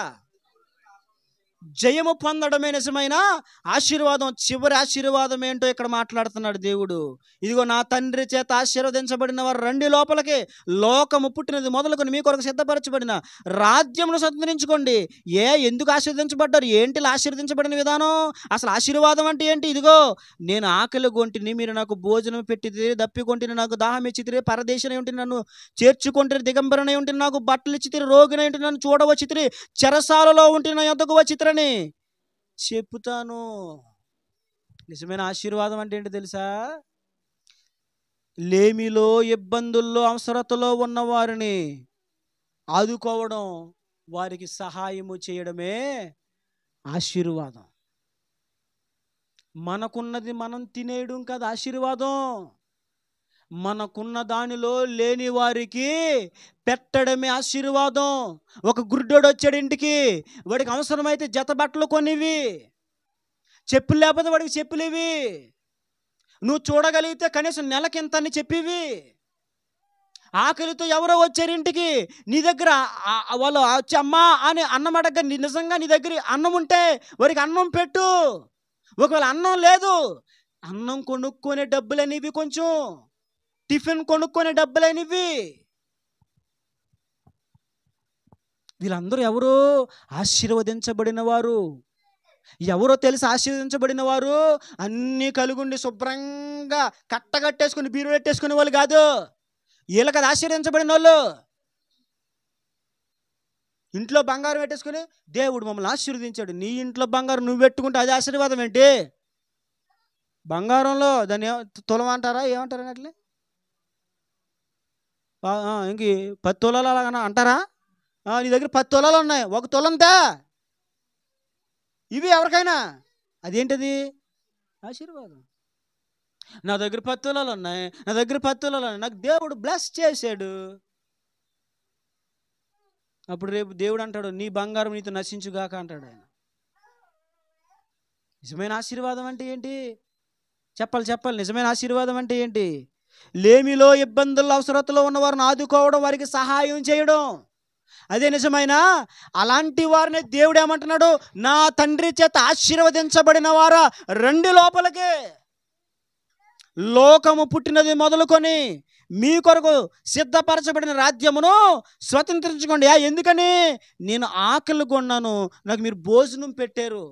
జయము పొందడమే నిజమైన ఆశీర్వాదం. చివరి ఆశీర్వాదం ఏంటో ఇక్కడ మాట్లాడుతున్నాడు దేవుడు. ఇదిగో నా తండ్రి చేత ఆశీర్వదించబడిన వారు రండి లోపలికి, లోకము పుట్టినది మొదలుకొని మీ కొరకు సిద్ధపరచబడిన రాజ్యమును స్వతంత్రించుకోండి. ఎందుకు ఆశీర్వదించబడ్డారు? ఏంటి ఆశీర్వదించబడిన విధానం? అసలు ఆశీర్వాదం అంటే ఏంటి? ఇదిగో నేను ఆకలి కొంటిని, మీరు నాకు భోజనం పెట్టితే, దప్పికొంటిని, నాకు దాహం ఇచ్చితిరి, పరదేశినై ఉంటే నన్ను చేర్చుకొంటిరి, దిగంబరనై ఉంటే నాకు బట్టలు ఇచ్చితిరి, రోగినై ఉంటే నన్ను చూడవచ్చితిరి, చెరసాలలో ఉంటే నా యొద్దకు వచ్చితిరి చెప్పుతాను. నిజమైన ఆశీర్వాదం అంటే ఏంటి తెలుసా? లేమిలో, ఇబ్బందుల్లో, అవసరతలో ఉన్న వారిని ఆదుకోవడం, వారికి సహాయము చేయడమే ఆశీర్వాదం. మనకున్నది మనం తినేయడం కాదు ఆశీర్వాదం. మనకున్న దానిలో లేని వారికి పెట్టడమే ఆశీర్వాదం. ఒక గుడ్డోడు వచ్చాడు ఇంటికి, వాడికి అవసరమైతే జత బట్టలు కొనివి, చెప్పులు లేకపోతే వాడికి చెప్పులు ఇవి, నువ్వు చూడగలిగితే కనీసం నెలకింత అని చెప్పివి. ఆకలితో ఎవరో వచ్చారు ఇంటికి, నీ దగ్గర వాళ్ళు వచ్చి అమ్మా అని అన్నం అడగ, నిజంగా నీ దగ్గర అన్నం ఉంటే వారికి అన్నం పెట్టు. ఒకవేళ అన్నం లేదు, అన్నం కొనుక్కునే డబ్బులనేవి, కొంచెం టిఫిన్ కొనుక్కునే డబ్బులనేవి. వీళ్ళందరూ ఎవరు? ఆశీర్వదించబడిన వారు. ఎవరో తెలిసి ఆశీర్వదించబడిన వారు అన్నీ కలుగుండి శుభ్రంగా కట్టగట్టేసుకుని బీరు పెట్టేసుకునే వాళ్ళు కాదు. వీళ్ళకి అది ఆశీర్వదించబడిన వాళ్ళు. ఇంట్లో బంగారం పెట్టేసుకుని దేవుడు మమ్మల్ని ఆశీర్వదించాడు. నీ ఇంట్లో బంగారం నువ్వు పెట్టుకుంటే అది ఆశీర్వాదం ఏంటి? బంగారంలో దాన్ని తులం అంటారా, ఏమంటారా అట్లే? ఇంక 10 తులాలు అలాగనా అంటారా? నీ దగ్గర 10 తులాలు ఉన్నాయి, 1 తులంతా ఇవి ఎవరికైనా, అదేంటిది? ఆశీర్వాదం. నా దగ్గర 10 తులాలు ఉన్నాయి, నా దగ్గర 10 తులాలు ఉన్నాయి, నాకు దేవుడు బ్లెస్ చేశాడు. అప్పుడు రేపు దేవుడు అంటాడు, నీ బంగారం నీతో నశించుగాక అంటాడు ఆయన. నిజమైన ఆశీర్వాదం అంటే ఏంటి? చెప్పాలి. నిజమైన ఆశీర్వాదం అంటే ఏంటి? లేమిలో, ఇబ్బందుల్లో, అవసరతలో ఉన్నవారిని ఆదుకోవడం, వారికి సహాయం చేయడం, అదే నిజమైన. అలాంటి వారిని దేవుడు ఏమంటున్నాడు? నా తండ్రి చేత ఆశీర్వదించబడిన వారా రండి లోపలికి, లోకము పుట్టినది మొదలుకొని మీ కొరకు సిద్ధపరచబడిన రాజ్యమును స్వతంత్రించుకోండి. ఎందుకని? నేను ఆకలి కొన్నాను, నాకు మీరు భోజనం పెట్టారు.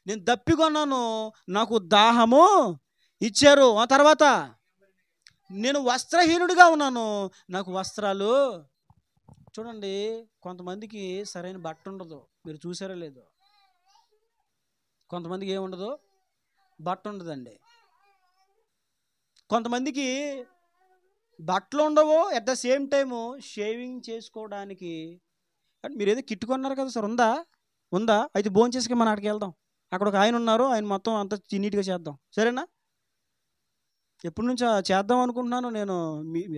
నేను దప్పికొన్నాను, నాకు దాహము ఇచ్చారు. ఆ తర్వాత నేను వస్త్రహీనుడిగా ఉన్నాను, నాకు వస్త్రాలు. చూడండి, కొంతమందికి సరైన బట్ట ఉండదు. మీరు చూసారో లేదో? కొంతమందికి ఏముండదు? బట్ట ఉండదండి. కొంతమందికి బట్టలు ఉండవు, at the same time shaving చేసుకోవడానికి. అంటే మీరు ఏదో కిట్ కొన్నారు కదా సార్, ఉందా? అయితే భోజనం చేసుకుని మనం అక్కడికి వెళ్దాం. అక్కడ ఒక ఆయన ఉన్నారు, ఆయన మొత్తం అంతా నీట్గా చేద్దాం, సరేనా? ఎప్పటి నుంచో చేద్దాం అనుకుంటున్నాను నేను,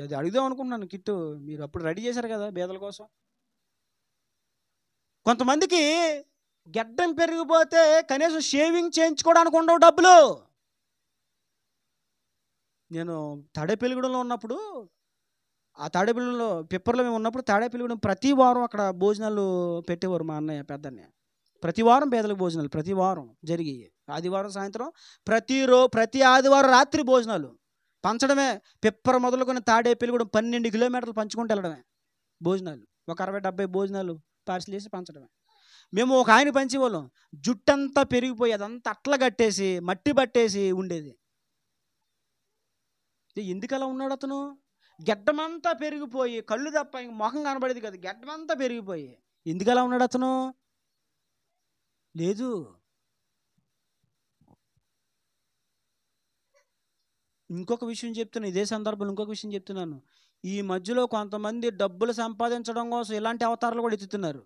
అది అడుగుదాం అనుకుంటున్నాను కిట్టు. మీరు అప్పుడు రెడీ చేశారు కదా పేదల కోసం. కొంతమందికి గెడ్డం పెరిగిపోతే కనీసం షేవింగ్ చేయించుకోవడానికి ఉండవు డబ్బులు. నేను తాడేపల్లిగూడెంలో ఉన్నప్పుడు, ఆ తాడేపల్లిలో పిప్పర్లో మేము ఉన్నప్పుడు తాడేపల్లిగూడెం ప్రతి వారం అక్కడ భోజనాలు పెట్టేవారు మా అన్నయ్య పెద్దన్నయ్య. ప్రతి వారం పేదలకు భోజనాలు ప్రతి వారం జరిగాయి. ఆదివారం సాయంత్రం, ప్రతి ఆదివారం రాత్రి భోజనాలు పంచడమే. పిప్పర మొదలుకొని తాడేపల్లిగూడెం 12 కిలోమీటర్లు పంచుకుంటూ వెళ్ళడమే భోజనాలు. ఒక 60-70 భోజనాలు పార్సిల్ చేసి పంచడమే. మేము ఒక ఆయన పంచేవాళ్ళం. జుట్టంతా పెరిగిపోయి అదంతా అట్లా కట్టేసి మట్టి పట్టేసి ఉండేది. ఎందుకు అలా ఉన్నాడు అతను? గెడ్డమంతా పెరిగిపోయి, కళ్ళు తప్ప ఇంక మొహం కనబడేది కదా, గెడ్డమంతా పెరిగిపోయి ఎందుకు అలా ఉన్నాడు అతను? లేదు. ఇంకొక విషయం చెప్తున్నాను, ఇదే సందర్భంలో ఇంకొక విషయం చెప్తున్నాను. ఈ మధ్యలో కొంతమంది డబ్బులు సంపాదించడం కోసం ఇలాంటి అవతారాలు కూడా ఎత్తుతున్నారు.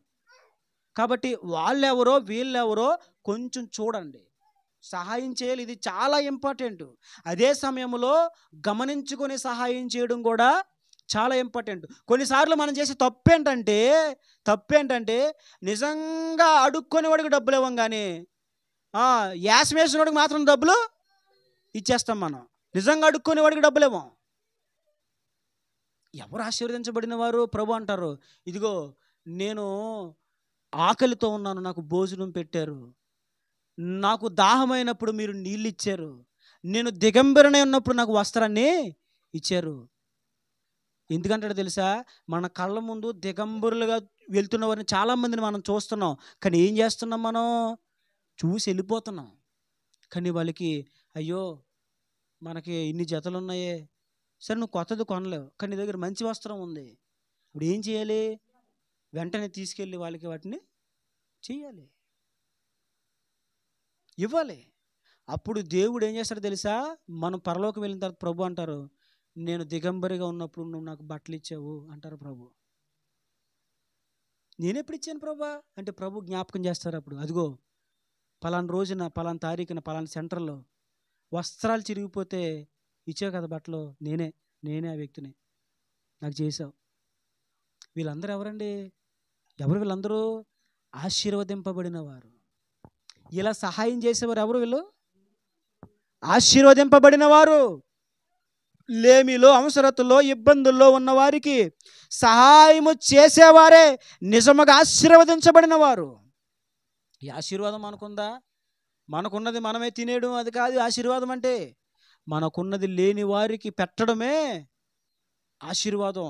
కాబట్టి వాళ్ళెవరో వీళ్ళెవరో కొంచెం చూడండి, సహాయం చేయాలి. ఇది చాలా ఇంపార్టెంట్. అదే సమయంలో గమనించుకొని సహాయం చేయడం కూడా చాలా ఇంపార్టెంట్. కొన్నిసార్లు మనం చేసే తప్పేంటంటే నిజంగా అడుక్కొని వాడికి డబ్బులు ఇవ్వం, కానీ యాసం వేసిన వాడికి మాత్రం డబ్బులు ఇచ్చేస్తాం. మనం నిజంగా అడుక్కొని వాడికి డబ్బులు ఇవ్వం. ఎవరు ఆశీర్వదించబడిన వారు? ప్రభు అంటారు, ఇదిగో నేను ఆకలితో ఉన్నాను, నాకు భోజనం పెట్టారు. నాకు దాహమైనప్పుడు మీరు నీళ్ళు ఇచ్చారు. నేను దిగంబరనే ఉన్నప్పుడు నాకు వస్త్రాన్ని ఇచ్చారు. ఎందుకంటాడో తెలుసా? మన కళ్ళ ముందు దిగంబరులుగా వెళ్తున్న వారిని చాలామందిని మనం చూస్తున్నాం. కానీ ఏం చేస్తున్నాం? మనం చూసి వెళ్ళిపోతున్నాం. కానీ వాళ్ళకి అయ్యో మనకి ఇన్ని జతలు ఉన్నాయే, సరే నువ్వు కొత్తది కొనలేవు, కానీ నీ దగ్గర మంచి వస్త్రం ఉంది. ఇప్పుడు ఏం చేయాలి? వెంటనే తీసుకెళ్ళి వాళ్ళకి వాటిని చేయాలి, ఇవ్వాలి. అప్పుడు దేవుడు ఏం చేస్తాడో తెలుసా? మనం పరలోకం వెళ్ళిన తర్వాత ప్రభు అంటారు, నేను దిగంబరిగా ఉన్నప్పుడు నువ్వు నాకు బట్టలు ఇచ్చావు అంటారు ప్రభు. నేనెప్పుడు ఇచ్చాను ప్రభా అంటే ప్రభు జ్ఞాపకం చేస్తారు. అప్పుడు అదిగో పలానా రోజున పలానా తారీఖున పలానా సెంటర్లో వస్త్రాలు చిరిగిపోతే ఇచ్చావు కదా బట్టలు, నేనే ఆ వ్యక్తిని, నాకు చేసావు. వీళ్ళందరూ ఎవరండి? ఎవరు వీళ్ళందరూ? ఆశీర్వదింపబడిన వారు. ఇలా సహాయం చేసేవారు ఎవరు? వీళ్ళు ఆశీర్వదింపబడిన వారు. లేమిలో, అవసరతలో, ఇబ్బందుల్లో ఉన్న వారికి సహాయము చేసేవారే నిజముగా ఆశీర్వదించబడిన వారు. ఈ ఆశీర్వాదం మనకుందా? మనకున్నది మనమే తినేయడం అది కాదు ఆశీర్వాదం అంటే. మనకున్నది లేని వారికి పెట్టడమే ఆశీర్వాదం.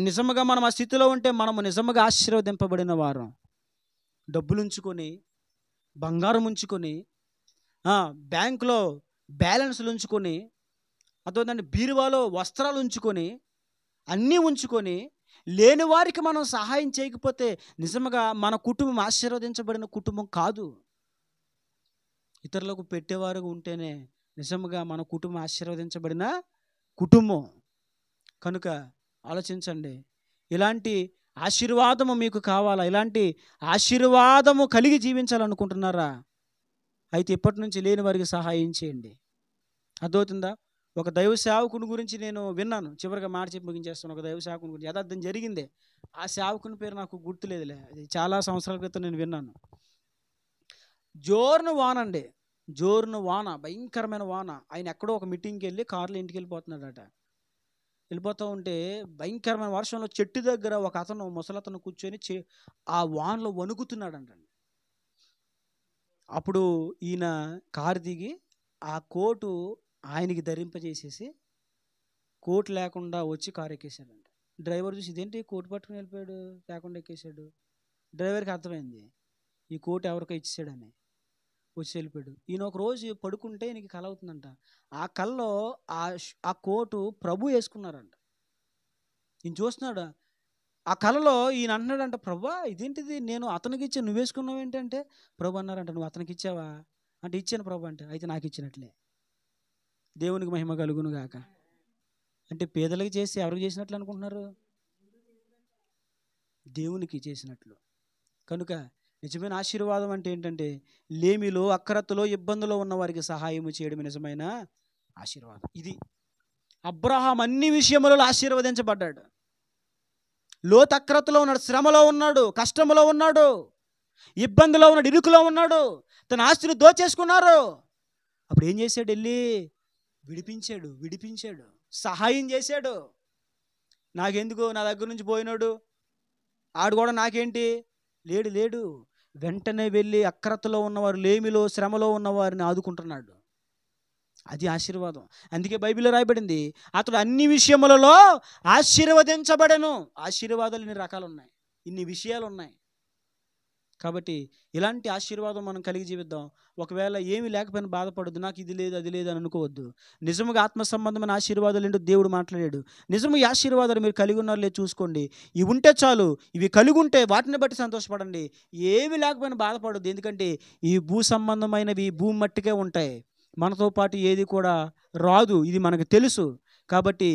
నిజముగా మనం ఆ స్థితిలో ఉంటే మనము నిజముగా ఆశీర్వదింపబడిన వారు. డబ్బులు ఉంచుకొని, బంగారం ఉంచుకొని, బ్యాంకులో బ్యాలెన్స్లు ఉంచుకొని, అదోదండి బీరువాలో వస్త్రాలు ఉంచుకొని, అన్నీ ఉంచుకొని లేని వారికి మనం సహాయం చేయకపోతే నిజముగా మన కుటుంబం ఆశీర్వదించబడిన కుటుంబం కాదు. ఇతరులకు పెట్టేవారుగా ఉంటేనే నిజముగా మన కుటుంబం ఆశీర్వదించబడిన కుటుంబం. కనుక ఆలోచించండి, ఇలాంటి ఆశీర్వాదము మీకు కావాలా? ఇలాంటి ఆశీర్వాదము కలిగి జీవించాలనుకుంటున్నారా? అయితే ఇప్పటి నుంచి లేని వారికి సహాయం చేయండి. అర్థమవుతుందా? ఒక దైవ సేవకుని గురించి నేను విన్నాను, చివరిగా మాట చెప్పి ముగించేస్తాను. ఒక దైవ సేవకుని గురించి యథార్థం జరిగిందే. ఆ సేవకుని పేరు నాకు గుర్తులేదులే, అది చాలా సంవత్సరాల క్రితం నేను విన్నాను. జోరును వాన అండి, జోరును వాన, భయంకరమైన వాన. ఆయన ఎక్కడో ఒక మీటింగ్కి వెళ్ళి కారులో ఇంటికి వెళ్ళిపోతున్నాడట. వెళ్ళిపోతూ ఉంటే భయంకరమైన వర్షంలో చెట్టు దగ్గర ఒక అతను, ముసలతను కూర్చొని ఆ వానలో వణుకుతున్నాడంటండి. అప్పుడు ఈయన కారు దిగి ఆ కోటు ఆయనకి ధరింపజేసేసి కోట్ లేకుండా వచ్చి కారు ఎక్కేసాడంట. డ్రైవర్ చూసి ఇదేంటి కోటు పట్టుకుని వెళ్ళిపోయాడు, లేకుండా ఎక్కేసాడు. డ్రైవర్కి అర్థమైంది ఈ కోటు ఎవరికో ఇచ్చేసాడని, వచ్చి వెళ్ళిపోయాడు. ఈయన ఒక రోజు పడుకుంటే ఈయనకి కల అవుతుందంట. ఆ కల్లో ఆ కోటు ప్రభు వేసుకున్నారంట. ఈయన చూస్తున్నాడు. ఆ కలలో ఈయన అంటున్నాడంట, ప్రభా ఇదేంటిది, నేను అతనికి ఇచ్చా, నువ్వు వేసుకున్నావు ఏంటంటే, ప్రభు అన్నారంట, నువ్వు అతనికి ఇచ్చావా అంటే, ఇచ్చాను ప్రభు అంటే, అయితే నాకు ఇచ్చినట్లే, దేవునికి మహిమ కలుగును గాక. అంటే పేదలకు చేసి ఎవరికి చేసినట్లు అనుకుంటున్నారు? దేవునికి చేసినట్లు. కనుక నిజమైన ఆశీర్వాదం అంటే ఏంటంటే, లేమిలో, అక్కరతలో, ఇబ్బందులో ఉన్న వారికి సహాయం చేయడం నిజమైన ఆశీర్వాదం. ఇది అబ్రహాం అన్ని విషయములలో ఆశీర్వదించబడ్డాడు. లోతక్రతలో ఉన్నాడు, శ్రమలో ఉన్నాడు, కష్టంలో ఉన్నాడు, ఇబ్బందిలో ఉన్నాడు, ఇరుకులో ఉన్నాడు, తన ఆస్తిని దోచేసుకున్నారు. అప్పుడు ఏం చేశాడు? వెళ్ళి విడిపించాడు, సహాయం చేశాడు. నాకెందుకు, నా దగ్గర నుంచి పోయినాడు, ఆడు కూడా నాకేంటి, లేడు. వెంటనే వెళ్ళి అక్రతలో ఉన్నవారు, లేమిలో శ్రమలో ఉన్నవారిని ఆదుకుంటున్నాడు. అది ఆశీర్వాదం. అందుకే బైబిల్లో రాయబడింది, అతడు అన్ని విషయములలో ఆశీర్వదించబడెను. ఆశీర్వాదాలు ఇన్ని రకాలు ఉన్నాయి, ఇన్ని విషయాలు ఉన్నాయి. కాబట్టి ఇలాంటి ఆశీర్వాదం మనం కలిగి జీవిద్దాం. ఒకవేళ ఏమీ లేకపోయినా బాధపడద్దు, నాకు ఇది లేదు అది లేదు అని అనుకోవద్దు. నిజముగా ఆత్మ సంబంధమైన ఆశీర్వాదాలు ఏంటో దేవుడు మాట్లాడాడు. నిజము ఈ ఆశీర్వాదాలు మీరు కలిగి ఉన్నారో లేదు చూసుకోండి. ఇవి ఉంటే చాలు, ఇవి కలిగి ఉంటే వాటిని బట్టి సంతోషపడండి. ఏమి లేకపోయినా బాధపడద్దు. ఎందుకంటే ఈ భూ సంబంధమైనవి భూమి మట్టికే ఉంటాయి, మనతో పాటు ఏది కూడా రాదు, ఇది మనకు తెలుసు. కాబట్టి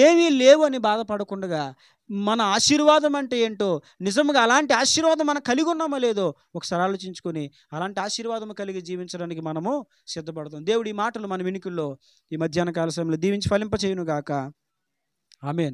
ఏమీ లేవు అని బాధపడకుండా మన ఆశీర్వాదం అంటే ఏంటో, నిజంగా అలాంటి ఆశీర్వాదం మనం కలిగి ఉన్నామో లేదో ఒకసారి ఆలోచించుకొని అలాంటి ఆశీర్వాదం కలిగి జీవించడానికి మనము సిద్ధపడతాం. దేవుడి ఈ మాటలు మన వినికిల్లో ఈ మధ్యాహ్న కాల సమయంలో దీవించి ఫలింపచేయును గాక. ఆమేన్.